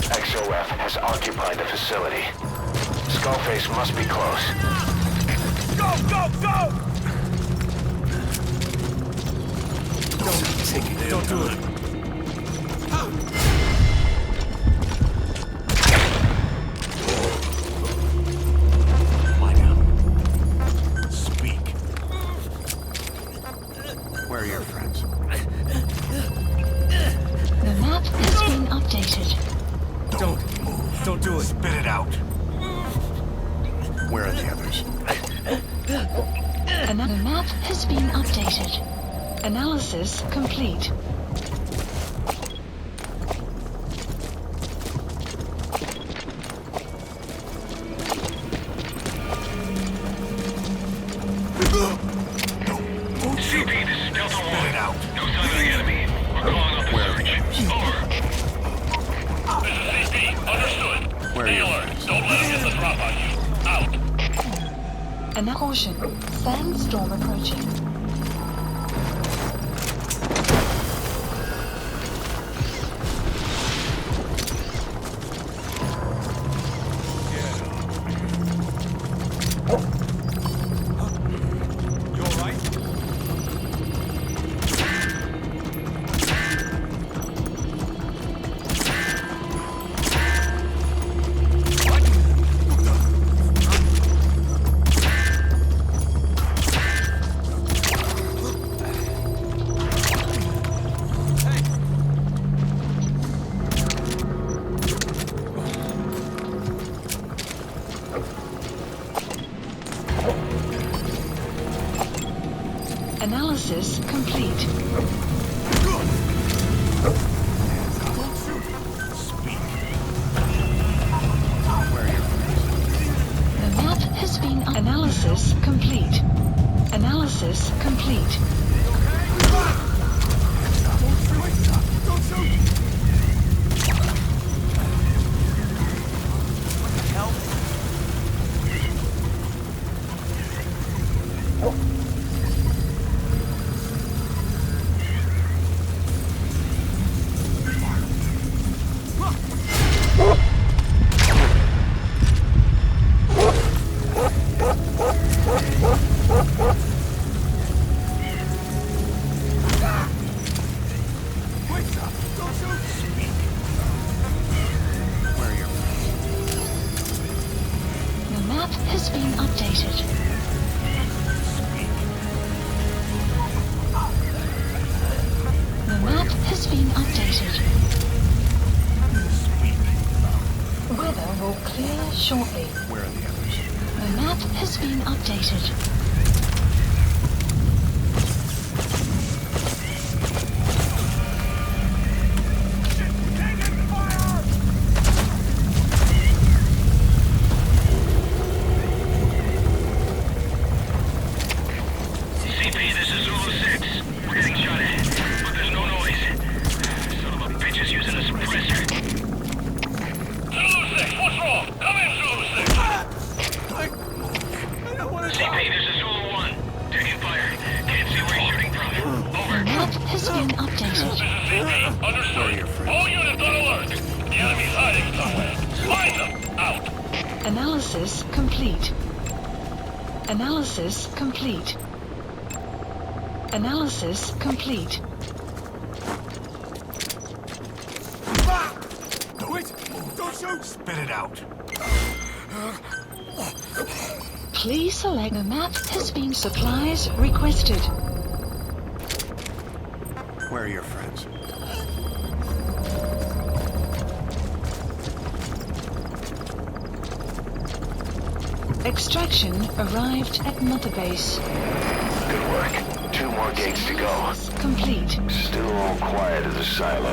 XOF has occupied the facility. Skullface must be close. Go, go, go! Don't take it. Don't do it. Lie down. Speak. Where are your friends? The map has been updated. Don't move. Don't do it. Spit it out. Where are the others? The map has been updated. Analysis complete. CP, this is Delta 1. Spit it out. No sign of the enemy. We're calling up a search. Over. This is CP. Understood. Where are Stay you? alert. Don't let him get the drop on you. Out. And caution. Sandstorm approaching. You alright? Analysis complete. Speak. Where are your friends? The map has been analysis complete. Analysis complete. Don't shoot! Help! The map has been updated. The map has been updated. Weather will clear shortly. Where are the others? The map has been updated. CP, this is Zulu 6. We're getting shot at, but there's no noise. Son of a bitch is using a suppressor. Zulu 6, what's wrong? Come in, Zulu 6. I don't want to CP, this is Zulu 1. Taking fire. Can't see where he's shooting from. The Over. map has been This updated. is CP. Understood. All units on alert. The enemy's hiding somewhere. Find them. Out. Analysis complete. Analysis complete. Analysis complete. Wait! Don't shoot! Spit it out. Please select the map has been supplies requested. Where are your friends? Extraction arrived at Mother Base. Good work. 2 more gates to go. Complete. Still all quiet as a silo.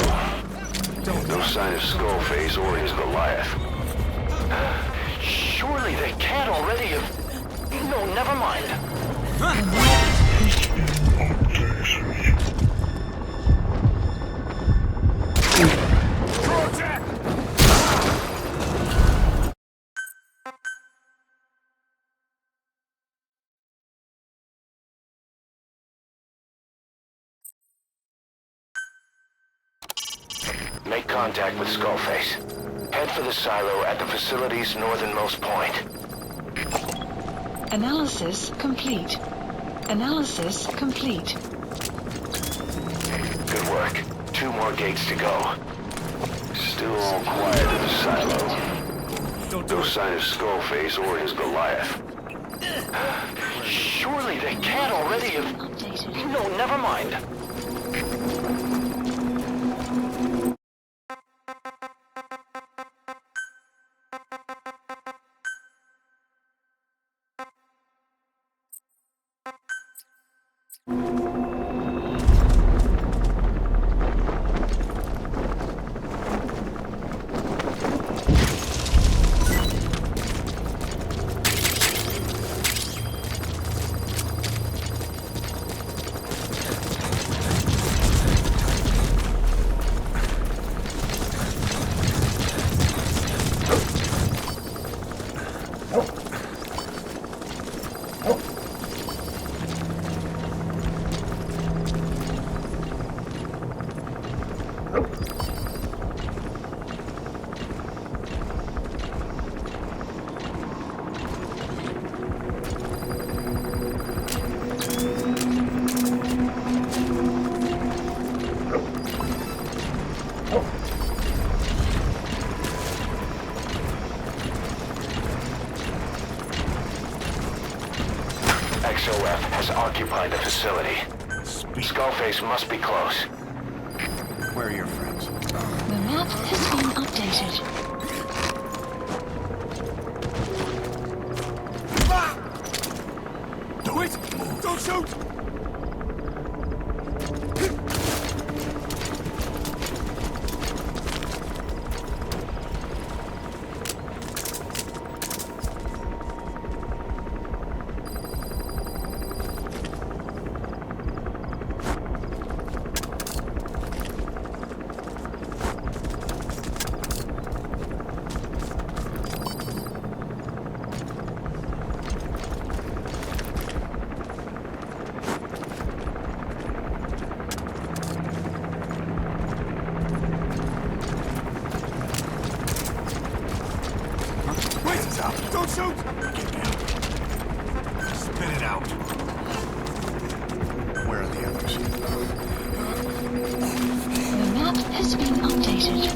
No sign of Skullface or his Goliath. Surely they can't already have... No, never mind. Make contact with Skullface. Head for the silo at the facility's northernmost point. Analysis complete. Analysis complete. Good work. 2 more gates to go. Still all quiet in the silo. No sign of Skullface or his Goliath. Surely they can't already have... No, never mind. XOF has occupied the facility. Skullface must be close. Where are your friends? The map has been updated. Do it! Don't shoot! Don't shoot! Get down. Spit it out. Where are the others? The map has been updated.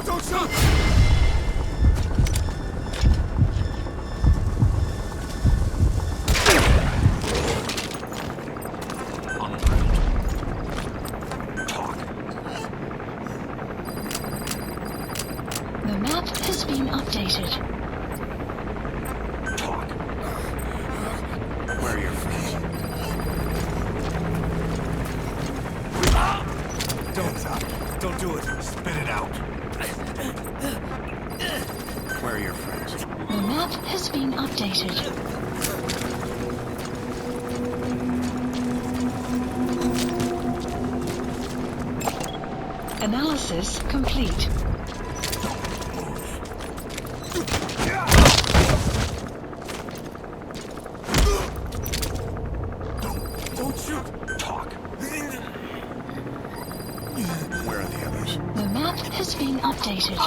Don't shoot! The map has been updated. Talk. Where are your friends? Don't stop. Don't do it. Spit it out. Where are your friends? The map has been updated. Analysis complete. updated.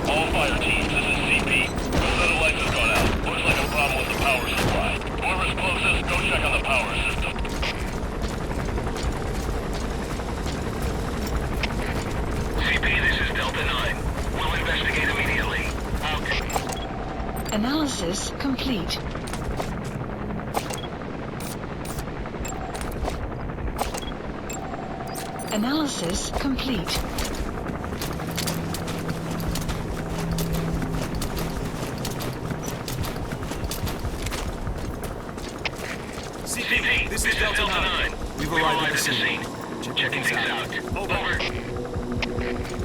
All fire teams, this is CP. The satellite has gone out. Looks like a problem with the power supply. Whoever's closest, go check on the power system. CP, this is Delta 9. We'll investigate immediately. Out. Analysis complete. Analysis complete. CP, this is Delta 9. We've arrived at the scene. Checking things out. Over.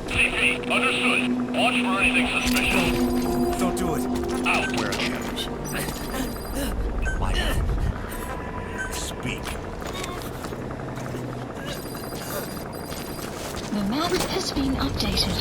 CP, understood. Watch for anything suspicious. Don't do it. Out. Where are the others? Speak. The map has been updated.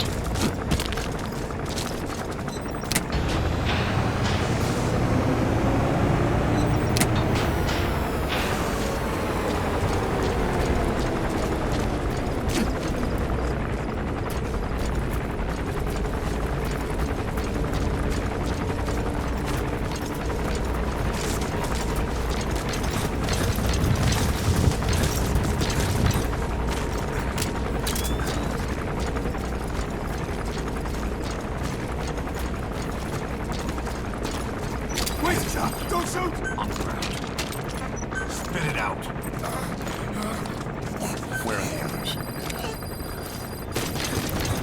Wait, stop! Don't shoot! On the ground. Spit it out. Where are the others?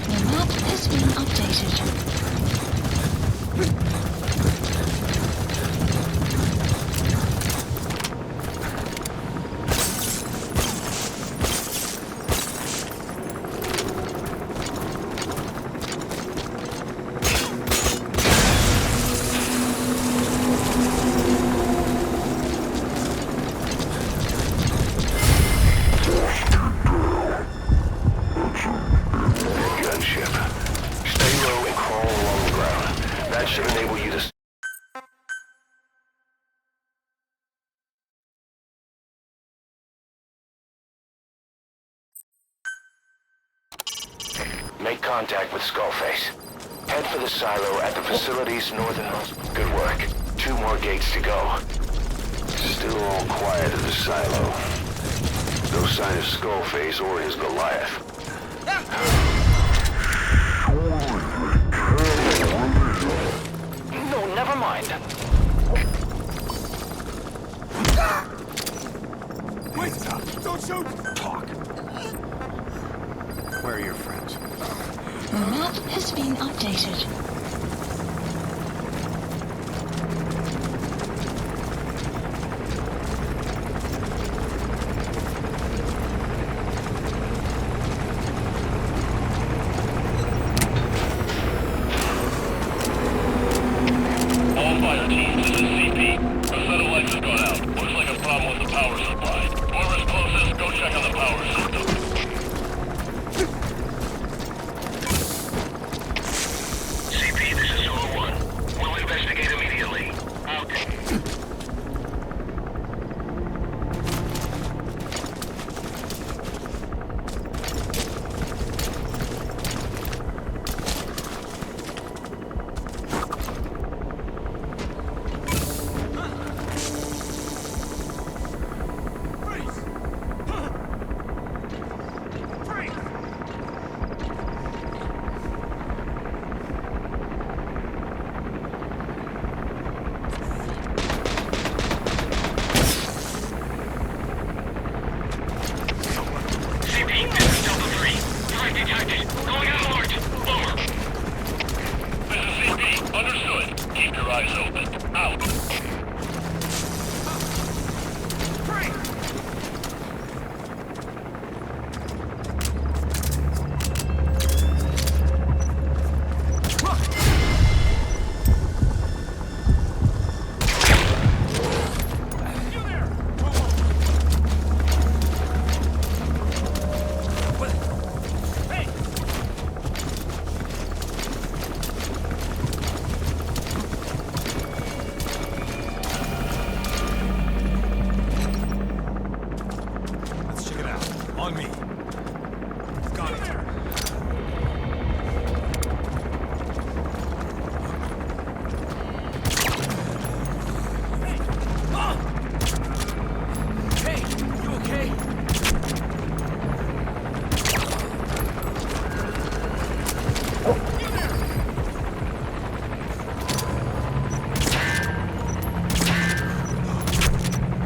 The map has been updated. Should enable you to... Make contact with Skullface. Head for the silo at the facility's northernmost... Good work. 2 more gates to go. Still all quiet at the silo. No sign of Skullface or his Goliath. No, never mind. Wait, stop! Don't shoot! Talk. Where are your friends? The map has been updated. All fire teams, this is CP. The satellite has gone out. Looks like a problem with the power supply. Whoever's closest, go check on the power system.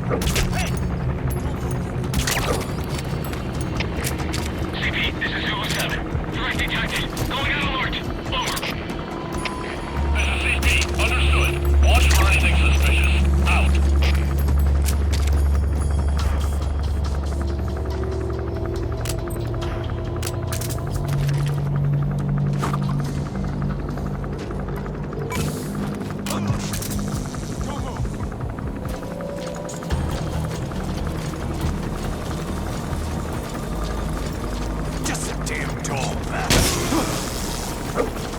CP, this is Zulu 7. Threat detected. Going out alert. Over. This is CP. Understood. Watch for anything suspicious. Out. Just a damn dog, man.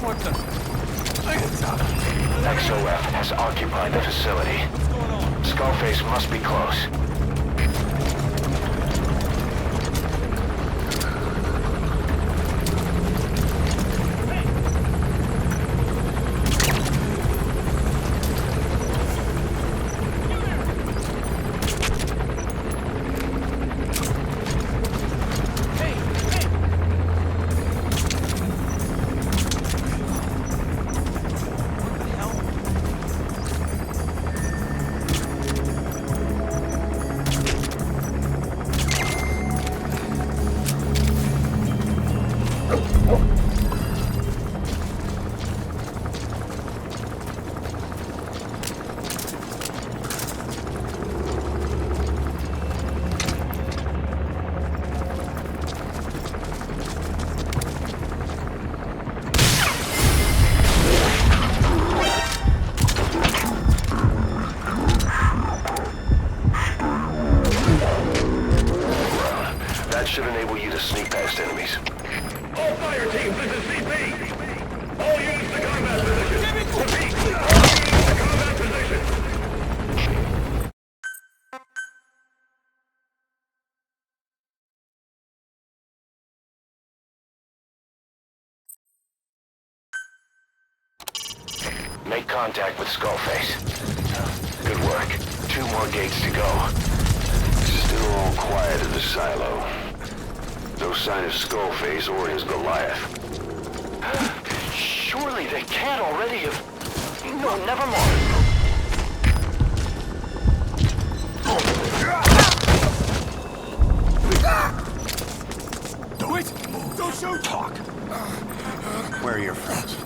What the? Hands up. XOF has occupied the facility. Skullface must be close. That should enable you to sneak past enemies. All fire teams, this is CP. All units to combat position. Repeat. All units to combat position. Make contact with Skullface. Good work. 2 more gates to go. Still all quiet in the silo. No sign of Skullface or his Goliath. Surely they can't already have... No, never mind. Do it! Don't shoot! Talk! Where are your friends?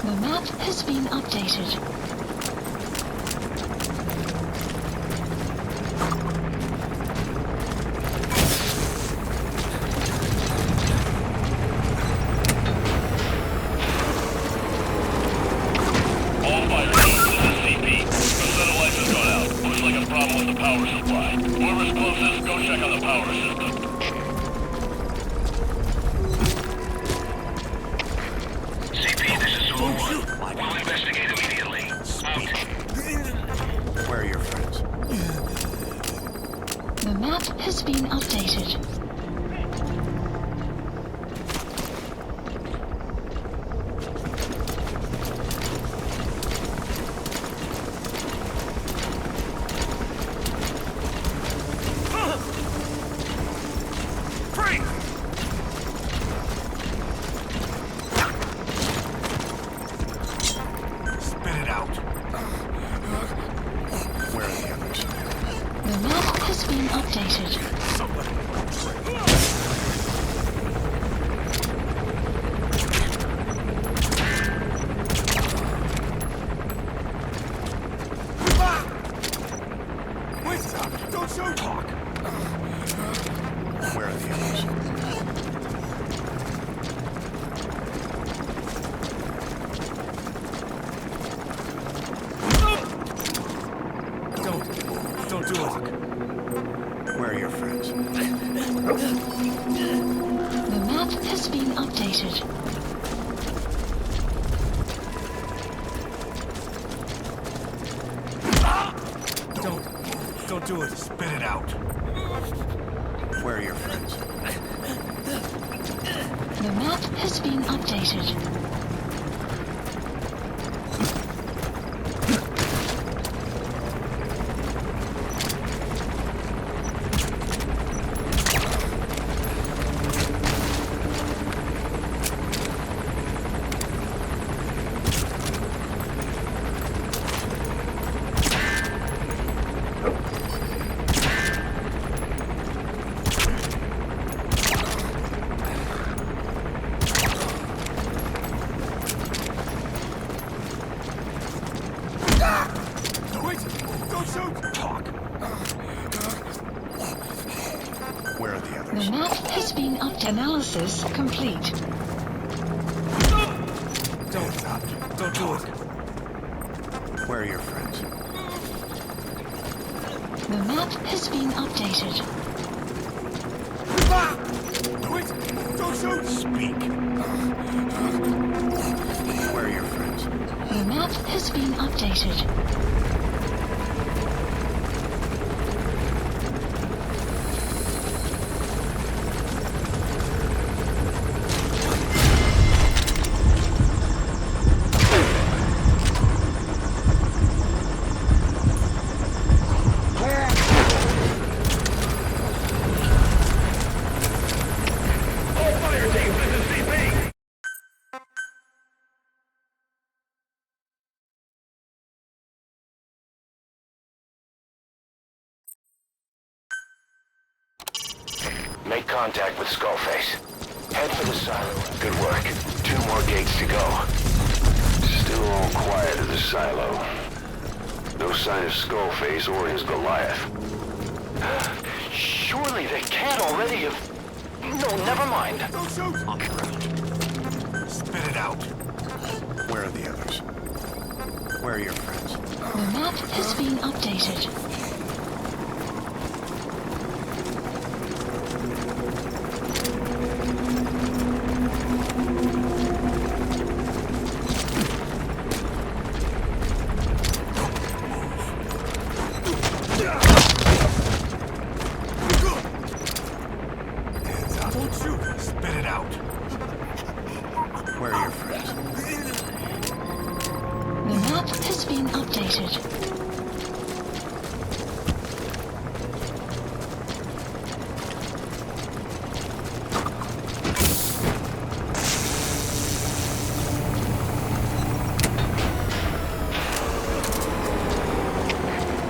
The map has been updated. All fire teams, this is CP. The satellite has gone out. Looks like a problem with the power supply. Whoever's closest, go check on the power system. CP, this is Zulu 1. We'll investigate immediately. Out. Where are your friends? The map has been updated. Spit it out. Where are the others? The map has been updated. Somebody. Wait, stop. Don't shoot. Talk. Where are the others? Don't do it. Where are your friends? The map has been updated. Don't do it. Spit it out. Where are your friends? The map has been updated. Don't shoot! Talk. Where are the others? The map has been up. Analysis complete. Don't stop. Don't do it. Where are your friends? The map has been updated. Do it! Don't shoot! Speak. Where are your friends? The map has been updated. Make contact with Skullface. Head for the silo. Good work. 2 more gates to go. Still all quiet at the silo. No sign of Skullface or his Goliath. Surely they can't already have... No, never mind. Don't shoot! On the ground. Spit it out. Where are the others? Where are your friends? The map has been updated. Hands up. Don't shoot! Spit it out. Where are your friends? The map has been updated.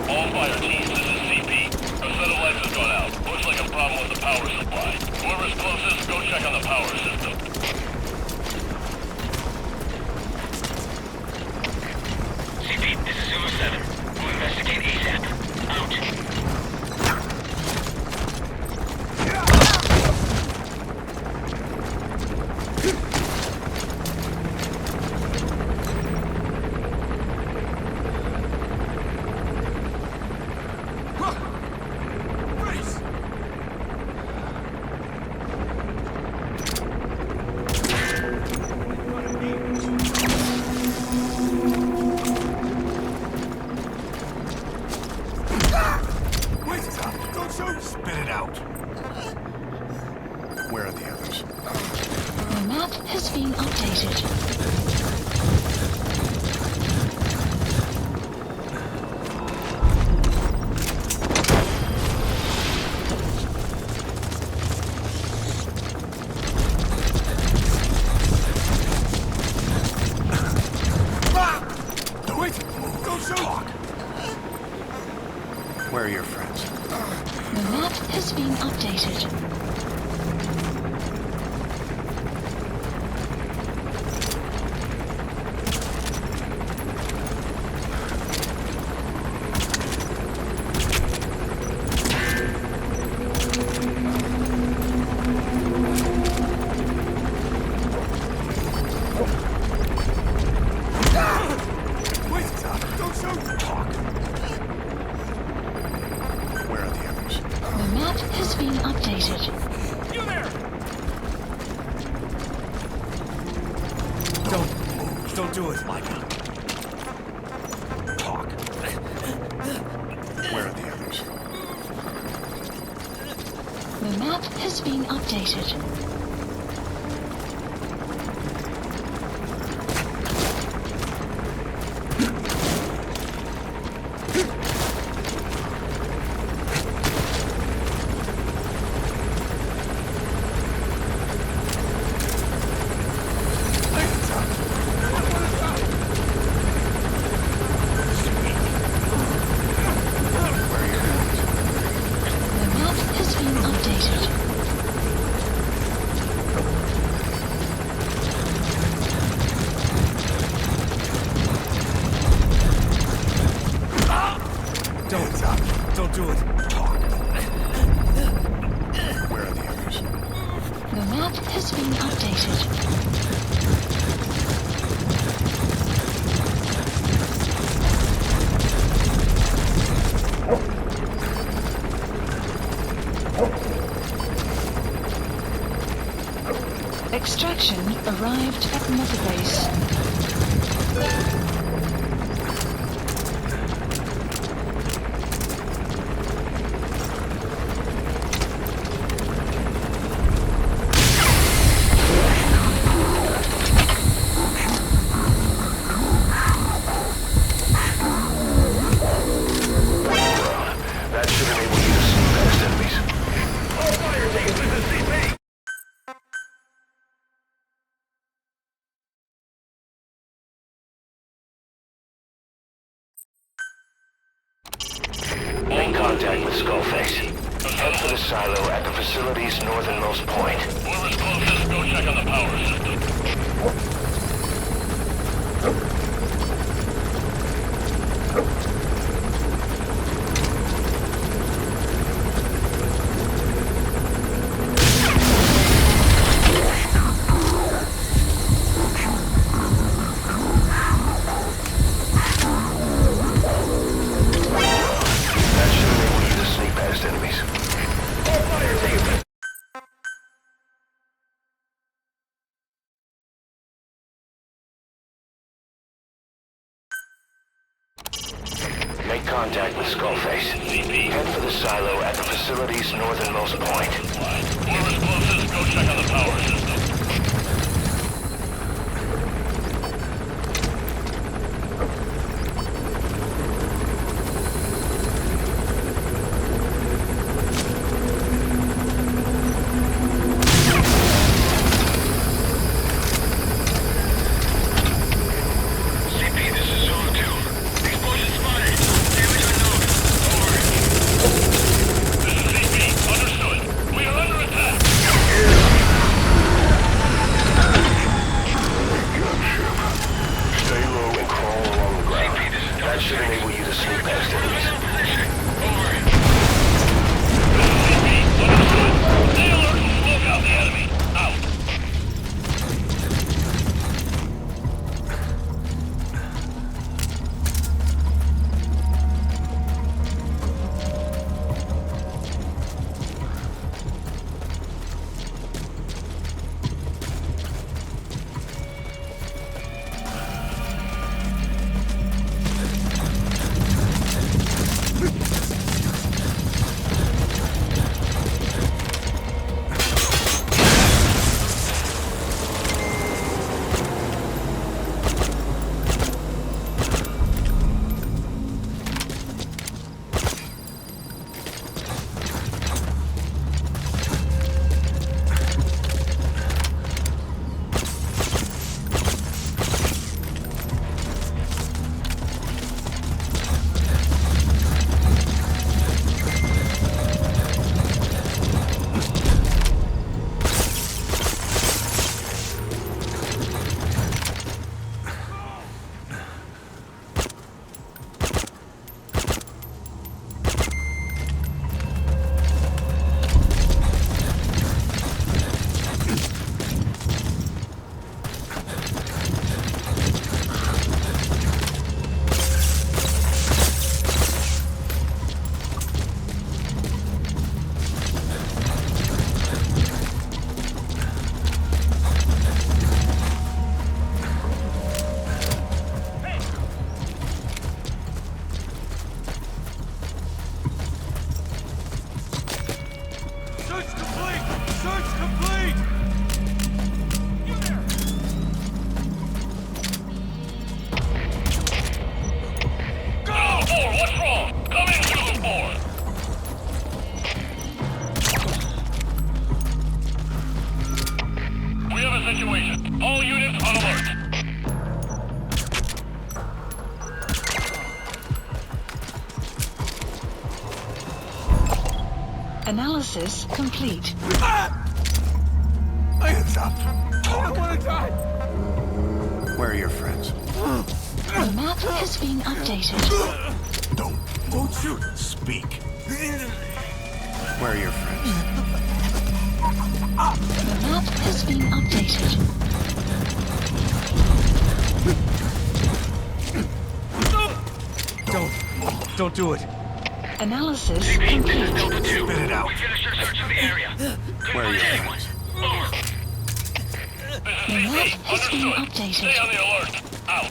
All fire teams, this is CP. A set of lights has gone out. Looks like a problem with the power supply. Whoever's closest, go check on the power system. CP, this is Zulu 7. We'll investigate ASAP. Out. Brace! Wait, stop! Don't shoot! Spit it out. Where are the others? The map has been updated. Do it! Don't shoot! Talk. Where are your friends? The map has been updated. Wait, stop! Don't shoot! Talk. Where are the others? The map has been updated. You there! Don't move. Don't do it. My God. Talk. Where are the others? The map has been updated. The map has been updated. Don't stop. Don't do it. Talk. Where are the others? The map has been updated. Extraction arrived at Mother Base. That should enable you to see past enemies. All fire teams, this is CP! Make contact with Skullface. Head for the silo at the facility's northernmost point. Whoever's closest, go check on the power system. That should enable you to sneak past enemies. All fire teams! Make contact with Skullface. Head for the silo at the facility's northernmost point. Whoever's closest, go check on the power system. CP, this is Zulu 2. Explosion spotted. Damage unknown. Over. This is CP. Understood. We are under attack. Stay low and crawl along the ground. That should enable you to sneak past enemies. Stay alert and smoke out the enemy. Out. Search complete! Search complete! You there! Go! 4, what's wrong? Come in, Zulu 4. We have a situation. All units on alert. Analysis complete. Hands up. I don't want to die. Where are your friends? The map has been updated. Don't shoot. speak. Where are your friends? The map has been updated. Don't do it. Analysis complete. Spit it out. We finished our search of the area. Where are your Anyone. friends? Over. The map has been updated. Stay on the alert. Out.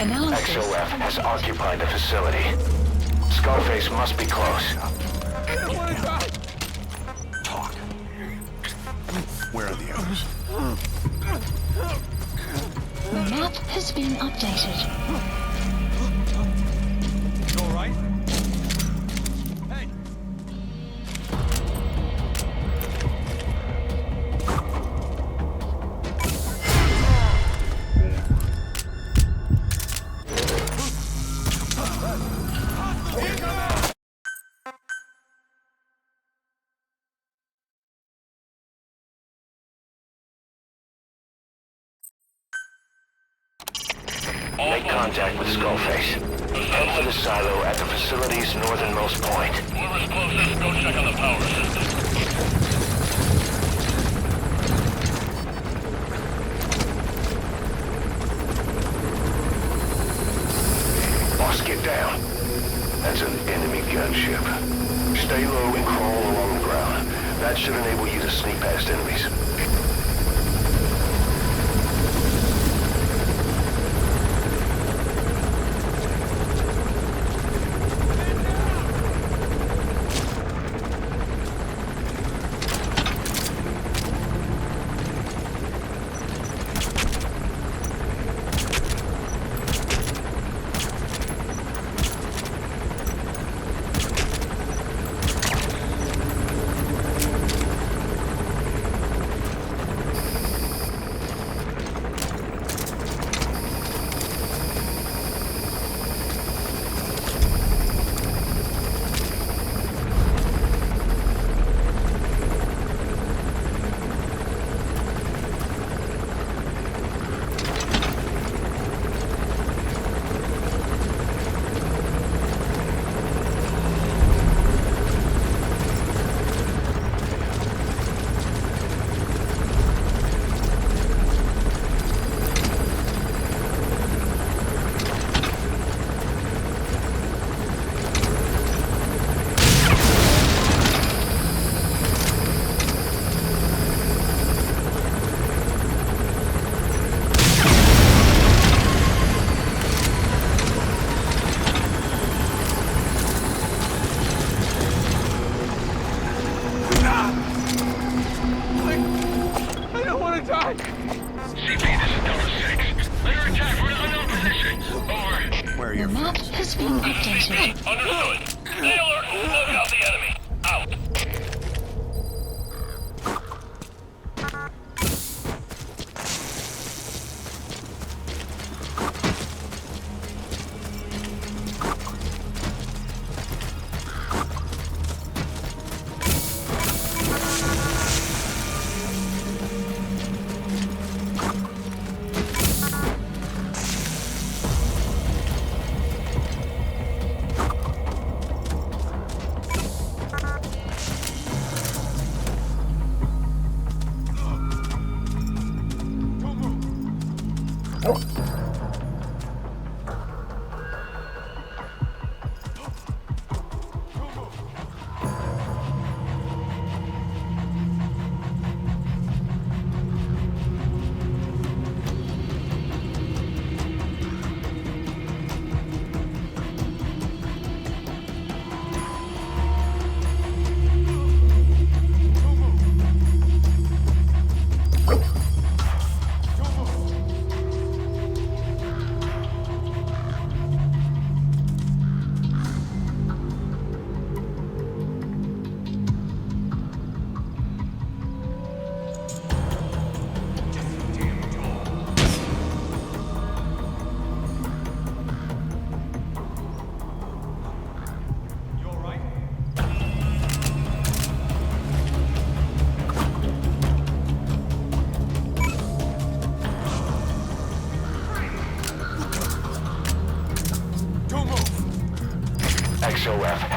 Analysis. XOF has occupied the facility. Skullface must be close. Talk. Where are the others? The map has been updated. You all right? Hey! Make contact with Skullface. Head for the silo at the facility's northernmost point. Whoever's closest, go check on the power system. Boss, get down. That's an enemy gunship. Stay low and crawl along the ground. That should enable you to sneak past enemies. The map has been updated. Understood. Stay alert. Look out the enemy. Out.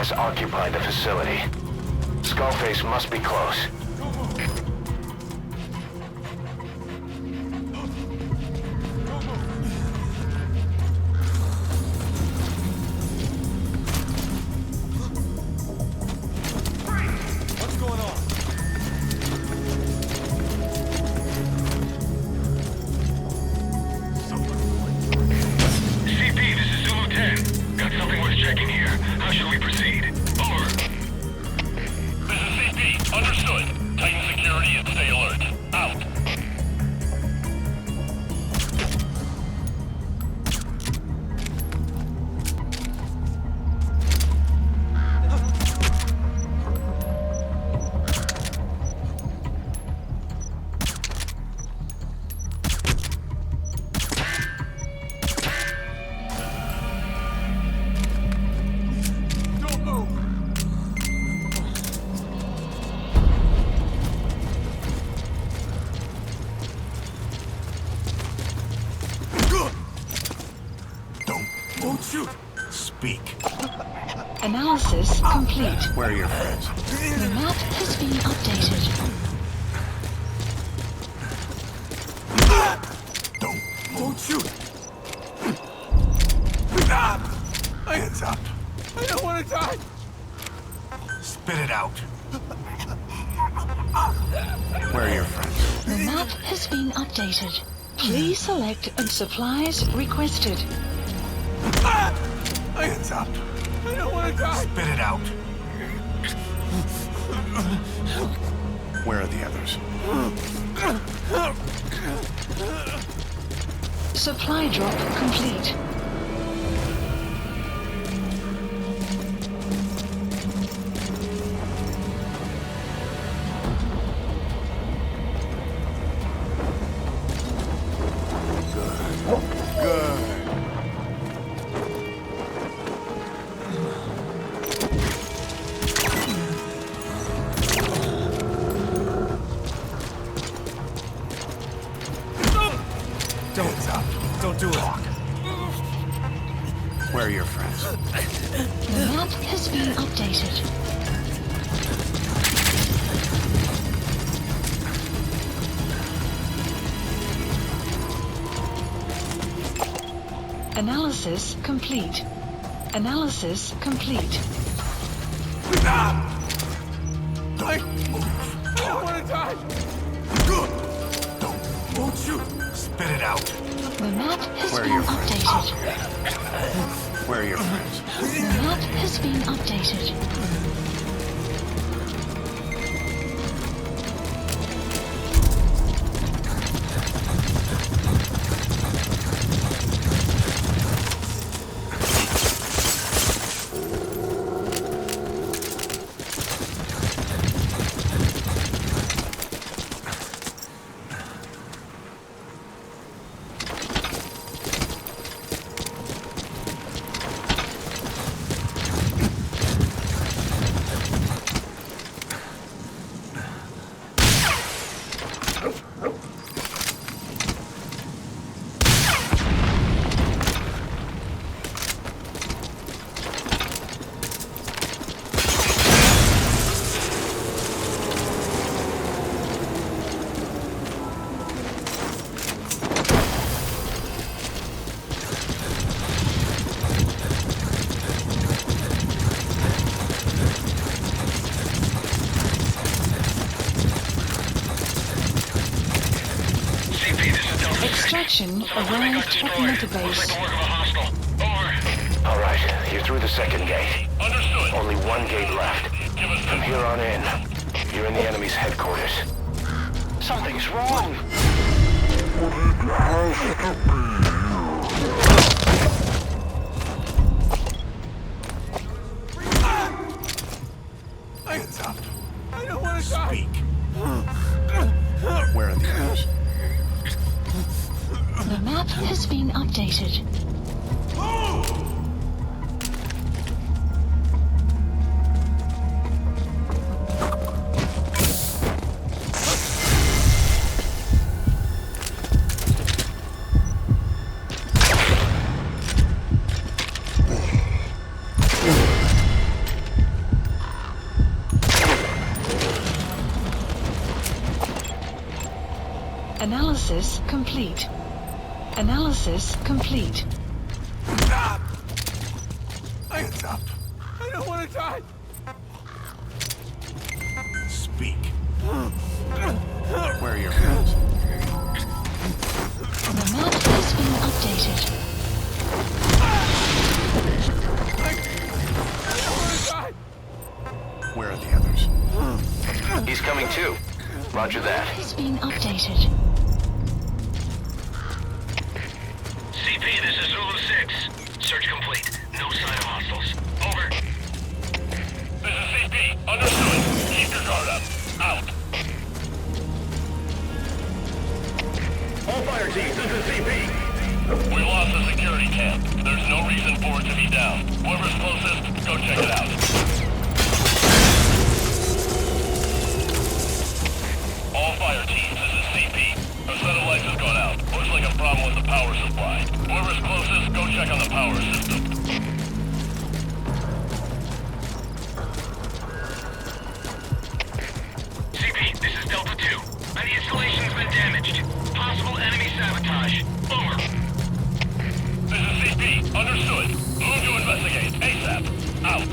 has occupied the facility. Skullface must be close. What's going on? CP, this is Zulu 10. Got something worth checking here. How should we proceed? Over. This is CP. Understood. Tighten security and stay alert. Out. Don't shoot! Speak. Analysis complete. Where are your friends? The map has been updated. Don't shoot! Hands up! I don't want to die! Spit it out. Where are your friends? The map has been updated. Please select supplies requested. Hands up! I don't want to die! Spit it out. Where are the others? Supply drop complete. Don't do it. Where are your friends? The map has been updated. Analysis complete. Analysis complete. I don't want to die! Don't shoot! Spit it out. The map has Where are been your friends? updated. Where are your friends? The map has been updated. Extraction arrived at Mother Base. Alright, you're through the second gate. Understood. Only one gate left. From here on in, you're in the enemy's headquarters. Something's wrong. Hands up. I don't want to die. Speak. Where are the others? The map has been updated. Analysis complete. Analysis complete. Stop! Hands up! I don't want to die! Speak. Where are your friends? The map has been updated. I don't want to die! Where are the others? He's coming too. Roger that. Has been updated. CP, this is Zulu 6. Search complete. No sign of hostiles. Over. This is CP. Understood. Keep your guard up. Out. All fire teams, this is CP. We lost the security camp. There's no reason for it to be down. Whoever's closest, go check it out. All fire teams, this is CP. Our set of lights has gone out. Looks like a problem with the power supply. Whoever's closest, go check on the power system. CP, this is Delta 2. The installation's been damaged. Possible enemy sabotage. Over. This is CP. Understood. Move to investigate. ASAP. Out.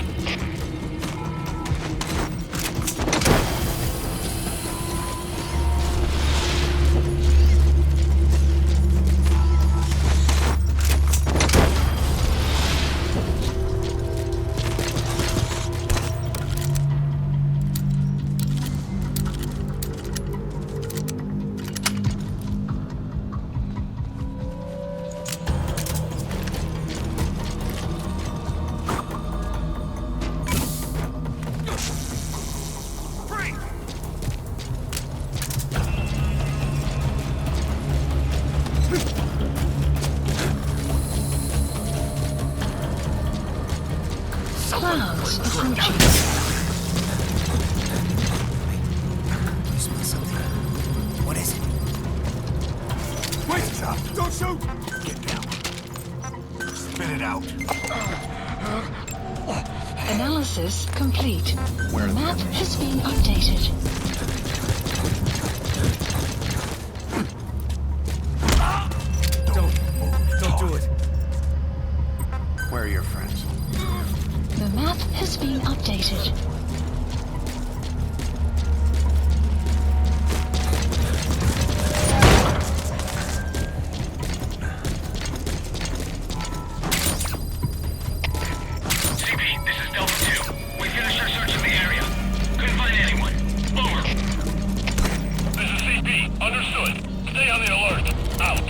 Clouds approaching. You smell something? What is it? Wait, stop! Don't shoot! Get down. Spit it out. Analysis complete. Where are the Map others? has been updated. Don't do it. Where are your friends? The map has been updated. CP, this is Delta 2. We finished our search of the area. Couldn't find anyone. Over. This is CP. Understood. Stay on the alert. Out.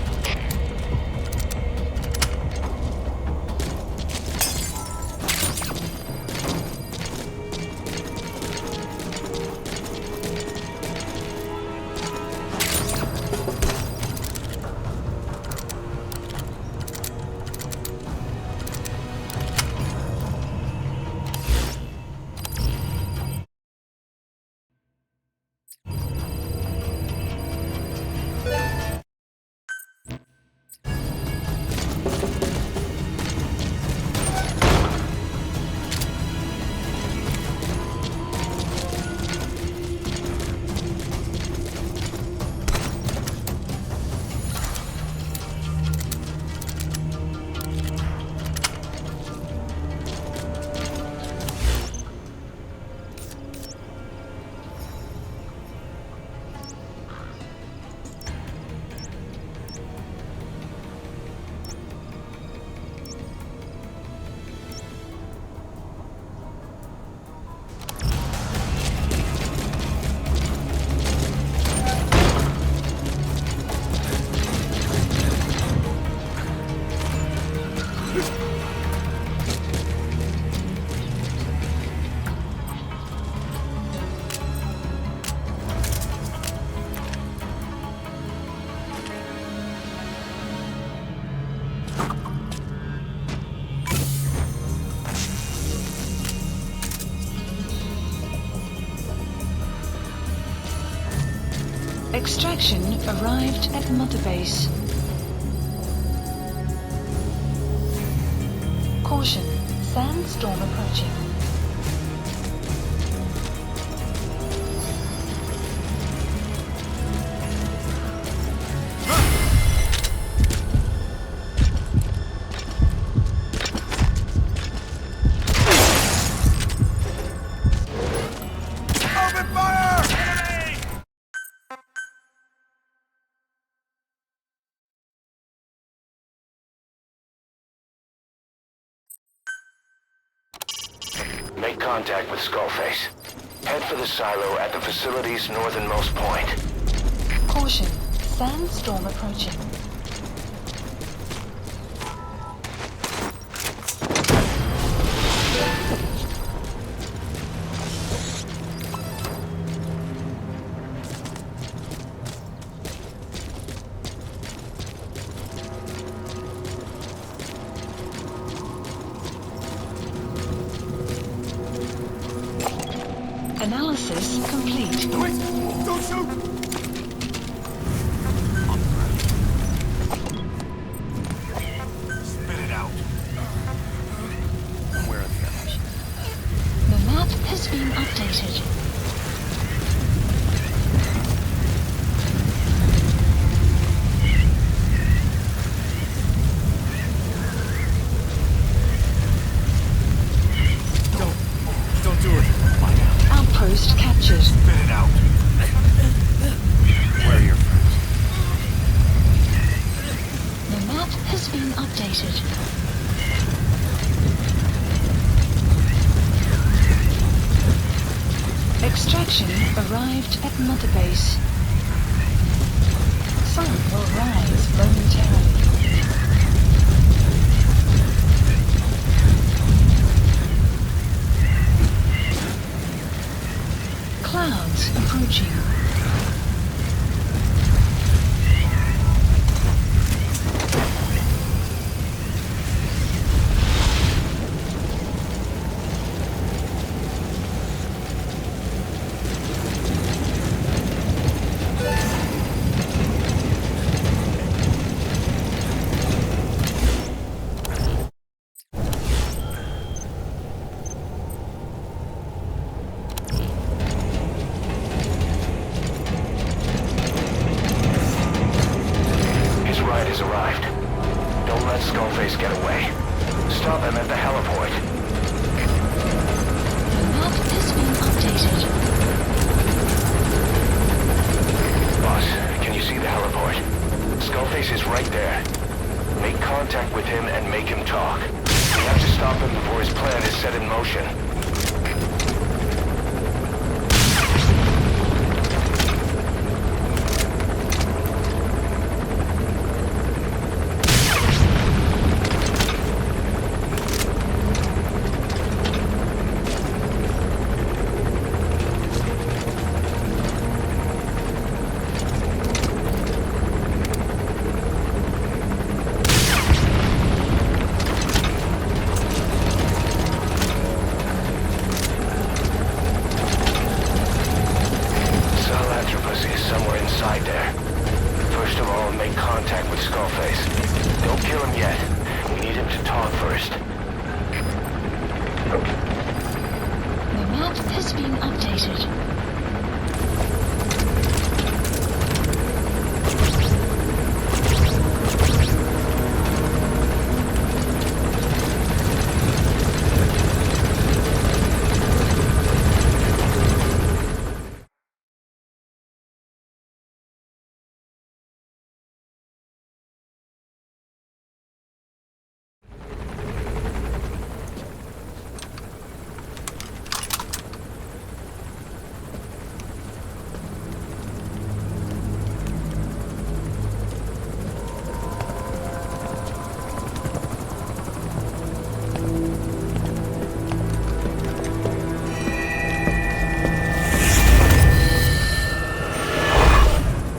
Extraction arrived at Mother Base. Caution, sandstorm approaching. Open fire! Make contact with Skullface. Head for the silo at the facility's northernmost point. Caution. Sandstorm approaching. Analysis complete. Wait! Don't shoot! Spit it out. Where are the others? The map has been updated. Don't do it. Outpost captured. Spit it out. Where are your friends? The map has been updated. Extraction arrived at Mother Base. Sun will rise momentarily. Clouds approaching. Has arrived. Don't let Skullface get away. Stop him at the heliport. The map has been updated. Boss, can you see the heliport? Skullface is right there. Make contact with him and make him talk. We have to stop him before his plan is set in motion. Don't kill him yet. We need him to talk first. The map has been updated.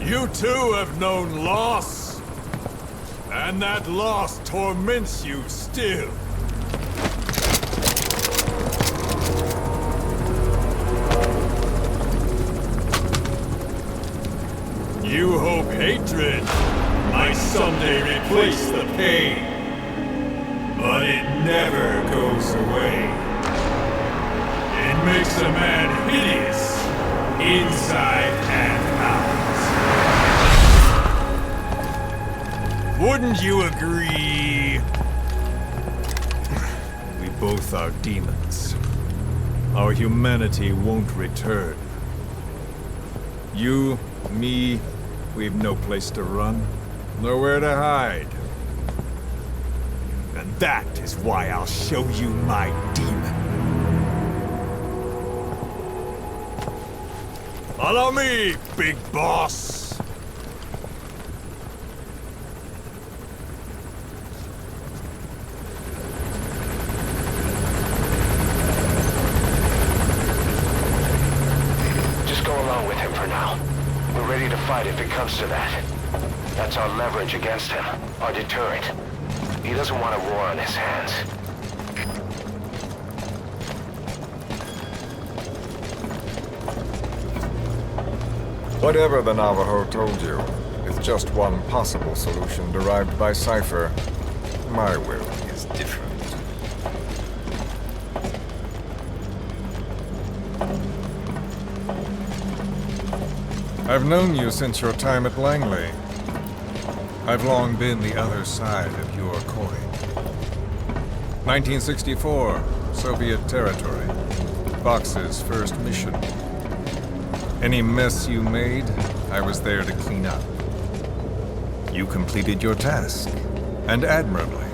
You too have known loss. And that loss torments you still. You hope hatred might someday replace the pain. But it never goes away. It makes a man hideous, inside and out. Wouldn't you agree? We both are demons. Our humanity won't return You, me, we've no place to run, nowhere to hide. And that is why I'll show you my demon. Follow me, big boss! Just go along with him for now. We're ready to fight if it comes to that. That's our leverage against him, our deterrent. He doesn't want a war on his hands. Whatever the Navajo told you, is just one possible solution derived by Sci-fi. My will is different. I've known you since your time at Langley. I've long been the other side of your coin. 1964, Soviet territory. Fox's first mission. Any mess you made, I was there to clean up. You completed your task, and admirably.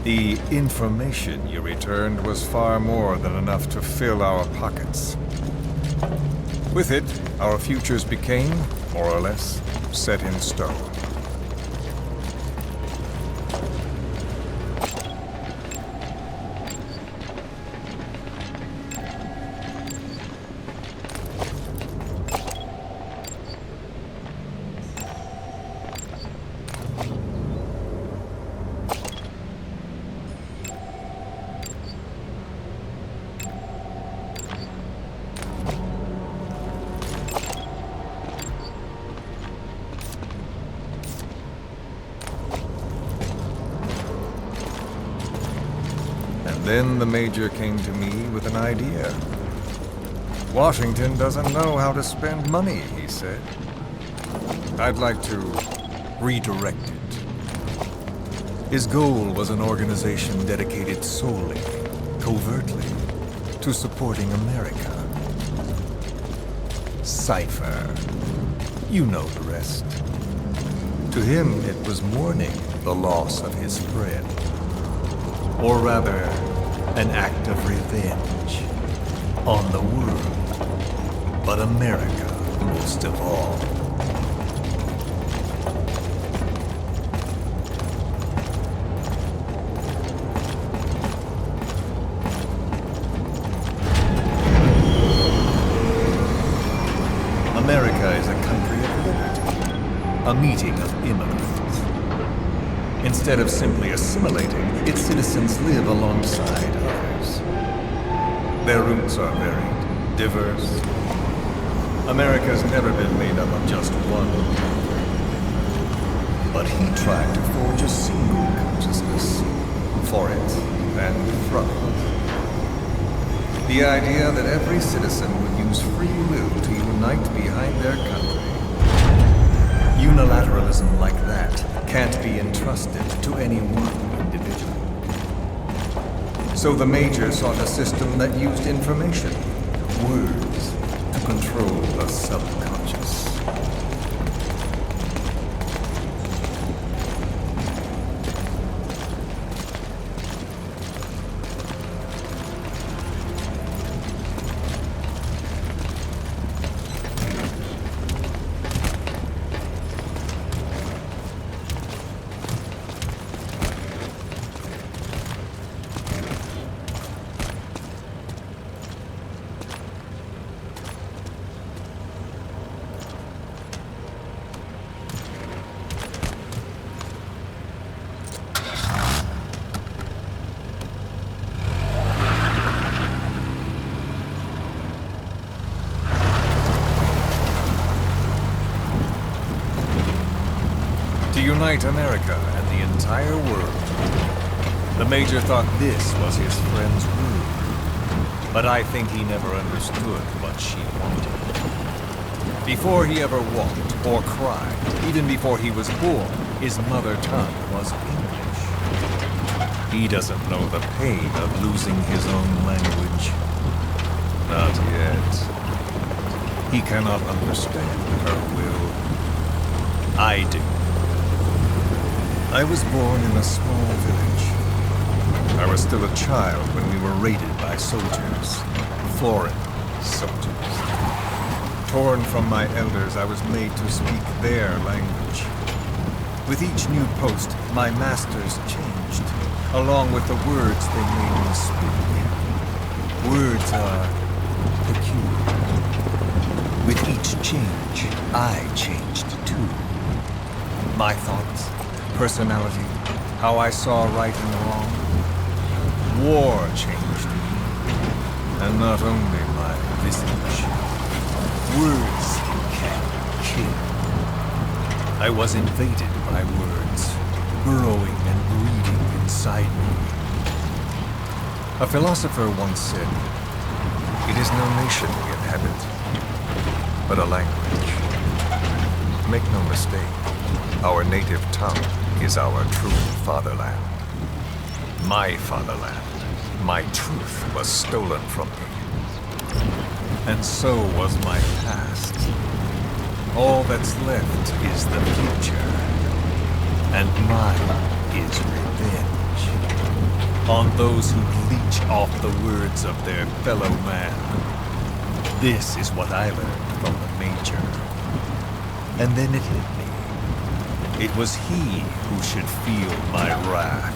The information you returned was far more than enough to fill our pockets. With it, our futures became, more or less, set in stone. Then the Major came to me with an idea. Washington doesn't know how to spend money, he said. I'd like to redirect it. His goal was an organization dedicated solely, covertly, to supporting America. Sci-fi. You know the rest. To him, it was mourning the loss of his friend. Or rather, an act of revenge on the world, but America most of all. America is a country of liberty, a meeting of immigrants. Instead of simply assimilating, its citizens live alongside ours. Their roots are varied, diverse. America's never been made up of just one. But he tried to forge a single consciousness, for it and from it. The idea that every citizen would use free will to unite behind their country. Unilateralism like that can't be entrusted to any one individual. So the Major sought a system that used information, words, to control the subconscious. To unite America and the entire world. The Major thought this was his friend's rule. But I think he never understood what she wanted. Before he ever walked or cried, even before he was born, his mother tongue was English. He doesn't know the pain of losing his own language. Not yet. He cannot understand her will. I do. I was born in a small village. I was still a child when we were raided by soldiers. Foreign soldiers. Torn from my elders, I was made to speak their language. With each new post, my masters changed, along with the words they made me speak. Words are peculiar. With each change, I changed too. My thoughts, personality, how I saw right and wrong. War changed me, and not only my visage. Words can kill. I was invaded by words, burrowing and breeding inside me. A philosopher once said, "It is no nation we inhabit, but a language." Make no mistake, our native tongue is our true fatherland. My fatherland, my truth was stolen from me. And so was my past. All that's left is the future. And mine is revenge. On those who leech off the words of their fellow man. This is what I learned from the Major. And then it hit me. It was he who should feel my wrath.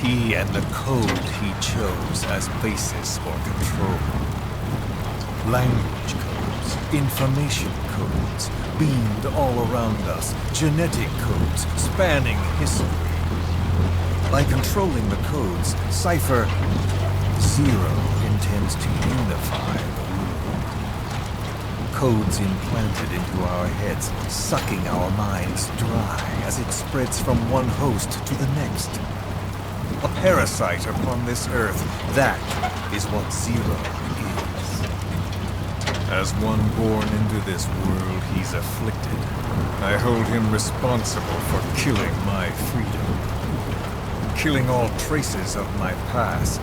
He and the code he chose as basis for control. Language codes, information codes, beamed all around us, genetic codes spanning history. By controlling the codes, Cipher Zero intends to unify the world. Codes implanted into our heads, sucking our minds dry as it spreads from one host to the next. A parasite upon this earth, that is what Zero is. As one born into this world he's afflicted, I hold him responsible for killing my freedom. Killing all traces of my past.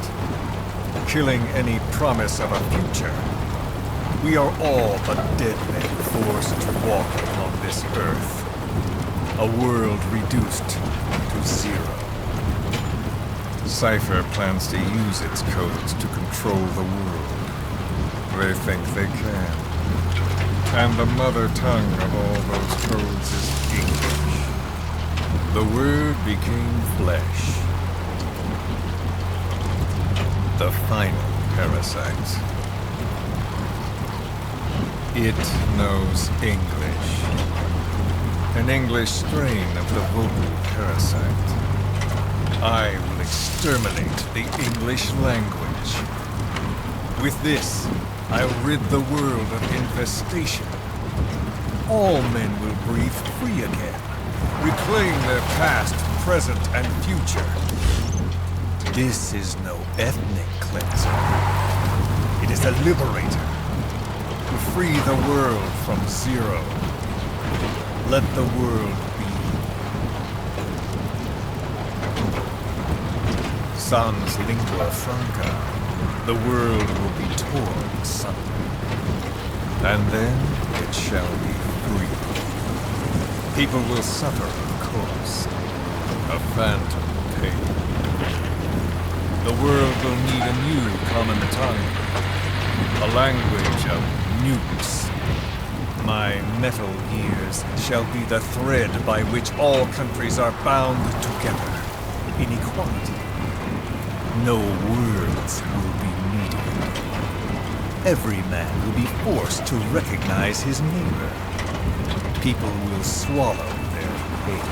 Killing any promise of a future. We are all but dead men forced to walk upon this earth. A world reduced to zero. Cipher plans to use its codes to control the world. They think they can. And the mother tongue of all those codes is English. The word became flesh. The final parasite. It knows English. An English strain of the vocal parasite. I will exterminate the English language. With this, I'll rid the world of infestation. All men will breathe free again, reclaim their past, present, and future. This is no ethnic cleanser. It is a liberator. To free the world from Zero. Let the world be. Sans lingua franca, the world will be torn asunder. And then it shall be free. People will suffer, of course. A phantom pain. The world will need a new common tongue. A language of nukes. My metal ears shall be the thread by which all countries are bound together. In equality. No words will be needed. Every man will be forced to recognize his neighbor. People will swallow their pain.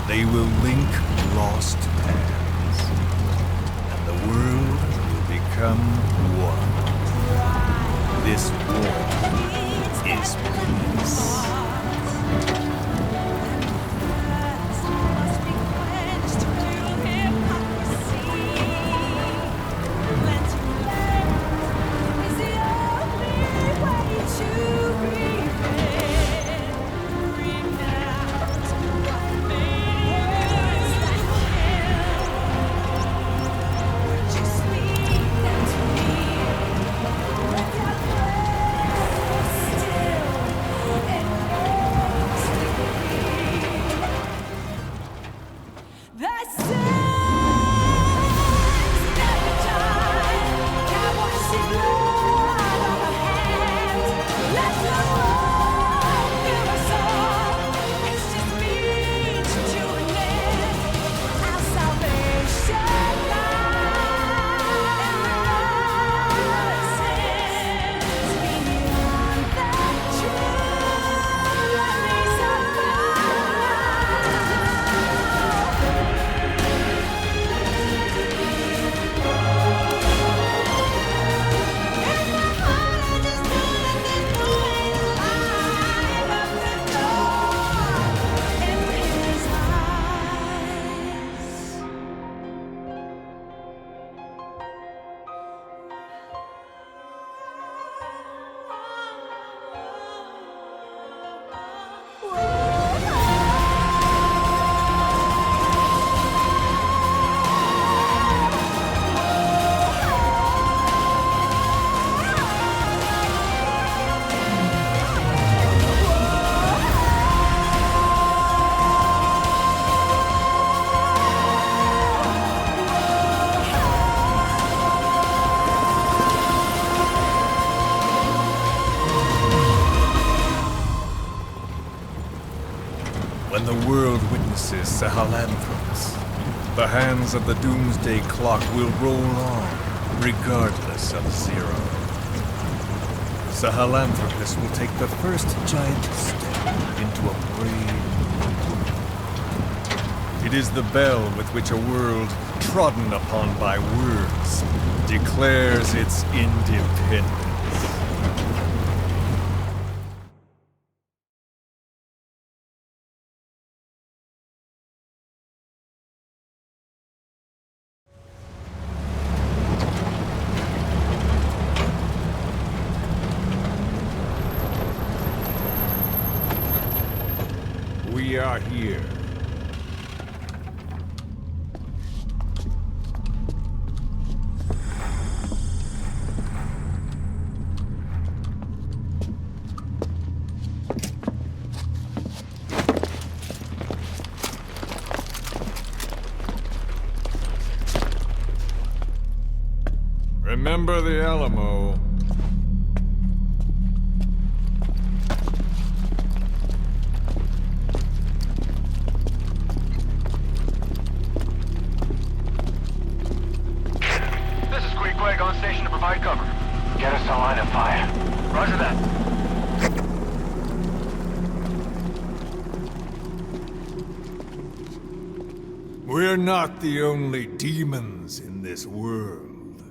They will link lost hands. And the world will become one. This war is peace. the world witnesses Sahelanthropus, the hands of the doomsday clock will roll on, regardless of Zero. Sahelanthropus will take the first giant step into a brave new. It is the bell with which a world trodden upon by words declares its independence. We are here. Remember the Alamo. On station to provide cover. Get us a line of fire. Roger that. We're not the only demons in this world.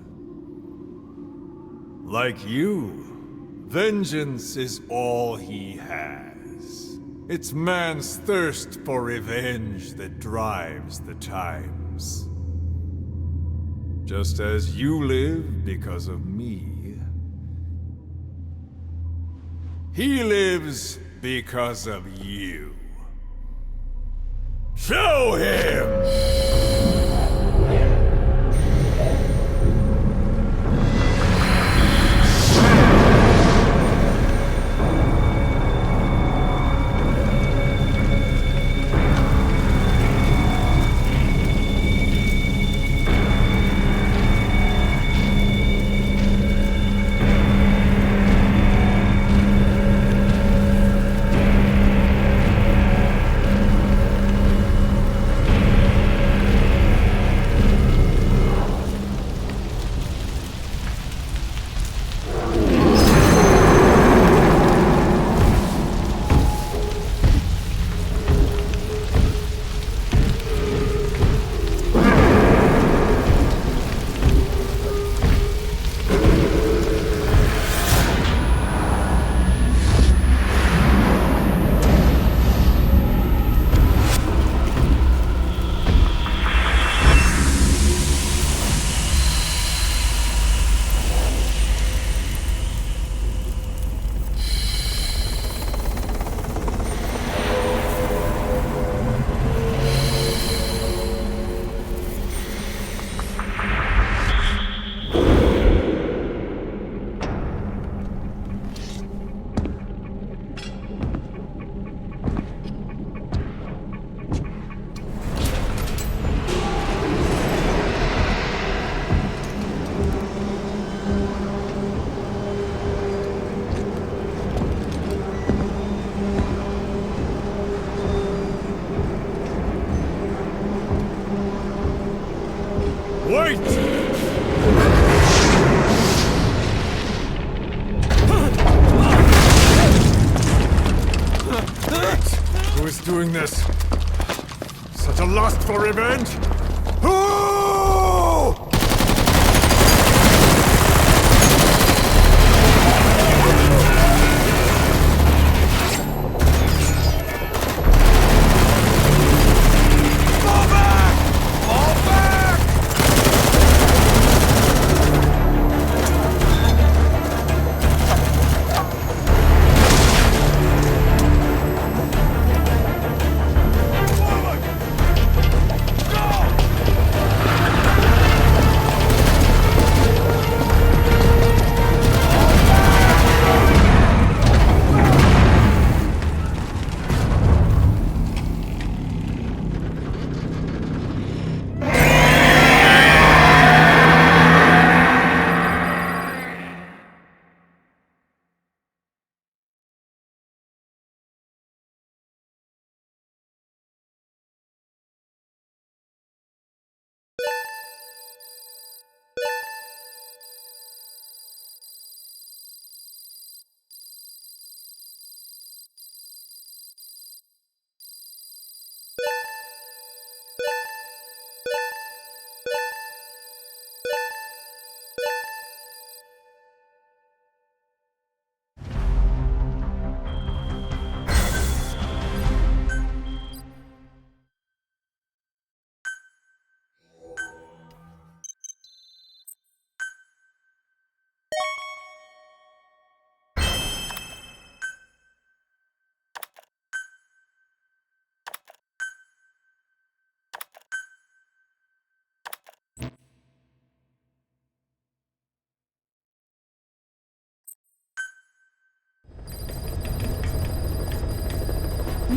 Like you, vengeance is all he has. It's man's thirst for revenge that drives the times. Just as you live because of me, he lives because of you. Show him! Wait! Who is doing this? Such a lust for revenge? Who? Go!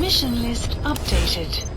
Mission list updated.